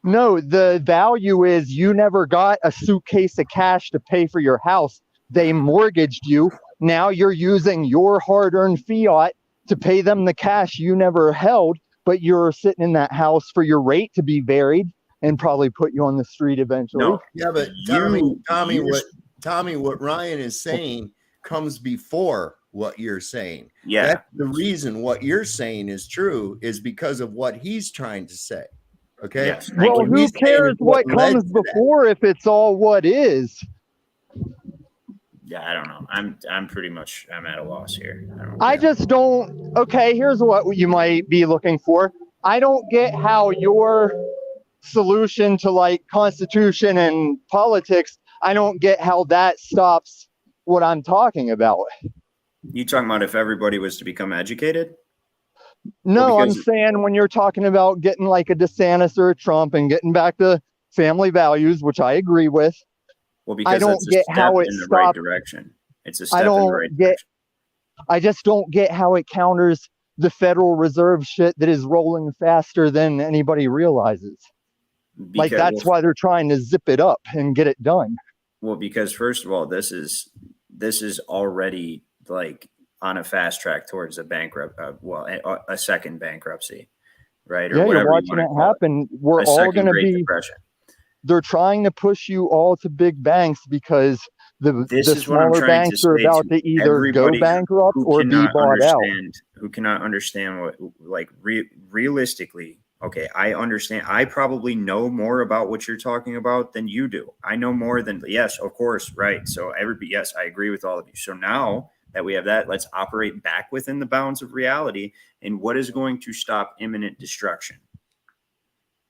S11: No, the value is you never got a suitcase of cash to pay for your house. They mortgaged you. Now you're using your hard-earned fiat to pay them the cash you never held, but you're sitting in that house for your rate to be buried and probably put you on the street eventually.
S7: No.
S2: Yeah, but Tommy, what Ryan is saying comes before what you're saying.
S7: Yeah.
S2: That's the reason what you're saying is true is because of what he's trying to say. Okay.
S7: Yes.
S11: Well,
S2: What
S11: who
S2: he's saying
S11: cares
S2: is
S11: what
S2: led
S11: comes
S2: to that.
S11: before if it's all what is?
S7: Yeah, I don't know. I'm pretty much I'm at a loss here.
S11: I just don't. Okay, here's what you might be looking for. I don't get how your solution to like constitution and politics, I don't get how that stops what I'm talking about.
S7: You talking about if everybody was to become educated?
S11: No,
S7: Well,
S11: I'm
S7: because-
S11: saying when you're talking about getting like a DeSantis or a Trump and getting back to family values, which I agree with.
S7: Well, because
S11: I don't
S7: that's a
S11: get
S7: step
S11: how it
S7: in the right
S11: stops.
S7: direction. It's a
S11: I
S7: step in the
S11: don't
S7: right
S11: get.
S7: direction.
S11: I just don't get how it counters the Federal Reserve shit that is rolling faster than anybody realizes. Like
S7: Because-
S11: that's why they're trying to zip it up and get it done.
S7: Well, because first of all, this is already like on a fast track towards a a second bankruptcy, right? Or
S11: Yeah, you're
S7: whatever you
S11: watching
S7: wanna
S11: it
S7: call
S11: happen. We're
S7: A
S11: all
S7: second
S11: going to
S7: Great
S11: be.
S7: Depression.
S11: They're trying to push you all to big banks because the
S7: This is what I'm
S11: smaller
S7: trying to
S11: banks are
S7: say
S11: about to either go
S7: everybody
S11: bankrupt
S7: who
S11: or be
S7: cannot
S11: bought out.
S7: who cannot understand what, like, realistically. Okay, I understand. I probably know more about what you're talking about than you do. I know more than, yes, of course, right. So everybody, yes, I agree with all of you. So now that we have that, let's operate back within the bounds of reality. And what is going to stop imminent destruction?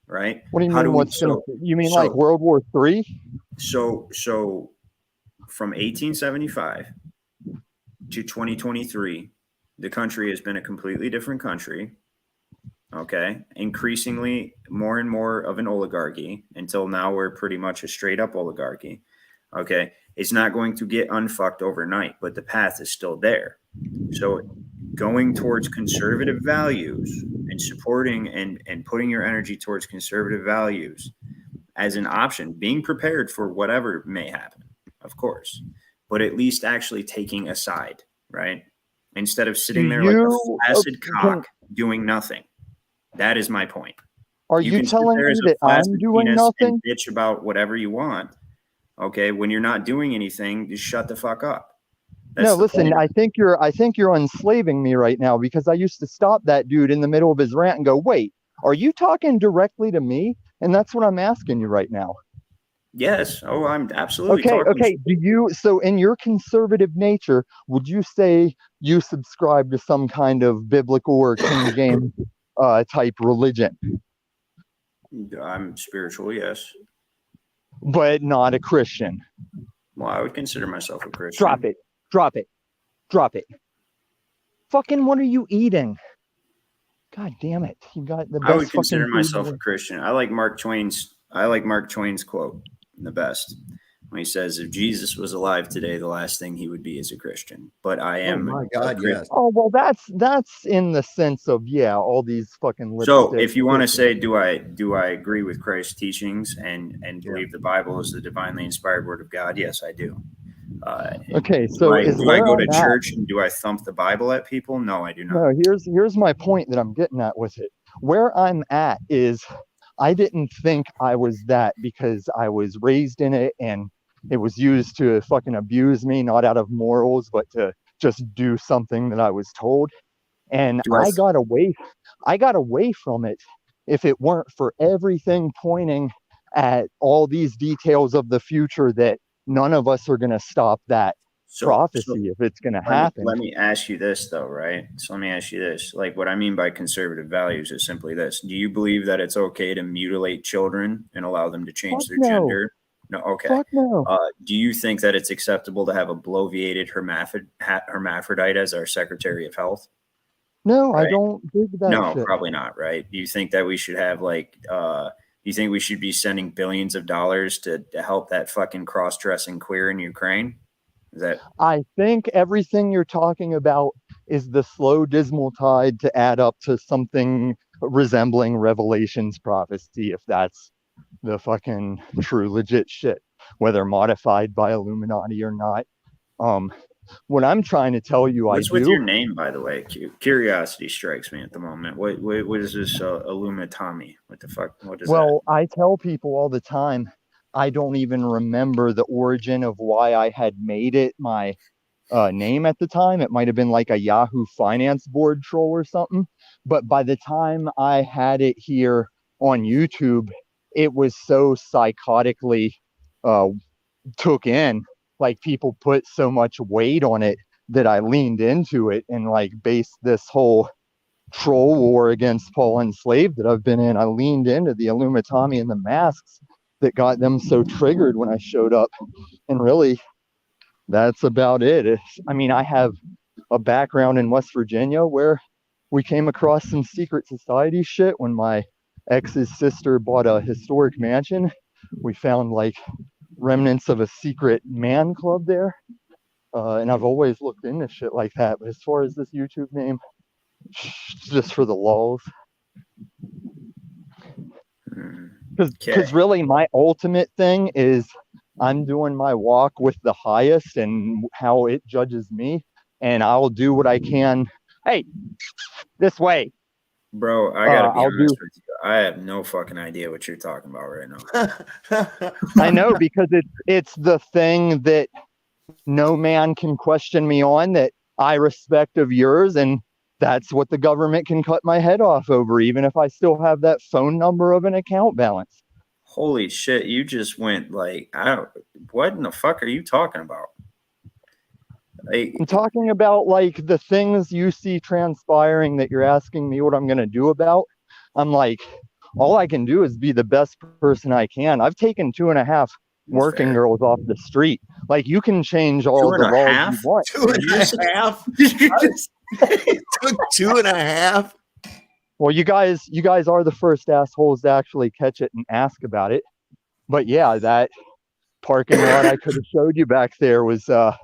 S7: Right?
S11: What do you
S7: How
S11: mean?
S7: we-
S11: What's going
S7: so-
S11: to? You mean
S7: so-
S11: like World War III?
S7: So from 1875 to 2023, the country has been a completely different country. Okay. Increasingly more and more of an oligarchy until now we're pretty much a straight up oligarchy. Okay. It's not going to get unfucked overnight, but the path is still there. So going towards conservative values and supporting and putting your energy towards conservative values as an option, being prepared for whatever may happen, of course, but at least actually taking a side, right? Instead of sitting there like a flaccid cock doing nothing. That is my point.
S11: Are you
S7: can sit
S11: telling
S7: there
S11: me
S7: as a
S11: that I'm
S7: flaccid
S11: doing
S7: penis
S11: nothing?
S7: and bitch about whatever you want. Okay, when you're not doing anything, just shut the fuck up. That's
S11: No,
S7: the
S11: listen,
S7: point.
S11: I think you're enslaving me right now because I used to stop that dude in the middle of his rant and go, "Wait, are you talking directly to me?" And that's what I'm asking you right now.
S7: Yes. Oh, I'm absolutely
S11: Okay,
S7: talking.
S11: okay. So in your conservative nature, would you say you subscribe to some kind of biblical or King James type religion,
S7: I'm spiritual, yes.
S11: but not a Christian?
S7: Well, I would consider myself a Christian.
S11: Drop it. Drop it. Drop it. Fucking what are you eating? God damn it. You got the best.
S7: I would consider
S11: fucking food
S7: myself
S11: in
S7: a Christian. I like Mark Twain's quote the best when he says, if Jesus was alive today, the last thing he would be is a Christian. But I am.
S2: my God, yes.
S11: Oh, well, that's in the sense of, yeah, all these fucking
S7: So
S11: lipstick
S7: if you want to
S11: Christians.
S7: say, do I agree with Christ's teachings and believe the Bible is the divinely inspired word of God? Yes, I do.
S11: Okay, so
S7: do I go to
S11: I'm at-
S7: church and do I thump the Bible at people? No, I do not.
S11: No, here's my point that I'm getting at with it. Where I'm at is I didn't think I was that because I was raised in it and it was used to fucking abuse me, not out of morals, but to just do something that I was told. And I got away from it if it weren't for everything pointing at all these details of the future that none of us are going to stop that prophecy if it's going to happen.
S7: Let me ask you this, though, right? So let me ask you this. Like, what I mean by conservative values is simply this. Do you believe that it's okay to mutilate children and allow them to change
S11: Fuck
S7: their
S11: no.
S7: gender? No, okay.
S11: Fuck no.
S7: Do you think that it's acceptable to have a bloviated hermaphrodite as our Secretary of Health?
S11: No, I
S7: Right.
S11: don't dig that
S7: No,
S11: shit.
S7: probably not, right? Do you think that we should have, like, You think we should be sending billions of dollars to help that fucking cross-dressing queer in Ukraine? Is that?
S11: I think everything you're talking about is the slow, dismal tide to add up to something resembling Revelation's prophecy, if that's the fucking true legit shit, whether modified by Illuminati or not. What I'm trying to tell you,
S7: What's with your name, by the way? Curiosity strikes me at the moment. What is this Illumitami? What the fuck? What is
S11: Well, I tell people all the time, I don't even remember the origin of why I had made it my name at the time. It might have been like a Yahoo Finance Board troll or something. But by the time I had it here on YouTube, it was so psychotically took in. Like people put so much weight on it that I leaned into it and like based this whole troll war against Paul Enslaved that I've been in. I leaned into the Illumitami and the masks that got them so triggered when I showed up. And really, that's about it. I mean, I have a background in West Virginia where we came across some secret society shit when my ex's sister bought a historic mansion. We found like remnants of a secret man club there. And I've always looked into shit like that. But as far as this YouTube name, just for the lulz. Because really my ultimate thing is I'm doing my walk with the highest and how it judges me. And I'll do what I can. Hey, this way.
S7: Bro, I gotta be honest with you. I have no fucking idea what you're talking about right now.
S11: I know, because it's the thing that no man can question me on, that I respect of yours, and that's what the government can cut my head off over, even if I still have that phone number of an account balance.
S7: Holy shit, you just went like, what in the fuck are you talking about?
S11: I'm talking about like the things you see transpiring that you're asking me what I'm going to do about. I'm like, all I can do is be the best person I can. I've taken 2.5 working girls off the street. Like, you can change all the laws you want.
S2: 2.5? It took 2.5.
S11: Well, you guys are the first assholes to actually catch it and ask about it. But yeah, that parking lot I could have showed you back there was a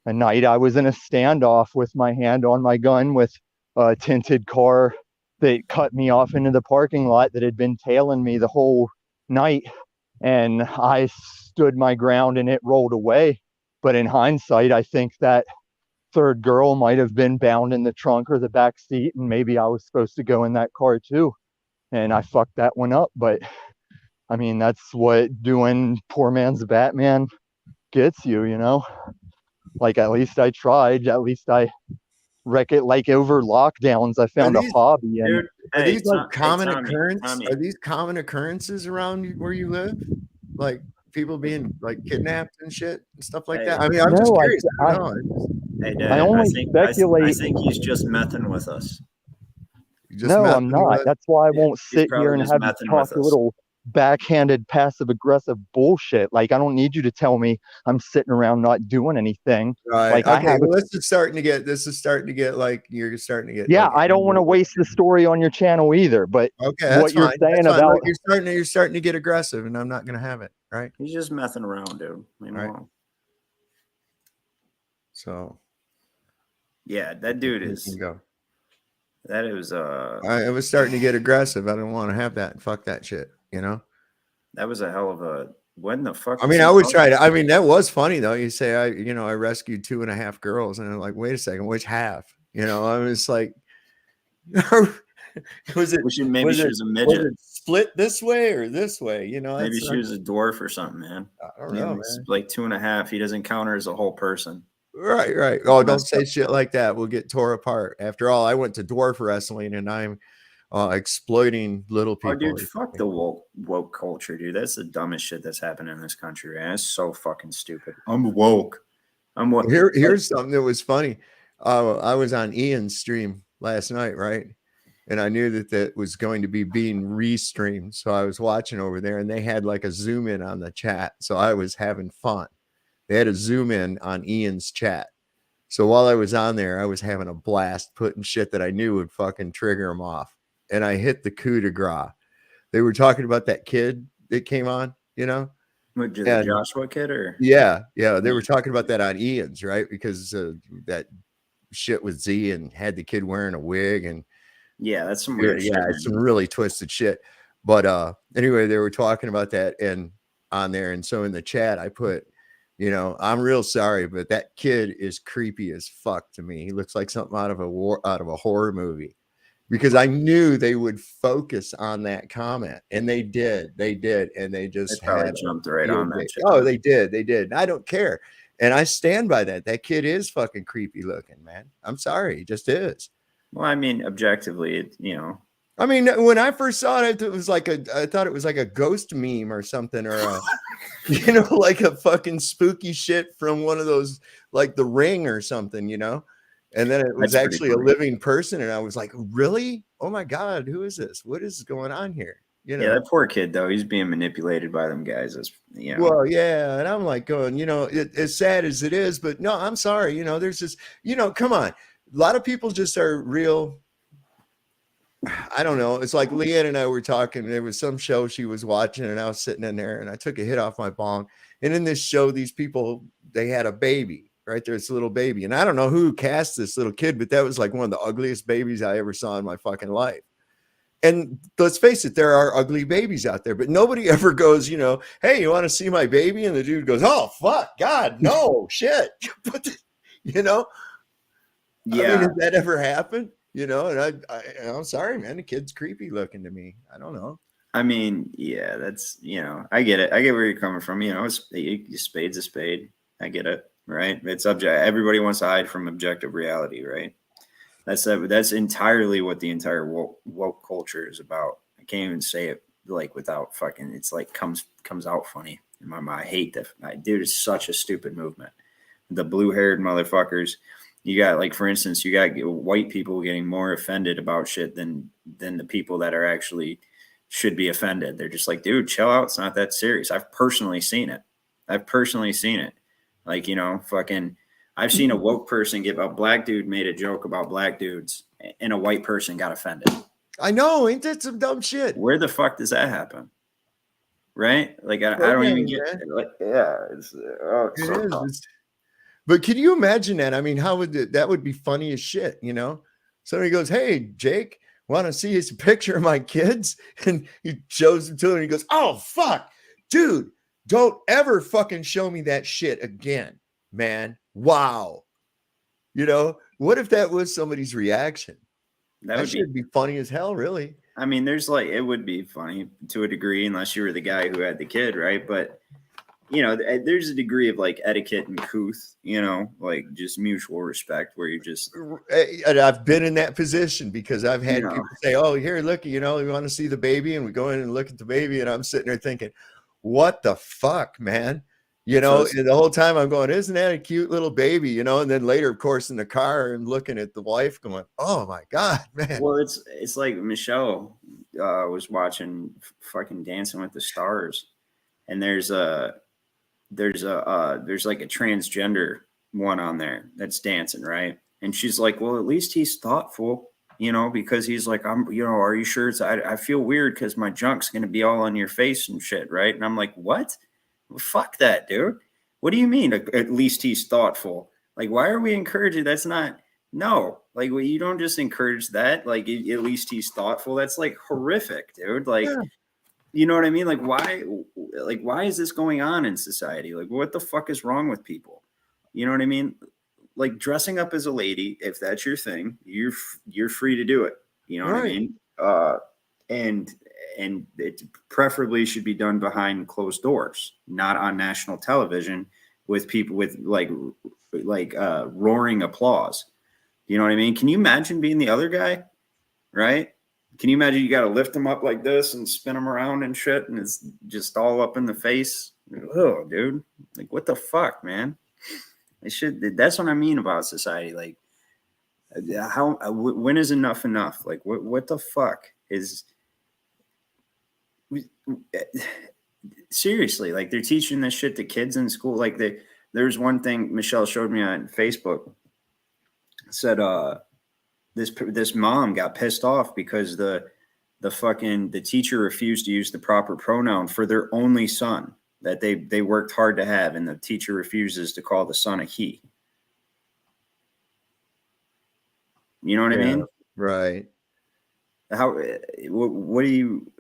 S11: night I was in a standoff with my hand on my gun with a tinted car that cut me off into the parking lot that had been tailing me the whole night. And I stood my ground and it rolled away. But in hindsight, I think that third girl might have been bound in the trunk or the back seat, and maybe I was supposed to go in that car too. And I fucked that one up. But I mean, that's what doing poor man's Batman gets you, you know? Like, at least I tried. At least I it. Like, over lockdowns, I found a hobby. And
S7: dude,
S2: are these like common occurrences? Are these common occurrences around where you live? Like people being like kidnapped and shit and stuff like that? I mean, I'm just curious.
S7: I
S11: only speculate.
S7: I think he's just messing with us.
S11: No, I'm not. That's why I won't sit here and have you talk a little backhanded, passive aggressive bullshit. Like, I don't need you to tell me I'm sitting around not doing anything.
S2: Right.
S11: Like,
S2: okay. Well, this is starting to get like you're starting to get.
S11: Yeah,
S2: like,
S11: I don't want to waste the story on your channel either. But
S2: okay,
S11: what you're saying about
S2: like you're starting to get aggressive, and I'm not going to have it. Right.
S7: He's just messing around, dude.
S2: Right. So.
S7: Yeah, that dude is.
S2: Go.
S7: That is
S2: I was starting to get aggressive. I don't want to have that. Fuck that shit. You know.
S7: That was a hell of a. When the fuck?
S2: I mean, I was trying to. I mean, that was funny though. You say I rescued 2.5 girls, and I'm like, wait a second, which half? You know, I was like, was it?
S7: Maybe she was a midget.
S2: Was it split this way or this way? You know,
S7: maybe she was a dwarf or something, man.
S2: I don't know, man.
S7: Like 2.5. He doesn't count her as a whole person.
S2: Right. Oh, don't say shit like that. We'll get tore apart. After all, I went to dwarf wrestling, and I'm exploiting little people.
S7: Oh, dude, fuck the woke culture, dude. That's the dumbest shit that's happened in this country, man. It's so fucking stupid. I'm woke.
S2: Here's something that was funny. I was on Ian's stream last night, right? And I knew that was going to be being restreamed. So I was watching over there, and they had like a zoom in on the chat. So I was having fun. They had a zoom in on Ian's chat. So while I was on there, I was having a blast putting shit that I knew would fucking trigger him off. And I hit the coup de grace. they were talking about that kid that came on, you know.
S7: What, the
S2: And-
S7: Joshua kid or?
S2: Yeah, they were talking about that on Ian's, right? Because that shit with Z and had the kid wearing a wig and
S7: Yeah, that's some weird shit.
S2: it's some really twisted shit. But anyway, they were talking about that and on there, and so in the chat I put, you know, I'm real sorry, but that kid is creepy as fuck to me. He looks like something out of a horror movie. Because I knew they would focus on that comment, and they did, and they just
S7: probably
S2: had
S7: jumped right on that shit.
S2: Oh, they did. I don't care, and I stand by that. That kid is fucking creepy looking, man. I'm sorry, he just is.
S7: Well, I mean, objectively, you know.
S2: I mean, when I first saw it, it was like I thought it was like a ghost meme or something, or a, you know, like a fucking spooky shit from one of those, like The Ring or something, you know. And then it was
S7: That's pretty
S2: actually a
S7: funny.
S2: living person, and I was like, really? Oh my God, who is this? What is going on here? You know?
S7: Yeah, that poor kid though, he's being manipulated by them guys. As you know.
S2: Well, yeah, and I'm like going, you know, as sad as it is, but no, I'm sorry. You know, there's just, you know, come on. A lot of people just are real. I don't know. It's like Leanne and I were talking. There was some show she was watching, and I was sitting in there, and I took a hit off my bong. And in this show, these people, they had a baby, right? There's a little baby. And I don't know who cast this little kid, but that was like one of the ugliest babies I ever saw in my fucking life. And let's face it, there are ugly babies out there, but nobody ever goes, you know, hey, you want to see my baby? And the dude goes, oh, fuck, God, no, shit. You know?
S7: Yeah.
S2: I mean, has that ever happened? You know, and I'm sorry, man. The kid's creepy looking to me. I don't know.
S7: I mean, yeah, that's, you know, I get it. I get where you're coming from. You know, a spade's a spade. I get it. Right. It's everybody wants to hide from objective reality. Right. That's entirely what the entire woke culture is about. I can't even say it like without fucking, it's like comes out funny in my mind. I hate that. Dude, it's such a stupid movement. The blue haired motherfuckers. You got, like, for instance, you got white people getting more offended about shit than the people that are actually should be offended. They're just like, dude, chill out. It's not that serious. I've personally seen it. Like, you know, fucking, I've seen a woke person a black dude made a joke about black dudes and a white person got offended.
S2: I know. Ain't that some dumb shit?
S7: Where the fuck does that happen? Right? Like, I don't even get it. Like, yeah. It's so tough.
S2: But can you imagine that? I mean, how would that would be funny as shit, you know? Somebody goes, hey, Jake, want to see his picture of my kids? And he shows them to him and he goes, oh, fuck, dude, don't ever fucking show me that shit again, man. Wow. You know, what if that was somebody's reaction? That should be funny as hell, really.
S7: I mean, it would be funny to a degree, unless you were the guy who had the kid, right? But you know, there's a degree of like etiquette and couth, you know, like just mutual respect where you just.
S2: And I've been in that position because I've had people say, oh, here, look, you know, you want to see the baby? And we go in and look at the baby. And I'm sitting there thinking, what the fuck, man? You know, and the whole time I'm going, isn't that a cute little baby? You know, and then later, of course, in the car and looking at the wife going, oh my God, man.
S7: Well, it's like Michelle was watching fucking Dancing with the Stars. And there's like a transgender one on there that's dancing, right? And she's like, well, at least he's thoughtful, you know, because he's like, are you sure? I feel weird because my junk's going to be all on your face and shit, right? And I'm like, what? Well, fuck that, dude. What do you mean? At least he's thoughtful. Like, why are we encouraging? That's not, no. Like, well, you don't just encourage that. Like, at least he's thoughtful. That's like horrific, dude. Like, you know what I mean? Like, why is this going on in society? Like, what the fuck is wrong with people? You know what I mean? Like, dressing up as a lady, if that's your thing, you're free to do it. You know what I mean? And it preferably should be done behind closed doors, not on national television with people with like roaring applause. You know what I mean? Can you imagine being the other guy? Right? Can you imagine you got to lift them up like this and spin them around and shit, and it's just all up in the face? Oh, dude, like what the fuck, man? That's what I mean about society. Like, when is enough enough? Like, what the fuck is? Seriously, like they're teaching this shit to kids in school. Like there's one thing Michelle showed me on Facebook. Said this mom got pissed off because the the teacher refused to use the proper pronoun for their only son that they worked hard to have, and the teacher refuses to call the son a he. You know what I mean?
S2: Right.
S7: How? What do you?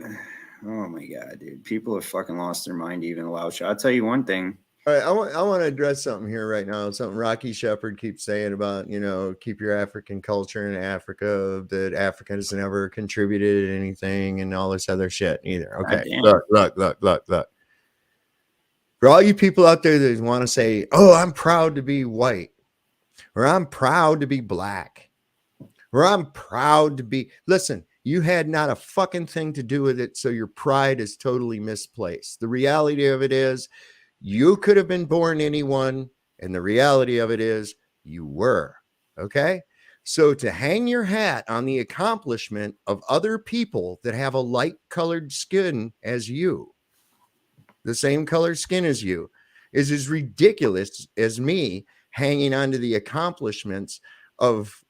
S7: Oh my god, dude! People have fucking lost their mind even aloud. I'll tell you one thing.
S2: All right, I want to address something here right now. Something Rocky Shepherd keeps saying about, keep your African culture in Africa, that Africa has never contributed anything and all this other shit either. Okay, look. For all you people out there that want to say, oh, I'm proud to be white, or I'm proud to be black, or I'm proud to be, listen, you had not a fucking thing to do with it, so your pride is totally misplaced. The reality of it is, you could have been born anyone, and the reality of it is you were. Okay. So to hang your hat on the accomplishment of other people that have a light colored skin as you, the same colored skin as you, is as ridiculous as me hanging on to the accomplishments of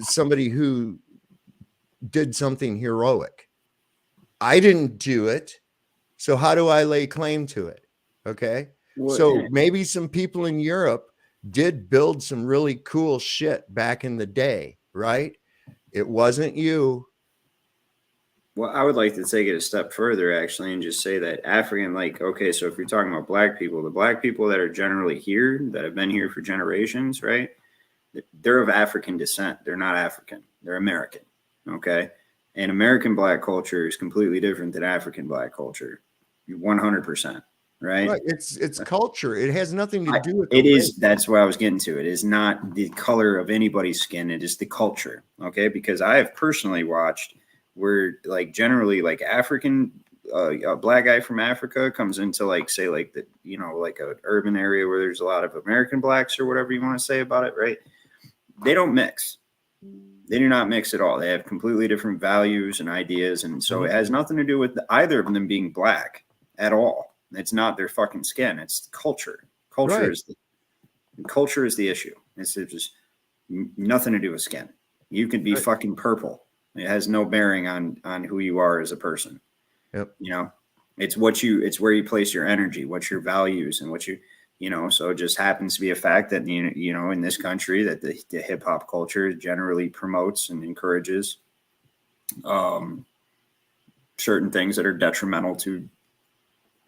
S2: somebody who did something heroic. I didn't do it. So how do I lay claim to it? Okay. So maybe some people in Europe did build some really cool shit back in the day, right? It wasn't you.
S7: Well, I would like to take it a step further, actually, and just say that African, okay, so if you're talking about black people, the black people that are generally here, that have been here for generations, right? They're of African descent. They're not African. They're American. Okay. And American black culture is completely different than African black culture. 100%. Right.
S2: It's culture. It has nothing to do with
S7: it. Is that's what I was getting to. It is not the color of anybody's skin. It is the culture. Okay. Because I have personally watched where generally African, a black guy from Africa comes into say the, an urban area where there's a lot of American blacks or whatever you want to say about it. Right. They don't mix. They do not mix at all. They have completely different values and ideas. And so it has nothing to do with either of them being black at all. It's not their fucking skin. It's culture. Culture is the issue. It's just nothing to do with skin. You could be fucking purple. It has no bearing on who you are as a person.
S2: Yep.
S7: It's it's where you place your energy, what's your values, and what so it just happens to be a fact that, in this country that the hip hop culture generally promotes and encourages certain things that are detrimental to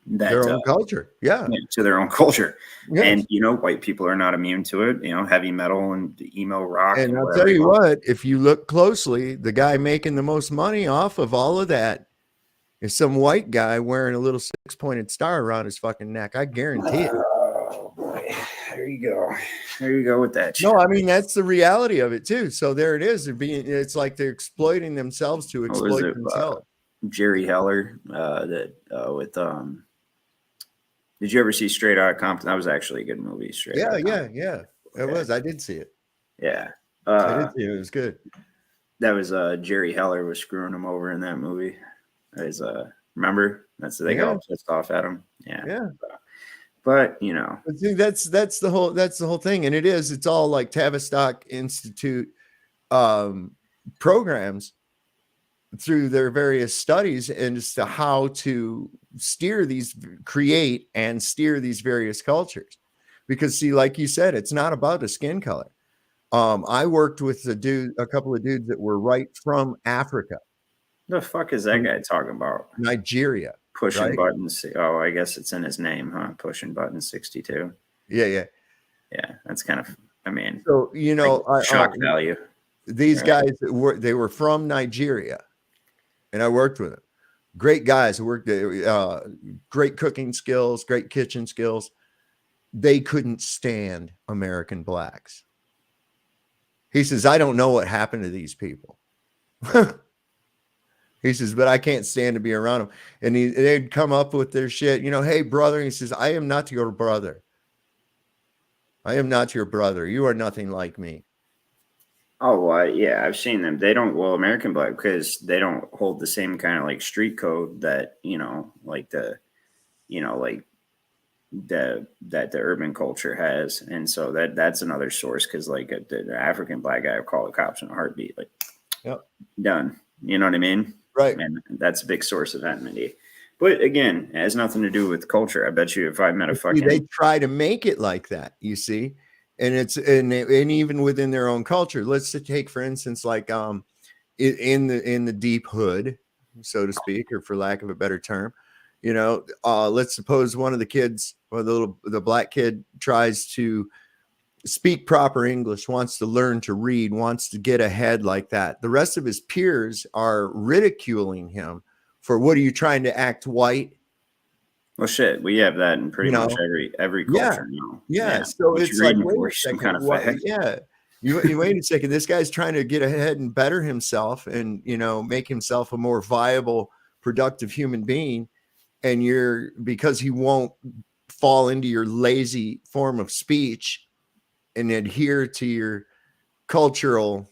S2: their own culture. Yeah.
S7: To their own culture.
S2: Yes.
S7: And, white people are not immune to it, heavy metal and emo rock.
S2: And I'll tell you what, if you look closely, the guy making the most money off of all of that is some white guy wearing a little 6-pointed star around his fucking neck. I guarantee it.
S7: Oh boy. There you go. There you go with that.
S2: No, I mean, that's the reality of it too. So there it is. It's like they're exploiting themselves to exploit themselves.
S7: Jerry Heller, did you ever see Straight Outta Compton? That was actually a good movie.
S2: Yeah. It was. I did see it.
S7: Yeah.
S2: I did see it. It was good.
S7: That was Jerry Heller was screwing him over in that movie. Remember? They got all pissed off at him. Yeah.
S2: Yeah.
S7: But
S2: see, that's the whole thing. And it's all like Tavistock Institute programs through their various studies and as to how to create and steer these various cultures. Because see, like you said, it's not about the skin color. I worked with a couple of dudes that were right from Africa.
S7: The fuck is that guy talking about?
S2: Nigeria.
S7: Pushing buttons. Oh, I guess it's in his name, huh? Pushing button 62.
S2: Yeah.
S7: That's kind of,
S2: so
S7: shock value.
S2: These guys they were from Nigeria, and I worked with them. Great guys who worked there, great cooking skills, great kitchen skills. They couldn't stand American blacks. He says, I don't know what happened to these people. He says, but I can't stand to be around them. And they'd come up with their shit, hey, brother. He says, I am not your brother. I am not your brother. You are nothing like me.
S7: Oh, yeah, I've seen them. They don't, American black, because they don't hold the same kind of street code that, that the urban culture has. And so that's another source. Cause the African black guy would call the cops in a heartbeat,
S2: yep.
S7: Done. You know what I mean?
S2: Right.
S7: And that's a big source of enmity. But again, it has nothing to do with culture. I bet you if I met a
S2: See, they
S7: fucking
S2: try to make it like that, you see, and and even within their own culture. Let's take, for instance, like in the deep hood, so to speak, or for lack of a better term, you know, let's suppose one of the kids, or the black kid, tries to speak proper English, wants to learn to read, wants to get ahead like that. The rest of his peers are ridiculing him for, what are you trying to act white?
S7: well, shit, we have that in pretty
S2: You
S7: much
S2: know?
S7: every
S2: Yeah.
S7: culture now.
S2: Yeah. So
S7: What
S2: it's
S7: you
S2: like,
S7: reading
S2: wait
S7: for,
S2: a
S7: some
S2: second.
S7: kind of
S2: What,
S7: fact.
S2: yeah. You wait a second. This guy's trying to get ahead and better himself and, you know, make himself a more viable, productive human being. And because he won't fall into your lazy form of speech and adhere to your cultural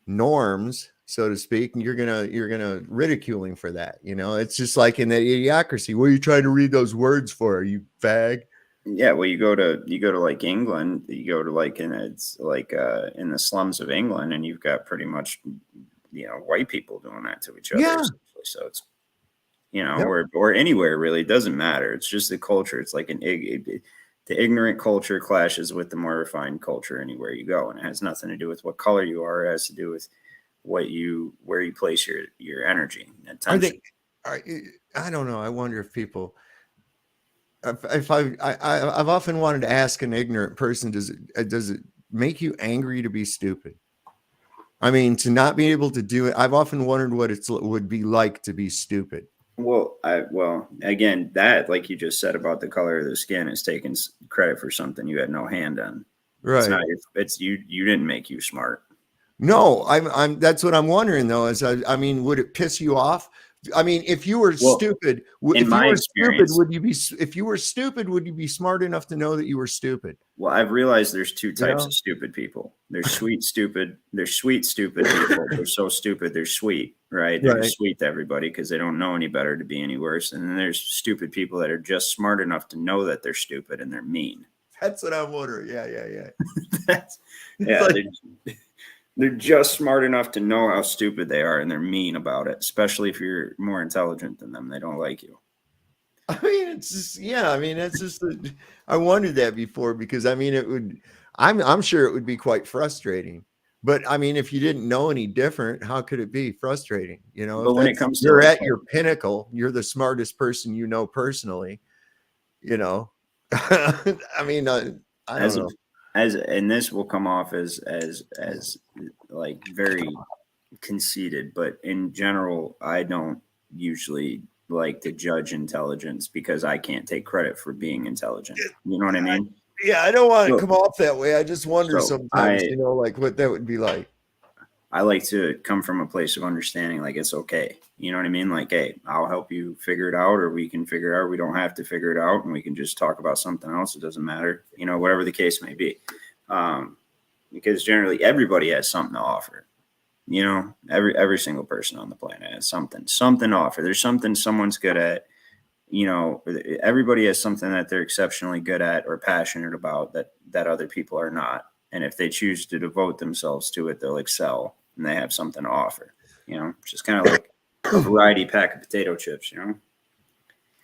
S2: norms, so to speak, and you're gonna ridicule him for that. You know, it's just like in that Idiocracy. What are you trying to read those words for, you fag?
S7: Yeah, well, you go to like England, you go to like in the slums of England, and you've got pretty much, you know, white people doing that to each other.
S2: Yeah.
S7: Essentially. So it's, you know,
S2: Yep.
S7: or anywhere really, it doesn't matter. It's just the culture. It's like the ignorant culture clashes with the more refined culture anywhere you go, and it has nothing to do with what color you are. It has to do with where you place your energy and attention.
S2: I don't know. I wonder if people. If I've often wanted to ask an ignorant person, does it make you angry to be stupid? I mean, to not be able to do it. I've often wondered what it would be like to be stupid.
S7: Well, again, that, like you just said about the color of the skin, is taking credit for something you had no hand on.
S2: Right.
S7: It's not you didn't make you smart.
S2: No, I'm that's what I'm wondering though. Is I mean, would it piss you off? I mean, if you were stupid,
S7: in my experience,
S2: if you were stupid, would you be smart enough to know that you were stupid?
S7: Well, I've realized there's two types of stupid people. There's sweet stupid. There's sweet stupid people. They're so stupid they're sweet, right? They're just sweet to everybody because they don't know any better to be any worse. And then there's stupid people that are just smart enough to know that they're stupid and they're mean.
S2: That's what I'm wondering.
S7: Yeah. They're just smart enough to know how stupid they are, and they're mean about it, especially if you're more intelligent than them. They don't like you.
S2: I mean, it's just, I mean, it's just, I wondered that before because I mean, I'm sure it would be quite frustrating, but I mean, if you didn't know any different, how could it be frustrating? You know,
S7: but when it comes to
S2: you're at your pinnacle, you're the smartest person you know personally, you know, I mean, I don't know.
S7: And this will come off as like very conceited, but in general, I don't usually like to judge intelligence because I can't take credit for being intelligent. You know what I mean?
S2: Yeah, I don't want to come off that way. I just wonder sometimes,
S7: you
S2: know, like what that would be like.
S7: I like to come from a place of understanding, like it's okay. You know what I mean? Like, hey, I'll help you figure it out, or we can figure it out. We don't have to figure it out, and we can just talk about something else. It doesn't matter, you know, whatever the case may be. Because generally everybody has something to offer. You know, every single person on the planet has something to offer. There's something someone's good at. You know, everybody has something that they're exceptionally good at or passionate about that other people are not. And if they choose to devote themselves to it, they'll excel. And they have something to offer, you know, just kind of like a variety pack of potato chips, you know?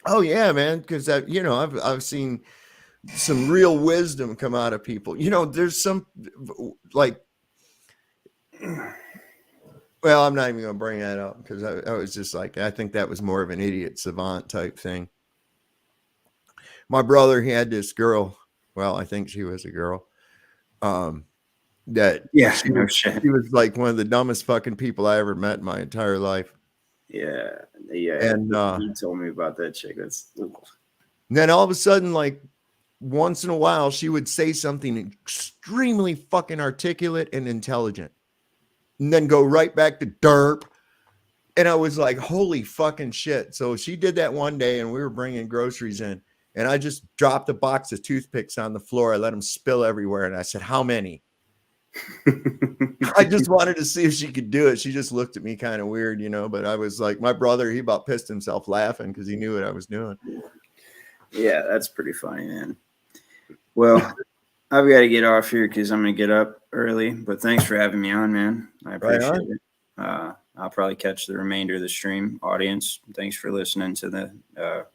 S2: Oh yeah, man. Cause you know, I've seen some real wisdom come out of people, you know, there's some like, well, I'm not even going to bring that up because I was just like, I think that was more of an idiot savant type thing. My brother, he had this girl. Well, I think she was a girl. She was like one of the dumbest fucking people I ever met in my entire life.
S7: Yeah.
S2: And
S7: you told me about that chick.
S2: Then all of a sudden, like once in a while, she would say something extremely fucking articulate and intelligent, and then go right back to derp. And I was like, holy fucking shit. So she did that one day, and we were bringing groceries in, and I just dropped a box of toothpicks on the floor. I let them spill everywhere, and I said, how many? I just wanted to see if she could do it. She just looked at me kind of weird, you know, but I was like, my brother, he about pissed himself laughing because he knew what I was doing.
S7: Yeah, that's pretty funny, man. Well, I've got to get off here because I'm going to get up early, but thanks for having me on, man. I appreciate it. I'll probably catch the remainder of the stream. Audience, thanks for listening to the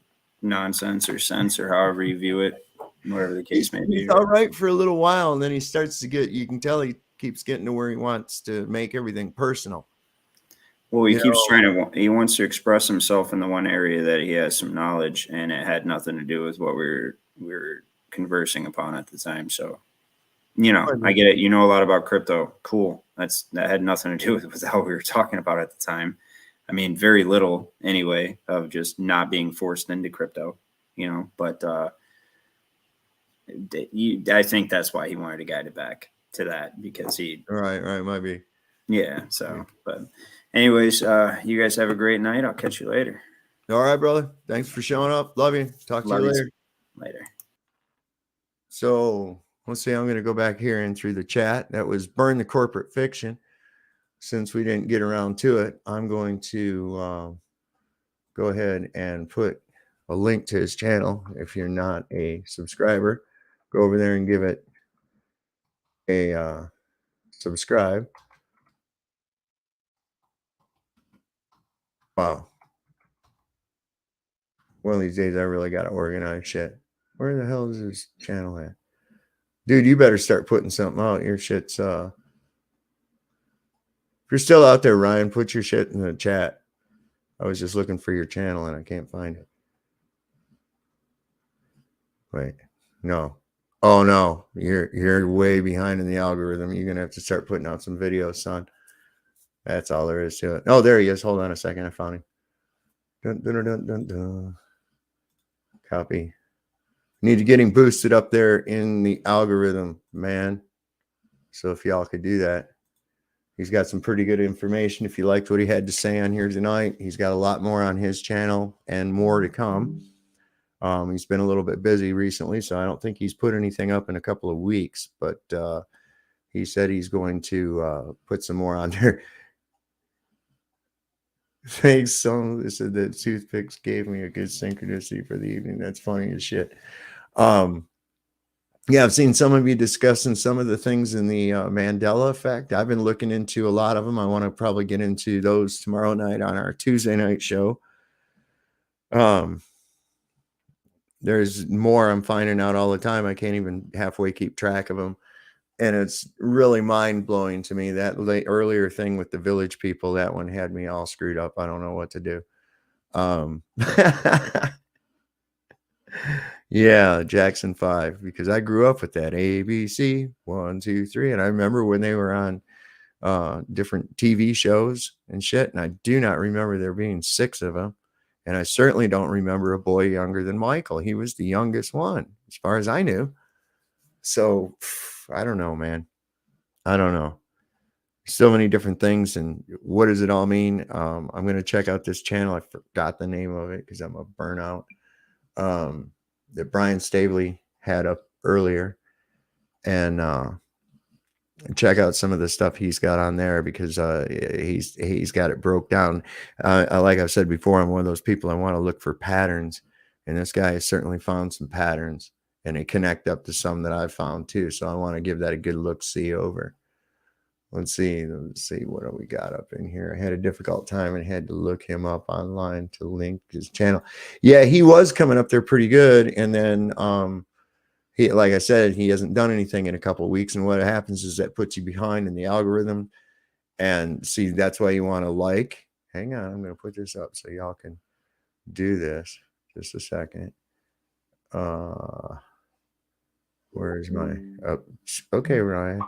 S7: nonsense or sense or however you view it, whatever the case may be.
S2: He's all right for a little while, and then he starts to get, you can tell he keeps getting to where he wants to make everything personal.
S7: Well, he wants to express himself in the one area that he has some knowledge, and it had nothing to do with what we were conversing upon at the time. So, I get it. You know a lot about crypto. Cool. That had nothing to do with how we were talking about at the time. I mean, very little anyway, of just not being forced into crypto, but I think that's why he wanted to guide it back to that, because
S2: right, might be.
S7: Yeah. So, but anyways, you guys have a great night. I'll catch you later.
S2: All right, brother. Thanks for showing up. Love you. Talk to you later.
S7: Later.
S2: So let's see. I'm going to go back here and through the chat. That was Burn the Corporate Fiction. Since we didn't get around to it, I'm going to go ahead and put a link to his channel. If you're not a subscriber, go over there and give it a subscribe. Wow. One of these days, I really got to organize shit. Where the hell is his channel at? Dude, you better start putting something out. Your shit's if you're still out there, Ryan, put your shit in the chat. I was just looking for your channel and I can't find it. Wait, no. Oh no, you're way behind in the algorithm. You're gonna have to start putting out some videos, son. That's all there is to it. Oh, there he is. Hold on a second. I found him. Dun, dun, dun, dun, dun. Copy. Need to get him boosted up there in the algorithm, man. So if y'all could do that. He's got some pretty good information. If you liked what he had to say on here tonight, he's got a lot more on his channel and more to come. He's been a little bit busy recently, so I don't think he's put anything up in a couple of weeks, but he said he's going to put some more on there. Thanks, son. They said that toothpicks gave me a good synchronicity for the evening. That's funny as shit. Yeah, I've seen some of you discussing some of the things in the Mandela effect. I've been looking into a lot of them. I want to probably get into those tomorrow night on our Tuesday night show. There's more I'm finding out all the time. I can't even halfway keep track of them. And it's really mind-blowing to me. That earlier thing with the village people, that one had me all screwed up. I don't know what to do. Yeah, Jackson 5, because I grew up with that ABC 1, 2, 3, and I remember when they were on different TV shows and shit, and I do not remember there being 6 of them, and I certainly don't remember a boy younger than Michael. He was the youngest one, as far as I knew. So I don't know, man. I don't know. So many different things, and what does it all mean? I'm going to check out this channel. I forgot the name of it because I'm a burnout. That Brian Staveley had up earlier, and check out some of the stuff he's got on there, because he's got it broke down. Like I've said before, I'm one of those people, I want to look for patterns, and this guy has certainly found some patterns, and they connect up to some that I've found too. So I want to give that a good look see over. Let's see what do we got up in here. I had a difficult time and had to look him up online to link his channel. Yeah, he was coming up there pretty good, and then he, like I said, he hasn't done anything in a couple of weeks, and what happens is that puts you behind in the algorithm. And see, that's why you want to like. Hang on, I'm going to put this up so y'all can do this. Just a second. Where's my? Oh, okay, Ryan.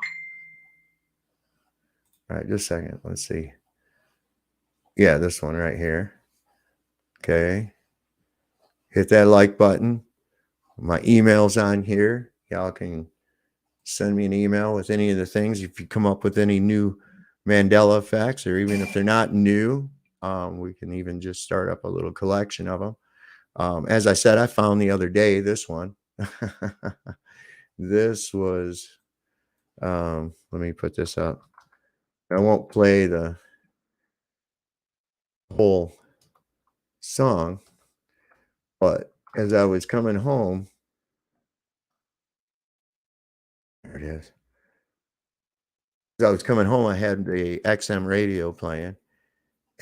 S2: All right, just a second. Let's see. Yeah, this one right here. Okay. Hit that like button. My email's on here. Y'all can send me an email with any of the things. If you come up with any new Mandela effects, or even if they're not new, we can even just start up a little collection of them. As I said, I found the other day this one. This was, let me put this up. I won't play the whole song, but as I was coming home, there it is. As I was coming home, I had the XM radio playing,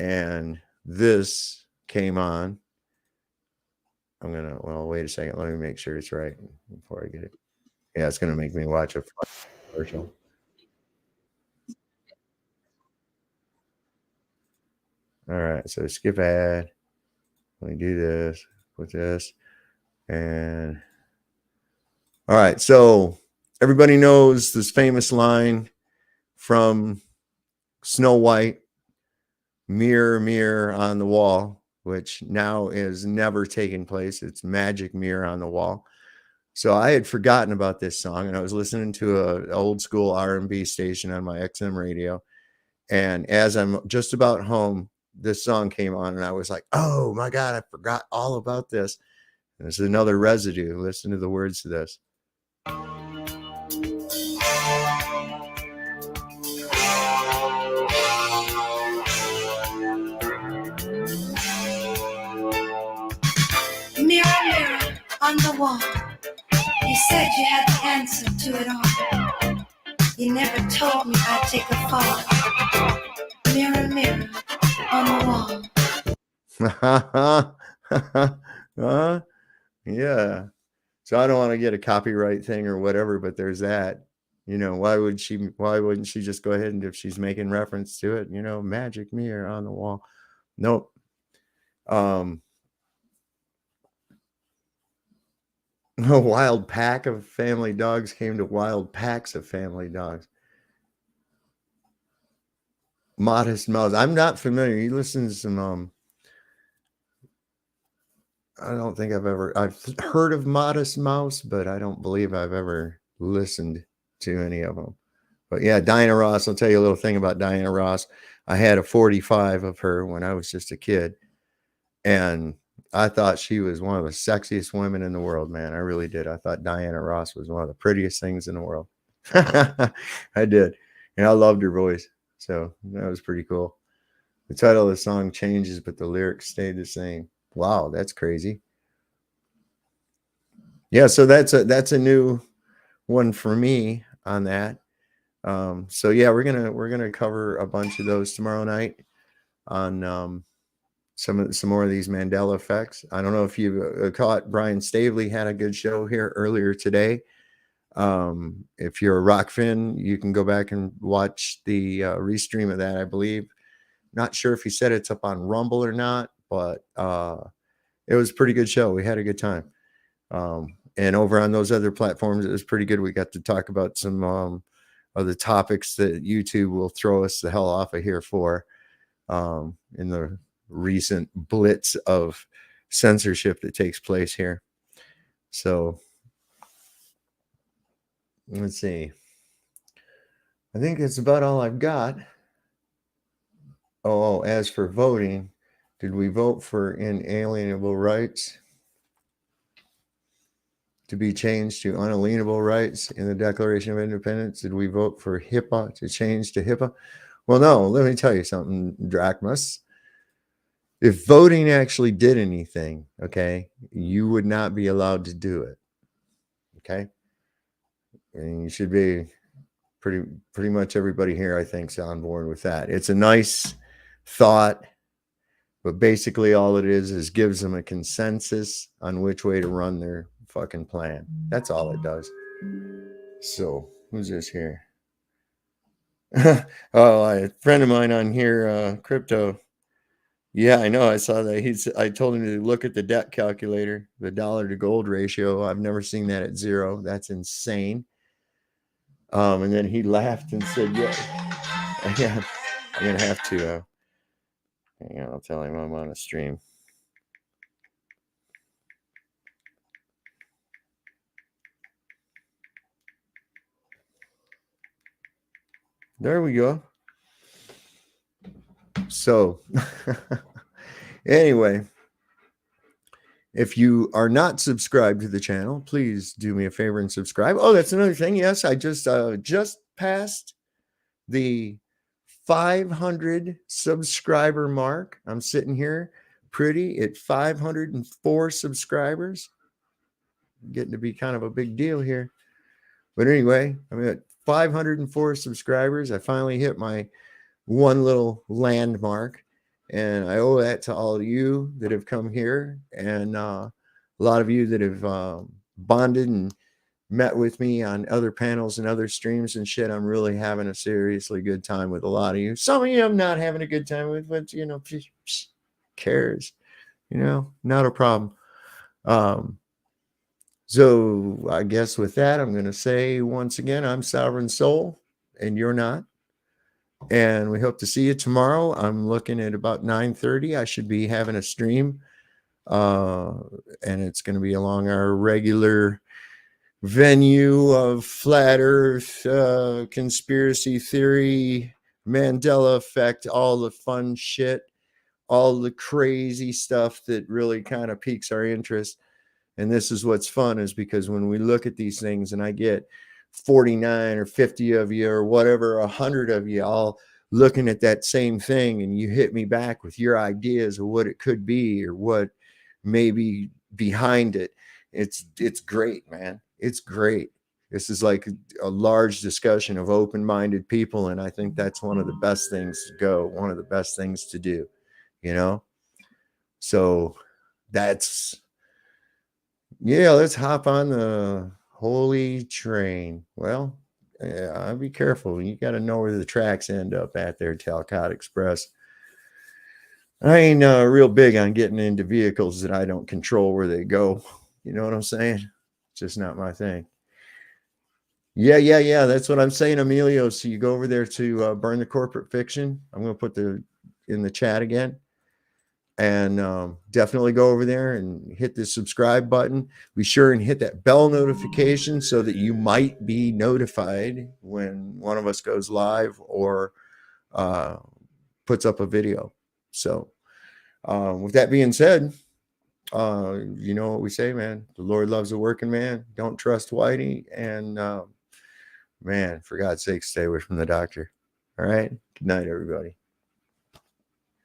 S2: and this came on. Well, wait a second. Let me make sure it's right before I get it. Yeah, it's going to make me watch a commercial. All right, so skip ad. Let me do this, put this, and all right. So everybody knows this famous line from Snow White, mirror, mirror on the wall, which now is never taking place. It's magic mirror on the wall. So I had forgotten about this song, and I was listening to an old school R&B station on my XM radio. And as I'm just about home, this song came on, and I was like, oh my God, I forgot all about this. And this is another residue. Listen to the words to this.
S12: Mirror, mirror on the wall, you said you had the answer to it all. You never told me I'd take a fall. Mirror, mirror on the
S2: wall. Yeah. So I don't want to get a copyright thing or whatever, but there's that. You know, why wouldn't she just go ahead and, if she's making reference to it, you know, magic mirror on the wall? Nope. A wild pack of family dogs came to wild packs of family dogs. Modest Mouse. I'm not familiar. You listen to some I don't think I've heard of Modest Mouse, but I don't believe I've ever listened to any of them. But yeah, Diana Ross, I'll tell you a little thing about Diana Ross. I had a 45 of her when I was just a kid, and I thought she was one of the sexiest women in the world, man. I really did. I thought Diana Ross was one of the prettiest things in the world. I did. And I loved her voice. So that was pretty cool. The title of the song changes, but the lyrics stayed the same. Wow, that's crazy. Yeah, so that's a new one for me on that. So yeah, we're gonna cover a bunch of those tomorrow night on some more of these Mandela effects. I don't know if you caught Brian Stavely had a good show here earlier today. If you're a rock fan, you can go back and watch the restream of that. I believe, not sure if he said it's up on Rumble or not, but it was a pretty good show. We had a good time. And over on those other platforms, it was pretty good. We got to talk about some of the topics that YouTube will throw us the hell off of here for in the recent blitz of censorship that takes place here. So let's see. I think that's about all I've got. Oh, as for voting, did we vote for inalienable rights to be changed to unalienable rights in the Declaration of Independence? Did we vote for HIPAA to change to HIPAA? Well, no, let me tell you something, Drachmas. If voting actually did anything, okay, you would not be allowed to do it. Okay? And you should be pretty much everybody here, I think, is on board with that. It's a nice thought, but basically all it is gives them a consensus on which way to run their fucking plan. That's all it does. So who's this here? Oh, a friend of mine on here, Crypto. Yeah, I know. I saw that. I told him to look at the debt calculator, the dollar to gold ratio. I've never seen that at 0. That's insane. And then he laughed and said, yeah, I'm going to have to, hang on, I'll tell him I'm on a stream. There we go. So anyway, if you are not subscribed to the channel, please do me a favor and subscribe. Oh, that's another thing. Yes, I just passed the 500 subscriber mark. I'm sitting here pretty at 504 subscribers. Getting to be kind of a big deal here. But anyway, I'm at 504 subscribers. I finally hit my one little landmark. And I owe that to all of you that have come here, and a lot of you that have bonded and met with me on other panels and other streams and shit. I'm really having a seriously good time with a lot of you. Some of you I'm not having a good time with, but you know, cares, you know, not a problem. So I guess with that, I'm going to say once again, I'm Sovereign Soul and you're not. And we hope to see you tomorrow. I'm looking at about 9:30. I should be having a stream. And it's going to be along our regular venue of flat earth, conspiracy theory, Mandela effect, all the fun shit, all the crazy stuff that really kind of piques our interest. And this is what's fun, is because when we look at these things and I get 49 or 50 of you or whatever, 100 of you all looking at that same thing, and you hit me back with your ideas of what it could be or what may be behind it. It's great, man. It's great. This is like a large discussion of open-minded people. And I think that's one of the best things to go, one of the best things to do, you know? So that's, yeah, let's hop on the holy train. Well, I'll be careful. You got to know where the tracks end up at there, Talcott Express. I ain't real big on getting into vehicles that I don't control where they go. You know what I'm saying? It's just not my thing. Yeah. That's what I'm saying, Emilio. So you go over there to Burn the Corporate Fiction. I'm going to put in the chat again. And definitely go over there and hit the subscribe button. Be sure and hit that bell notification so that you might be notified when one of us goes live or puts up a video. So with that being said, you know what we say, man. The Lord loves a working man. Don't trust Whitey. And man, for God's sake, stay away from the doctor. All right. Good night, everybody.